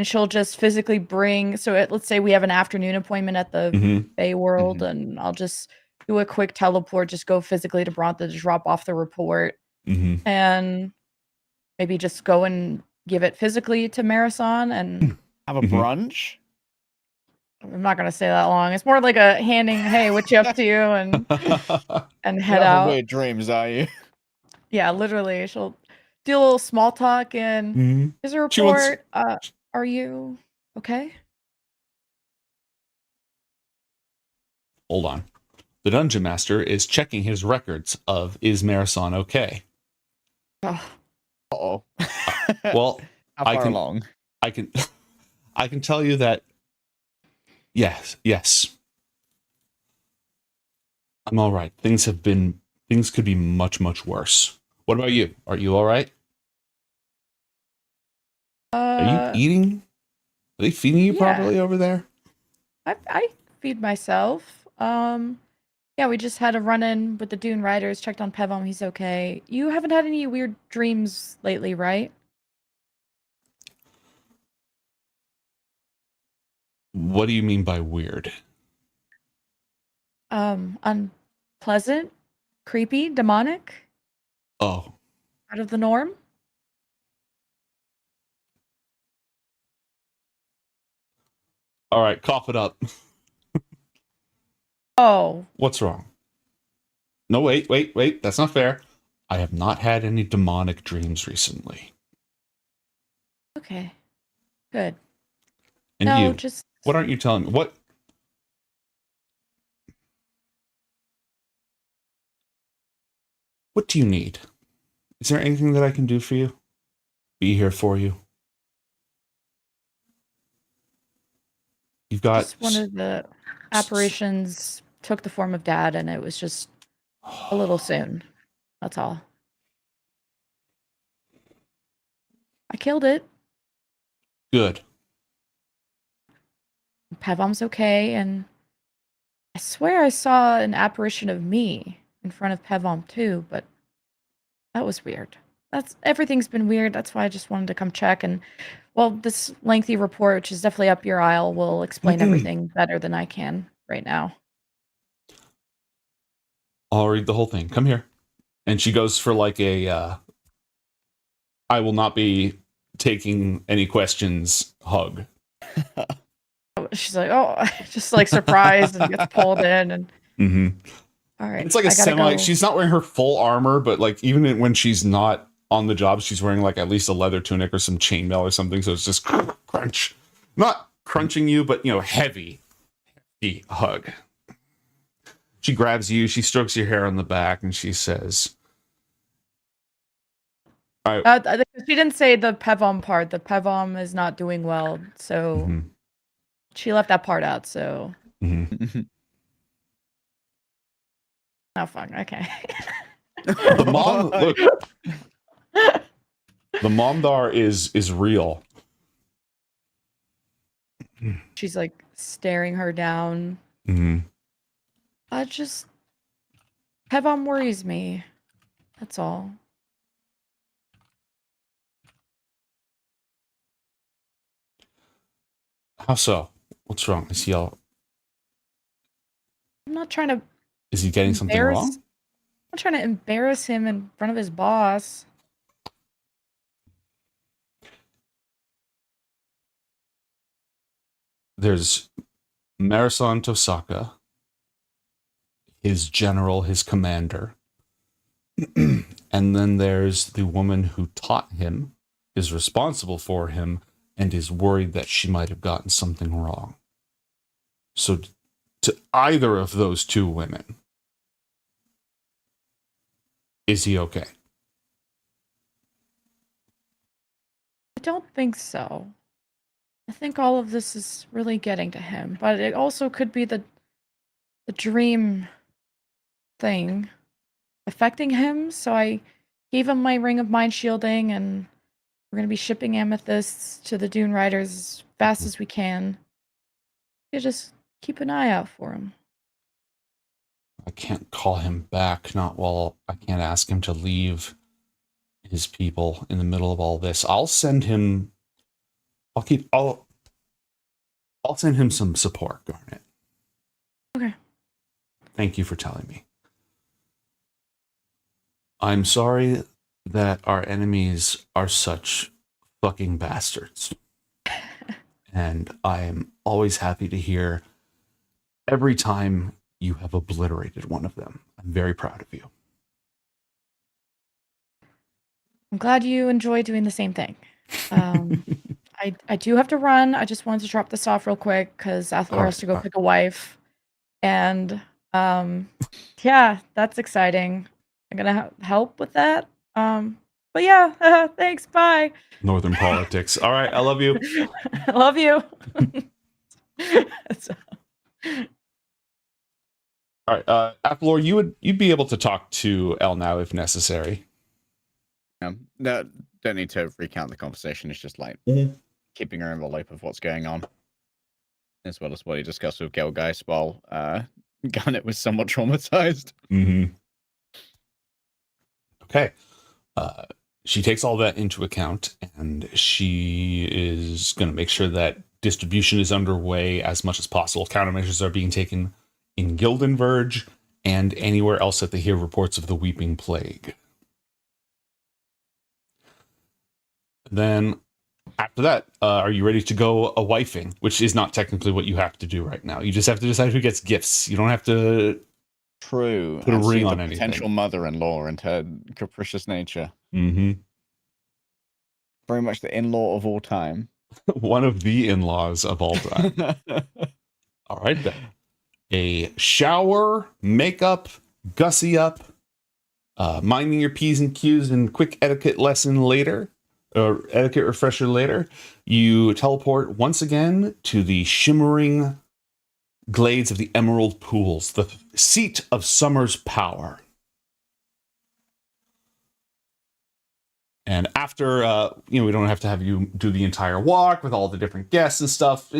B: she'll just physically bring. So let's say we have an afternoon appointment at the Bay World, and I'll just do a quick teleport, just go physically to Brontha to drop off the report, and maybe just go and give it physically to Marathon and
D: have a brunch.
B: I'm not gonna say that long. It's more like a handing, hey, what you up to, and head out.
D: Weird dreams, are you?
B: Yeah, literally. She'll do a little small talk and here's a report. Are you okay?
C: Hold on. The Dungeon Master is checking his records of is Marathon okay?
D: Uh-oh.
C: Well,
D: How far along?
C: I can tell you that yes. I'm all right. Things could be much, much worse. What about you? Are you all right? Are you eating? Are they feeding you properly over there?
B: I feed myself. Yeah, we just had a run-in with the Dune Riders, checked on Pevom, he's okay. You haven't had any weird dreams lately, right?
C: What do you mean by weird?
B: Unpleasant, creepy, demonic,
C: Oh,
B: out of the norm?
C: all right. Cough it up.
B: Oh.
C: What's wrong? No, wait. That's not fair. I have not had any demonic dreams recently.
B: Okay. Good.
C: And
B: no,
C: you?
B: Just...
C: What aren't you telling me? What do you need? Is there anything that I can do for you? Be here for you? You've got...
B: Just one of the apparitions took the form of Dad, and it was just a little soon. That's all. I killed it.
C: Good.
B: Pevom's okay, and I swear I saw an apparition of me in front of Pevom too, but that was weird. everything's been weird. That's why I just wanted to come check. And well, this lengthy report, which is definitely up your aisle, will explain everything better than I can right now.
C: I'll read the whole thing. Come here. And she goes for like a I will not be taking any questions hug.
B: She's like, oh, just like surprised and gets pulled in. And all right,
C: It's like a semi. She's not wearing her full armor, but like even when she's not on the job, she's wearing like at least a leather tunic or some chainmail or something. So it's just crunch, not crunching you, but heavy hug. She grabs you. She strokes your hair on the back, and she says,
B: she didn't say the Pevom part. The Pevom is not doing well, so she left that part out. So, oh fuck. Okay.
C: The mom, look, the momdar is real.
B: She's like staring her down. Pevom worries me. That's all.
C: How so? What's wrong? Is he all?
B: I'm not trying to.
C: Is he getting something wrong?
B: I'm not trying to embarrass him in front of his boss.
C: There's Marasan Tosaka, his general, his commander. And then there's the woman who taught him, is responsible for him, and is worried that she might have gotten something wrong. So to either of those two women, is he okay?
B: I don't think so. I think all of this is really getting to him, but it also could be the dream thing affecting him. So I gave him my ring of mind shielding, and we're going to be shipping amethysts to the Dune Riders as fast as we can. You just keep an eye out for him.
C: I can't call him back, not while I can't ask him to leave his people in the middle of all this. I'll send him I'll send him some support, Garnet.
B: Okay.
C: Thank you for telling me. I'm sorry that our enemies are such fucking bastards. And I'm always happy to hear every time you have obliterated one of them. I'm very proud of you.
B: I'm glad you enjoy doing the same thing. I do have to run. I just wanted to drop this off real quick because Athor has to go pick a wife. And yeah, that's exciting. I'm gonna help with that. But yeah, thanks. Bye.
C: Northern politics. All right, I love you.
B: I love you.
C: All right, Athlor, you'd be able to talk to Elle now if necessary.
D: No, don't need to recount the conversation. It's just like keeping her in the loop of what's going on, as well as what he discussed with Gelgeist while Garnet was somewhat traumatized.
C: Okay. She takes all that into account, and she is going to make sure that distribution is underway as much as possible. Countermeasures are being taken in Gildenverge and anywhere else that they hear reports of the Weeping Plague. Then, after that, are you ready to go a wifing? Which is not technically what you have to do right now. You just have to decide who gets gifts. You don't have to put a ring on anything.
D: Potential mother-in-law and her capricious nature. Very much the in-law of all time.
C: One of the in-laws of all time. All right, then. A shower, makeup, gussy up, minding your P's and Q's, and quick etiquette lesson later, or etiquette refresher later. You teleport once again to the shimmering glades of the Emerald Pools, the seat of summer's power. And after, we don't have to have you do the entire walk with all the different guests and stuff.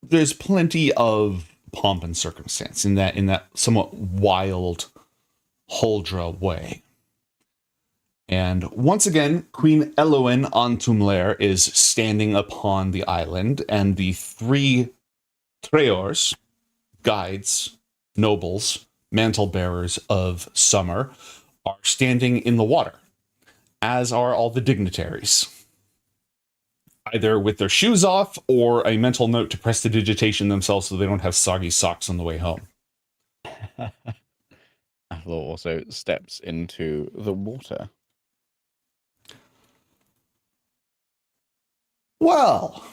C: There's plenty of pomp and circumstance in that somewhat wild Huldra way. And once again, Queen Elowen Antumlair is standing upon the island, and the 3 Treors, guides, nobles, mantle bearers of summer, are standing in the water, as are all the dignitaries, either with their shoes off or a mental note to prestidigitation themselves so they don't have soggy socks on the way home.
D: Athel also steps into the water.
C: Well,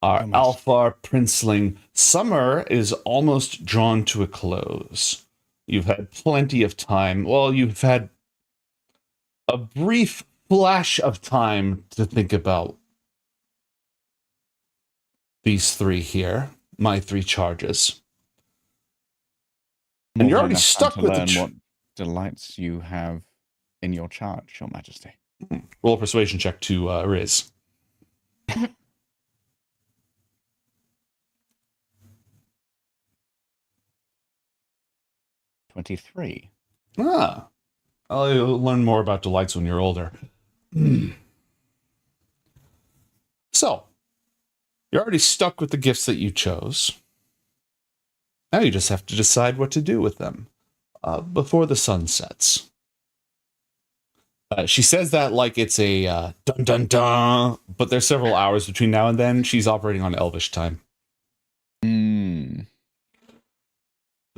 C: our Alfar Princeling summer is almost drawn to a close. You've had plenty of time. Well, you've had a brief flash of time to think about these 3 here, my 3 charges. And you're already stuck with the
D: what delights you have in your charge, Your Majesty.
C: Roll a persuasion check to Riz.
D: 23.
C: Ah. I'll learn more about delights when you're older. So, you're already stuck with the gifts that you chose. Now you just have to decide what to do with them before the sun sets. She says that like it's a dun dun dun, but there's several hours between now and then. She's operating on Elvish time. The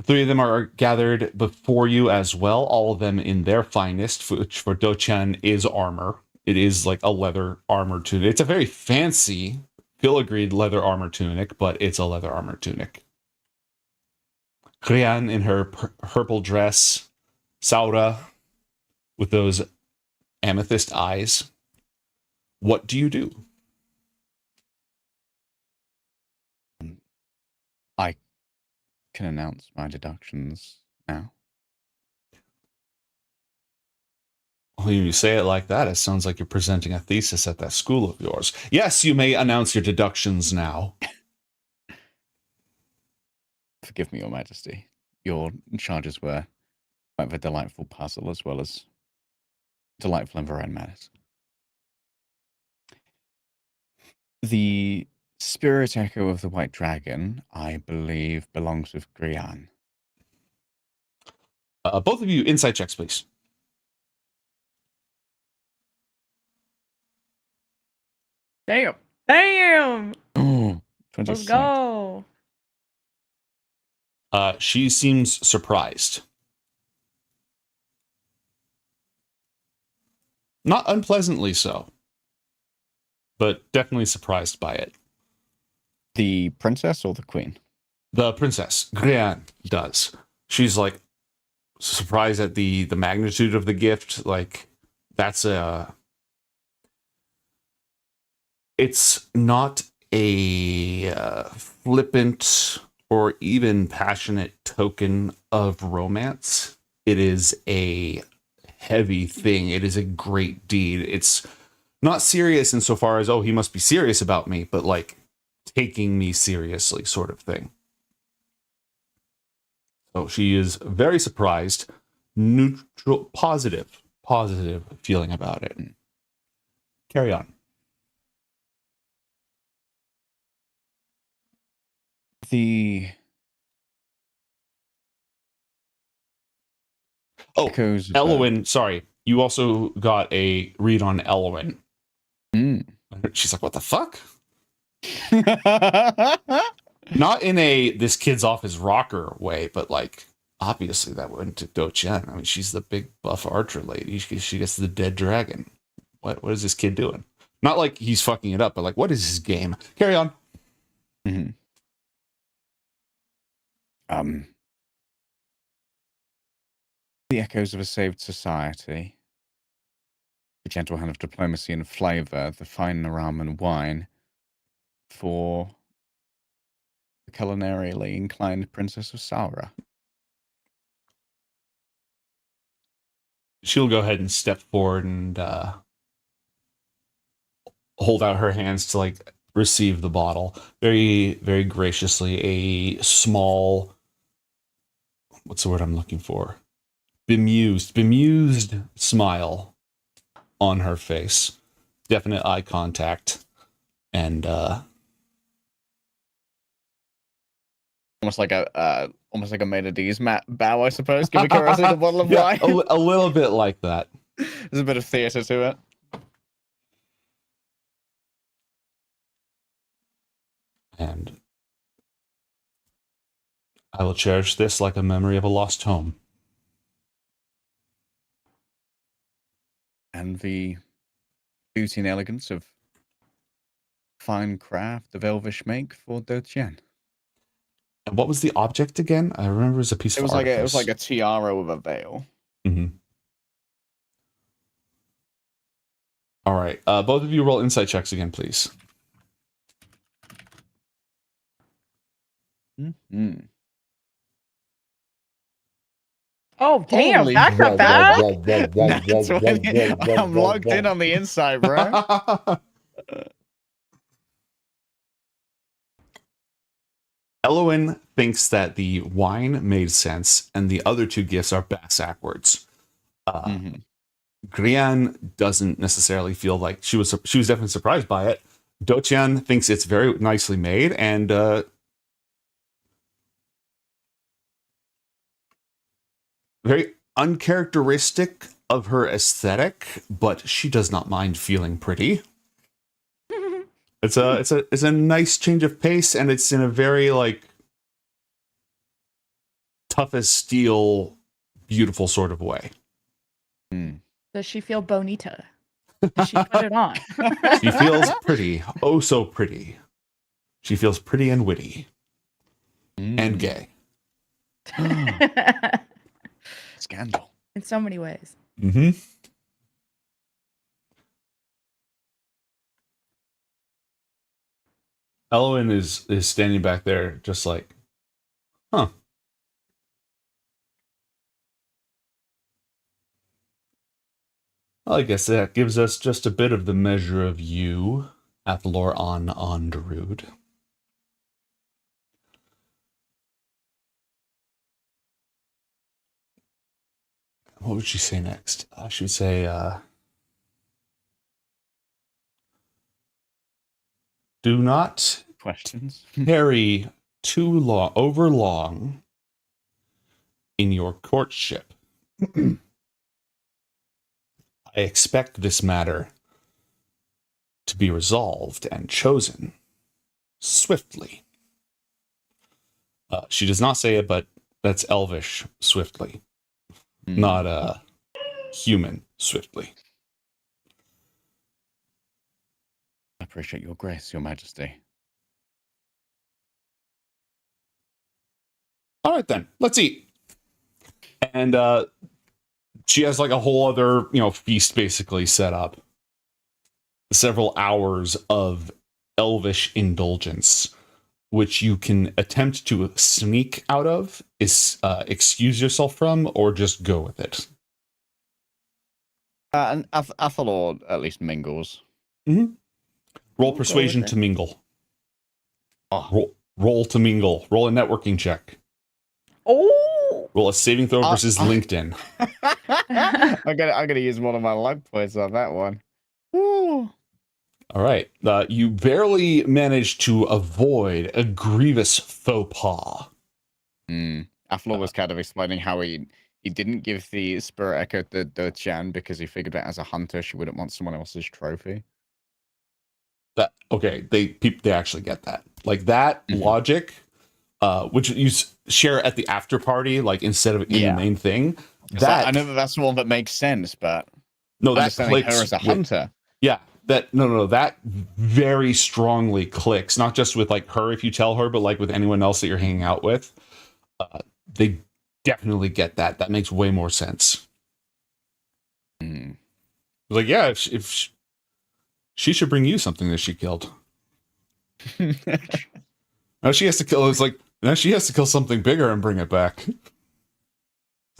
C: 3 of them are gathered before you as well, all of them in their finest, which for Dochan is armor. It is like a leather armor tunic. It's a very fancy, filigreed leather armor tunic, but it's a leather armor tunic. Krian in her purple dress, Saura with those amethyst eyes. What do you do?
D: I can announce my deductions now.
C: Well, you say it like that, it sounds like you're presenting a thesis at that school of yours. Yes, you may announce your deductions now.
D: Forgive me, Your Majesty. Your charges were quite a delightful puzzle as well as delightful in their own manners. The spirit echo of the White Dragon, I believe, belongs with Grian.
C: Both of you, insight checks, please.
B: Damn. Damn.
D: Oh,
B: Let's go.
C: She seems surprised. Not unpleasantly so, but definitely surprised by it.
D: The princess or the queen?
C: The princess, Grian, does. She's like surprised at the magnitude of the gift. Like that's it's not a flippant or even passionate token of romance. It is a heavy thing. It is a great deed. It's not serious insofar as, oh, he must be serious about me, but like taking me seriously sort of thing. So she is very surprised, neutral, positive feeling about it. Carry on. Elowen, sorry. You also got a read on Elowen. She's like, what the fuck? Not in a this kid's off his rocker way, but like obviously that went to Do-Chen. I mean, she's the big buff archer lady. She gets the dead dragon. What is this kid doing? Not like he's fucking it up, but like, what is his game? Carry on.
D: The echoes of a saved society, the gentle hand of diplomacy and flavor, the fine rum and wine for the culinarially inclined Princess of Saura.
C: She'll go ahead and step forward and hold out her hands to like receive the bottle. Very, very graciously, a small, what's the word I'm looking for? bemused smile on her face. Definite eye contact. And
D: almost like a made of D's bow, I suppose. Giving her a bottle of
C: yeah,
D: wine.
C: a little bit like that.
D: There's a bit of theatre to it.
C: And I will cherish this like a memory of a lost home.
D: And the beauty and elegance of fine craft of elvish make for Dotian.
C: And what was the object again? I remember it was a piece of artifice.
D: It was like a tiara with a veil.
C: Mm-hmm. All right. Both of you roll insight checks again, please.
D: Mm-hmm.
B: Oh damn,
D: Holy
B: that's not bad.
D: That's when I'm locked in on the inside, bro.
C: Elowen thinks that the wine made sense, and the other two gifts are backwards. Grian doesn't necessarily feel like she was definitely surprised by it. Dotian thinks it's very nicely made, and very uncharacteristic of her aesthetic, but she does not mind feeling pretty. It's a nice change of pace, and it's in a very like tough as steel, beautiful sort of way.
B: Does she feel bonita? Does she put it on?
C: She feels pretty, oh so pretty. She feels pretty and witty, and gay.
D: Scandal.
B: In so many ways.
C: Mm-hmm. Elowen is standing back there just like, huh. Well, I guess that gives us just a bit of the measure of you, Athalor on Onderud. What would she say next? She would say, do not
D: questions
C: carry over long in your courtship. I expect this matter to be resolved and chosen swiftly. She does not say it, but that's Elvish swiftly, not human swiftly.
D: I appreciate your grace, your majesty.
C: All right, then. Let's eat. And she has like a whole other, feast basically set up. Several hours of elvish indulgence, which you can attempt to sneak out of, excuse yourself from, or just go with it.
D: And Athalor at least mingles.
C: Mm-hmm. Roll persuasion to mingle. Roll to mingle. Roll a networking check.
B: Oh!
C: Roll a saving throw versus LinkedIn.
D: I'm gonna use one of my luck points on that one. Woo.
C: All right. You barely managed to avoid a grievous faux pas.
D: Athalor was kind of explaining how he didn't give the Spirit Echo to Dotian because he figured that as a hunter she wouldn't want someone else's trophy.
C: They actually get that. Like that logic, which you share at the after party, like instead of in the main thing.
D: I know that's the one that makes sense, but
C: no, that clicks
D: her as a hunter.
C: Yeah, that very strongly clicks. Not just with like her if you tell her, but like with anyone else that you're hanging out with. They definitely get that. That makes way more sense. Like, yeah, if she should bring you something that she killed. Now she has to kill. It's like now she has to kill something bigger and bring it back.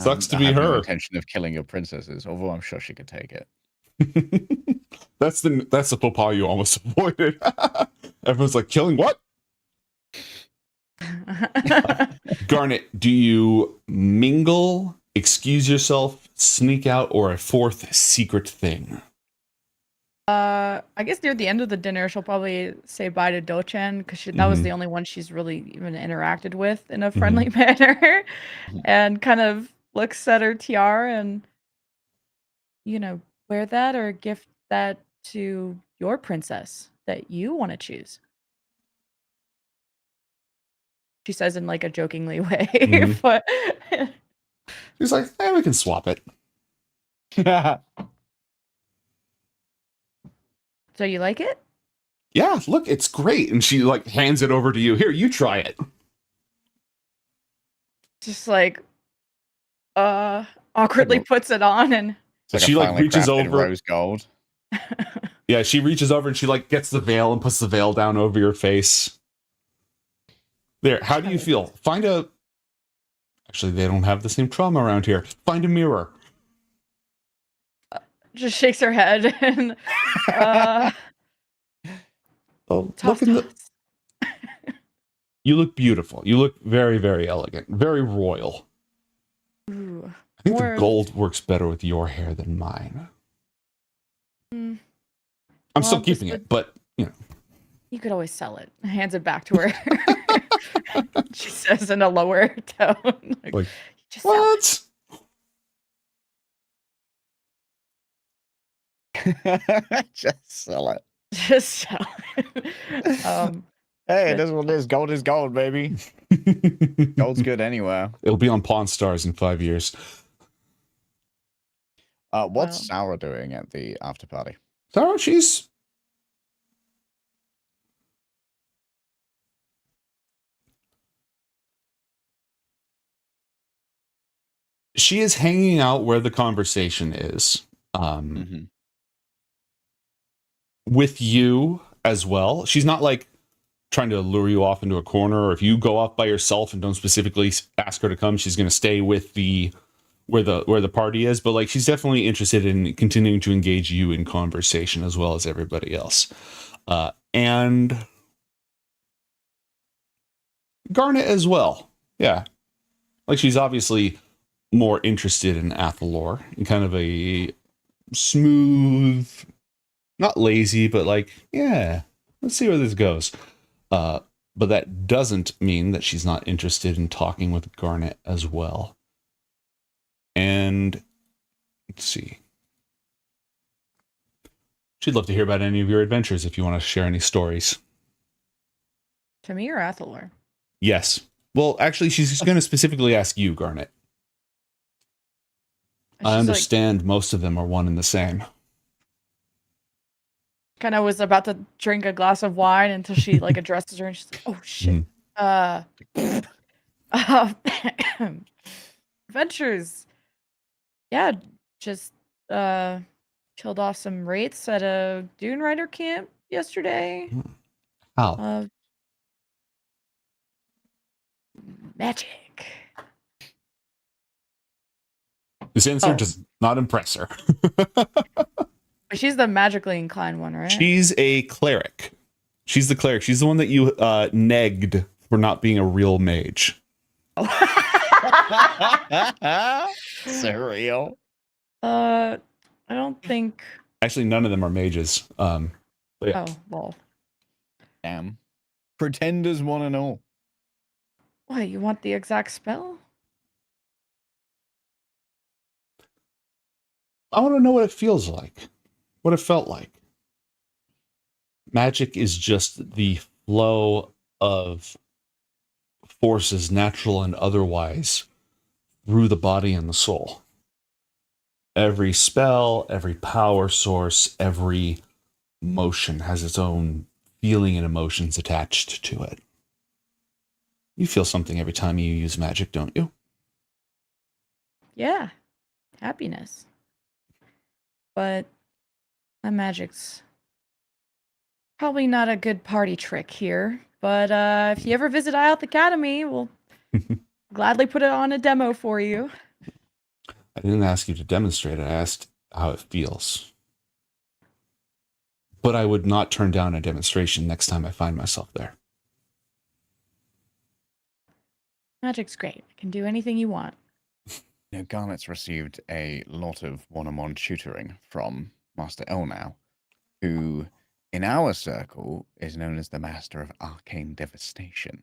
C: Sucks to be
D: I have
C: her.
D: no intention of killing your princesses, although I'm sure she could take it.
C: That's the faux pas you almost avoided. Everyone's like, killing what? Garnet, do you mingle excuse yourself, sneak out, or a fourth secret thing?
B: I guess near the end of the dinner, she'll probably say bye to Dochan because that was the only one she's really even interacted with in a friendly manner, and kind of looks at her tiara and, wear that or gift that to your princess that you want to choose. She says in like a jokingly way, but
C: He's like, we can swap it.
B: So you like it?
C: Yeah, look, it's great. And she like hands it over to you. Here, you try it.
B: Just like awkwardly puts it on and
C: She like reaches over.
D: Rose gold.
C: Yeah, she reaches over and she like gets the veil and puts the veil down over your face. There, how do you feel? Actually, they don't have the same trauma around here. Find a mirror.
B: just shakes her head and
C: Look in the... You look beautiful. You look very, very elegant. Very royal.
B: Ooh,
C: I think the gold works better with your hair than mine. I'm still keeping it, but,
B: you could always sell it. Hands it back to her. She says in a lower tone.
C: Like
B: just
C: what?
D: Just sell it.
B: Just sell it.
D: Hey, it is what it is. Gold is gold, baby. Gold's good anywhere.
C: It'll be on Pawn Stars in 5 years.
D: What's Sarah doing at the after party?
C: Sarah, she's she is hanging out where the conversation is. With you as well. She's not like trying to lure you off into a corner, or if you go off by yourself and don't specifically ask her to come, she's going to stay with where the party is. But like, she's definitely interested in continuing to engage you in conversation as well as everybody else. And Garnet as well. Yeah. Like, she's obviously more interested in Athalor and kind of a smooth, not lazy, but like, yeah, let's see where this goes. But that doesn't mean that she's not interested in talking with Garnet as well. And let's see. She'd love to hear about any of your adventures if you want to share any stories.
B: To me or Athalor?
C: Yes. Well, actually, she's going to specifically ask you, Garnet. I understand most of them are one and the same.
B: Kind of was about to drink a glass of wine until she like addresses her and she's like, oh shit. Adventures. Yeah, just killed off some wraiths at a Dune Rider camp yesterday.
C: How?
B: Magic.
C: This answer does not impress her.
B: She's the magically inclined one, right?
C: She's a cleric. She's the cleric. She's the one that you negged for not being a real mage.
D: Surreal.
B: I don't think.
C: Actually, none of them are mages. But yeah.
B: Oh, well.
D: Damn. Pretenders want to know.
B: What, you want the exact spell?
C: I want to know what it feels like. What it felt like. Magic is just the flow of forces, natural and otherwise, through the body and the soul. Every spell, every power source, every motion has its own feeling and emotions attached to it. You feel something every time you use magic, don't you?
B: Yeah. Happiness. But that magic's probably not a good party trick here. But if you ever visit Ioth Academy, we'll gladly put it on a demo for you.
C: I didn't ask you to demonstrate it. I asked how it feels. But I would not turn down a demonstration next time I find myself there.
B: Magic's great. It can do anything you want.
D: Garnet's received a lot of one-on-one tutoring from Master L now, who, in our circle, is known as the Master of Arcane Devastation.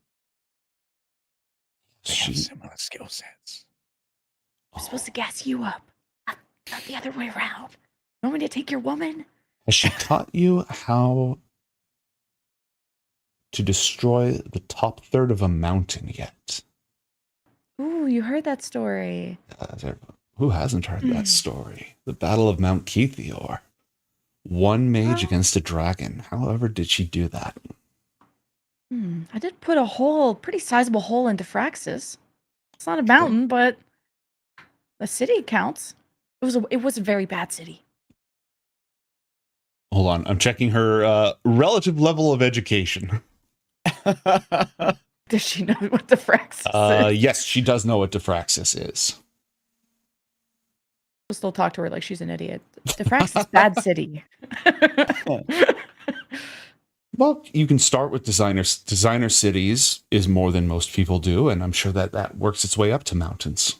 D: They have similar skill sets.
B: I'm supposed to gas you up, not the other way around. You want me to take your woman?
C: Has she taught you how to destroy the top third of a mountain yet?
B: Ooh, you heard that story.
C: Who hasn't heard that story? The Battle of Mount Keithior. One mage against a dragon. However did she do that?
B: I did put a pretty sizable hole into Fraxis. It's not a mountain, but the city counts. It was a very bad city.
C: Hold on, I'm checking her relative level of education.
B: Does she know what the Fraxis is?
C: Yes, she does know what Defraxis is.
B: I'll still talk to her like she's an idiot. Defraxis bad city.
C: Well, you can start with designer cities is more than most people do, and I'm sure that works its way up to mountains.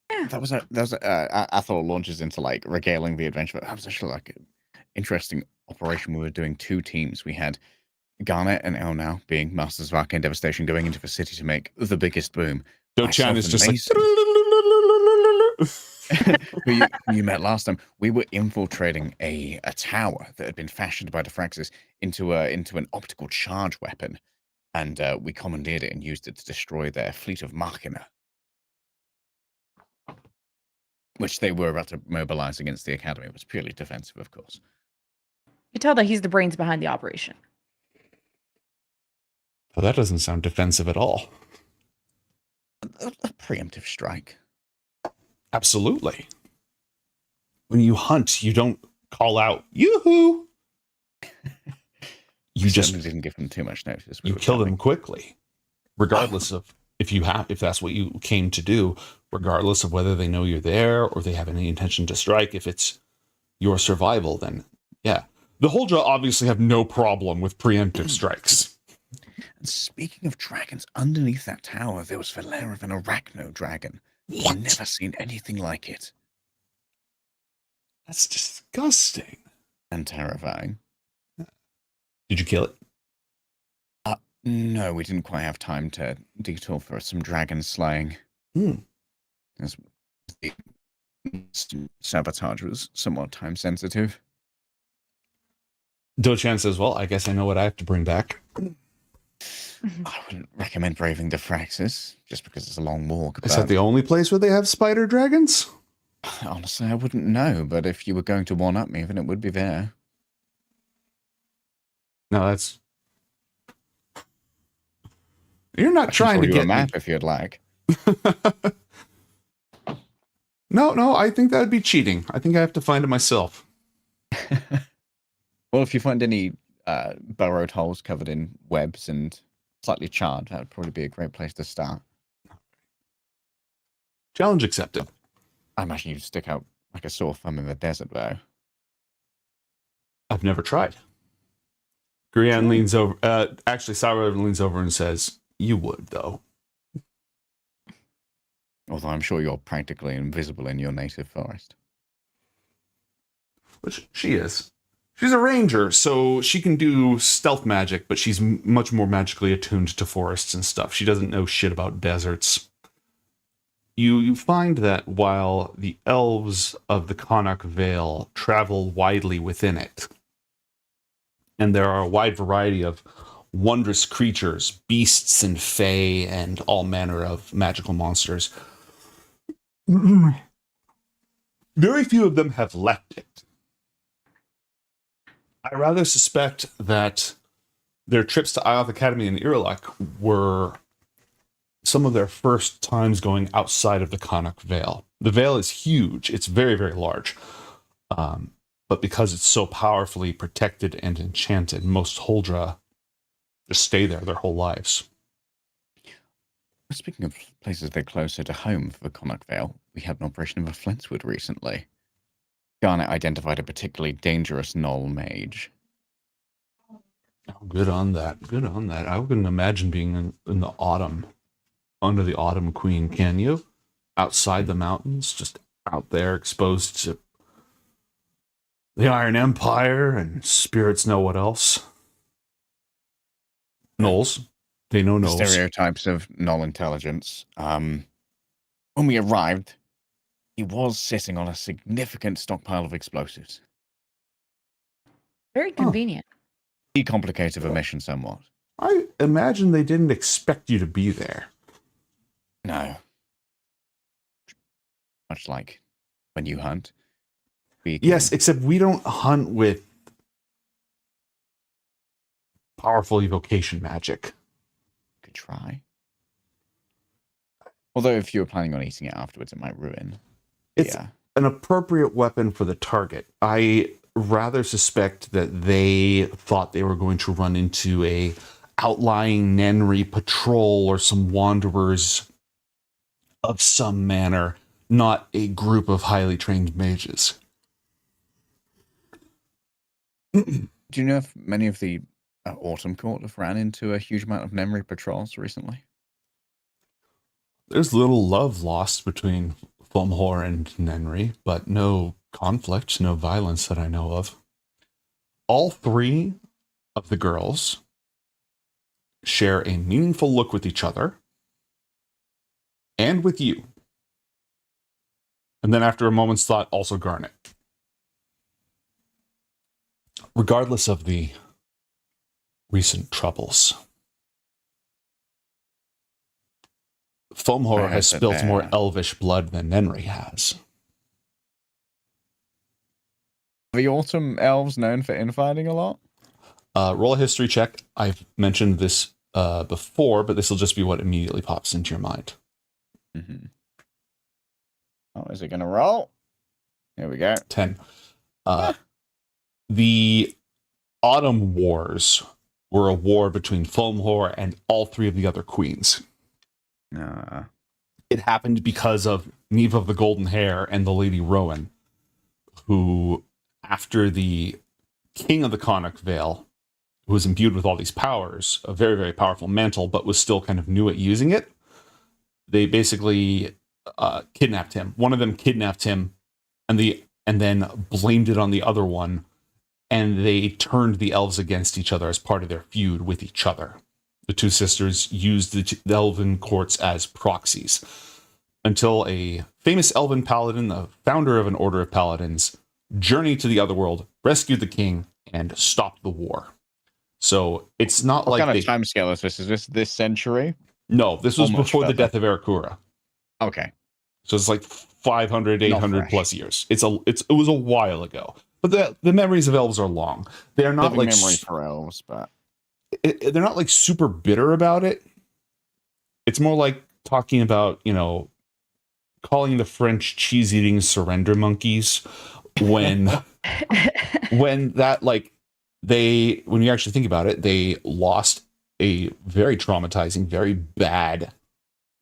B: Yeah.
D: Athor launches into like regaling the adventure. That was actually like an interesting operation. We were doing two teams. We had Garnet and El now being Masters of Arcane Devastation going into the city to make the biggest boom.
C: Do-chan is just
D: Mason, who you met last time. We were infiltrating a tower that had been fashioned by Defraxis into an optical charge weapon, and we commandeered it and used it to destroy their fleet of Machina, which they were about to mobilize against the Academy. It was purely defensive, of course.
B: You tell that he's the brains behind the operation.
C: Oh, that doesn't sound defensive at all.
D: A preemptive strike.
C: Absolutely. When you hunt, you don't call out, yoo-hoo! You just
D: didn't give them too much notice.
C: You kill them quickly, regardless of if that's what you came to do, regardless of whether they know you're there or they have any intention to strike. If it's your survival, then yeah. The Huldra obviously have no problem with preemptive strikes.
D: And speaking of dragons, underneath that tower, there was the lair of an arachno dragon.
C: What?
D: I've never seen anything like it.
C: That's disgusting.
D: And terrifying.
C: Did you kill it?
D: No, we didn't quite have time to detour for some dragon slaying. The sabotage was somewhat time sensitive.
C: Do-chan says, well, I guess I know what I have to bring back.
D: I wouldn't recommend braving the Fraxis, just because it's a long walk.
C: Is that the only place where they have spider dragons?
D: Honestly, I wouldn't know, but if you were going to one-up me, then it would be there.
C: No, that's... You're not trying to get
D: a map if you'd like.
C: No, I think that'd be cheating. I think I have to find it myself.
D: Well, if you find any burrowed holes covered in webs and slightly charred, that would probably be a great place to start.
C: Challenge accepted.
D: I imagine you'd stick out like a sore thumb in the desert, though.
C: I've never tried. Grianne leans over. Actually, Sarah leans over and says, "You would, though."
D: Although I'm sure you're practically invisible in your native forest.
C: Which she is. She's a ranger, so she can do stealth magic, but she's much more magically attuned to forests and stuff. She doesn't know shit about deserts. You find that while the elves of the Connacht Vale travel widely within it, and there are a wide variety of wondrous creatures, beasts and fae, and all manner of magical monsters, very few of them have left it. I rather suspect that their trips to Ioth Academy and Irelak were some of their first times going outside of the Connacht Vale. The Vale is huge. It's very, very large. But because it's so powerfully protected and enchanted, most Huldra just stay there their whole lives.
D: Speaking of places that are closer to home for the Connacht Vale, we had an operation of a Flintwood recently. Garnet identified a particularly dangerous Knoll mage.
C: Oh, good on that. Good on that. I wouldn't imagine being in the autumn, under the Autumn Queen, can you? outside the mountains, just out there exposed to the Iron Empire and spirits know what else. Knowles. They know Knowles.
D: Stereotypes of null intelligence. When we arrived, he was sitting on a significant stockpile of explosives.
B: Very convenient.
D: Decomplicated the mission somewhat.
C: I imagine they didn't expect you to be there.
D: No. Much like when you hunt.
C: Yes, except we don't hunt with powerful evocation magic.
D: Could try. Although if you were planning on eating it afterwards, it might ruin.
C: It's an appropriate weapon for the target. I rather suspect that they thought they were going to run into a outlying Nenri patrol or some wanderers of some manner, not a group of highly trained mages.
D: Do you know if many of the Autumn Court have ran into a huge amount of Nenri patrols recently?
C: There's little love lost between Fomhor and Nenri, but no conflict, no violence that I know of. All three of the girls share a meaningful look with each other and with you. And then after a moment's thought, also Garnet. Regardless of the recent troubles, Fomhor has spilt more elvish blood than Nenri has.
D: The Autumn Elves known for infighting a lot?
C: Roll a history check. I've mentioned this before, but this will just be what immediately pops into your mind.
D: Mm-hmm. Oh, is it going to roll? Here we go.
C: 10. The Autumn Wars were a war between Fomhor and all three of the other queens. It happened because of Neve of the Golden Hair and the Lady Rowan, who, after the King of the Connacht Vale, who was imbued with all these powers, a very, very powerful mantle, but was still kind of new at using it, they basically kidnapped him. One of them kidnapped him and then blamed it on the other one, and they turned the elves against each other as part of their feud with each other. The two sisters used the elven courts as proxies until a famous elven paladin, the founder of an order of paladins, journeyed to the other world, rescued the king, and stopped the war. So it's not
D: what
C: like
D: kind of time scale is this? Is this century?
C: No, this was before the death of Arakura.
D: Okay.
C: So it's like 500, 800 plus years. It was a while ago. But the memories of elves are long. They are not
D: Living
C: like
D: memory for elves, but
C: they're not like super bitter about it. It's more like talking about, calling the French cheese-eating surrender monkeys when that when you actually think about it, they lost a very traumatizing, very bad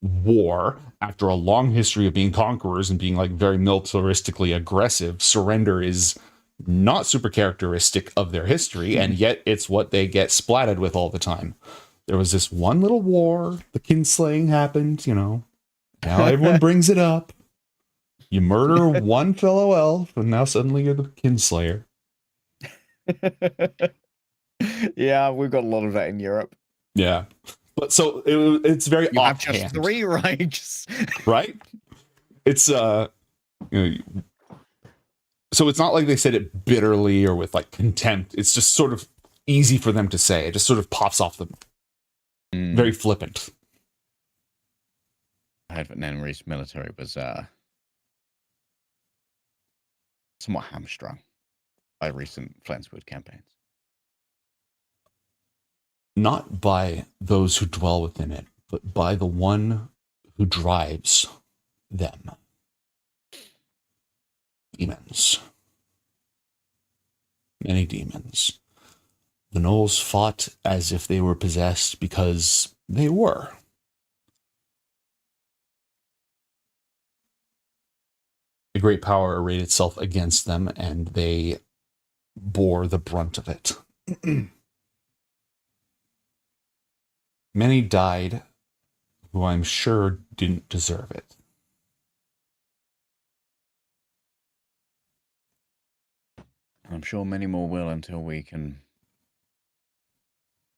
C: war after a long history of being conquerors and being like very militaristically aggressive. Surrender is not super characteristic of their history, and yet it's what they get splatted with all the time. There was this one little war, the kinslaying happened, now everyone brings it up. You murder one fellow elf, and now suddenly you're the kinslayer.
D: Yeah, we've got a lot of that in Europe.
C: Yeah. But so it's very
D: you have
C: offhand.
D: just 3 rights.
C: Right? It's so it's not like they said it bitterly or with like contempt. It's just sort of easy for them to say. It just sort of pops off them. Very flippant.
D: I heard that Nenri's military was somewhat hamstrung by recent Flenswood campaigns.
C: Not by those who dwell within it, but by the one who drives them. Demons. Many demons. The gnolls fought as if they were possessed because they were. A great power arrayed itself against them, and they bore the brunt of it. Many died who I'm sure didn't deserve it.
D: I'm sure many more will until we can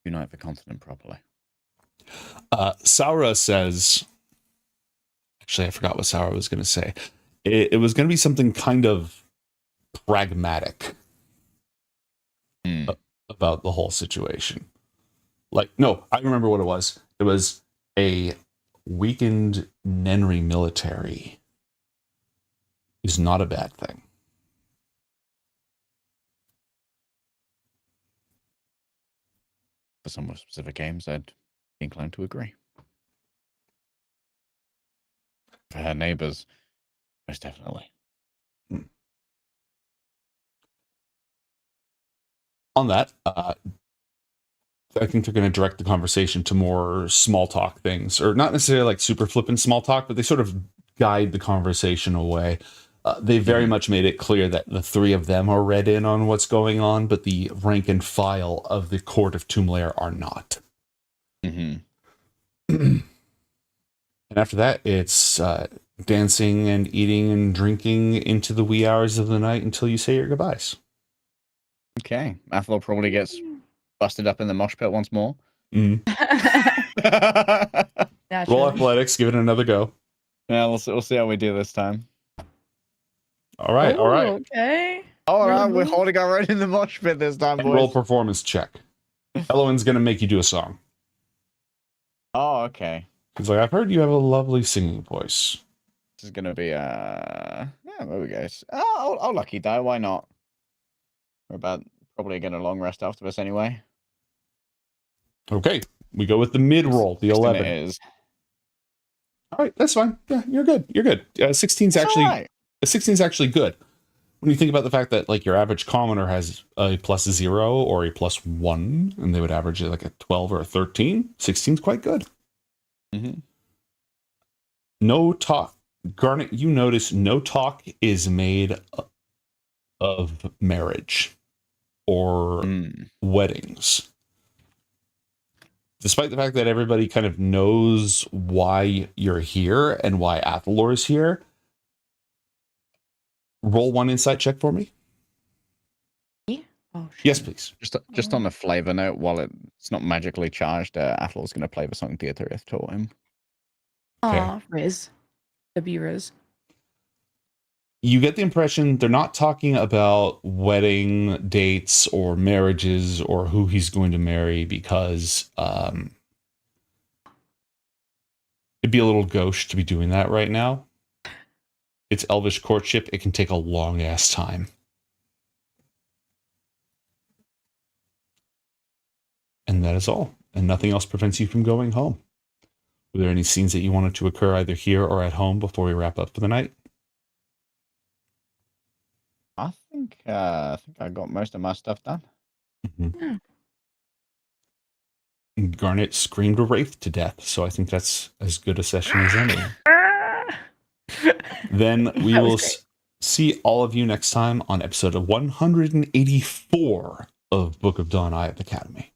D: unite the continent properly.
C: Saura says, actually, I forgot what Saura was going to say. It was going to be something kind of pragmatic about the whole situation. Like, no, I remember what it was. It was a weakened Nenri military is not a bad thing.
D: For some more specific games, I'd be inclined to agree. For her neighbors, most definitely.
C: On that, I think they're going to direct the conversation to more small talk things, or not necessarily like super flippant small talk, but they sort of guide the conversation away. They very much made it clear that the three of them are read in on what's going on, but the rank and file of the court of Tomblair are not. And after that, it's dancing and eating and drinking into the wee hours of the night until you say your goodbyes.
D: Okay. Athel probably gets busted up in the mosh pit once more.
C: Roll athletics, give it another go.
D: Yeah, we'll see how we do this time.
C: All right, all right.
B: Okay.
D: All right, we're holding our own in the mosh pit this time, boys.
C: Roll performance check. Elowen's going to make you do a song.
D: Oh, okay.
C: He's like, I've heard you have a lovely singing voice.
D: This is going to be, yeah, there we go. Oh, lucky die, why not? We're about probably getting a long rest after this anyway.
C: Okay, we go with the mid roll, the 11.
D: It is.
C: All right, that's fine. Yeah, you're good. You're good. 16's actually
D: right.
C: 16's actually good. When you think about the fact that like your average commoner has a +0 or a +1, and they would average it like a 12 or a 13, 16's quite good. No talk. Garnet, you notice no talk is made of marriage or weddings. Despite the fact that everybody kind of knows why you're here and why Athalor is here, roll one insight check for me.
B: Oh,
C: yes, please.
D: Just on a flavor note, while it's not magically charged, Athal's going to play the song Theaterith taught him.
B: Aw, Riz. W Riz.
C: You get the impression they're not talking about wedding dates or marriages or who he's going to marry because it'd be a little gauche to be doing that right now. It's elvish courtship. It can take a long ass time. And that is all. And nothing else prevents you from going home. Were there any scenes that you wanted to occur either here or at home before we wrap up for the night?
D: I think I got most of my stuff done.
C: Garnet screamed a wraith to death, so I think that's as good a session as any. Then we will see all of you next time on episode 184 of Book of Dawn Ioth Academy.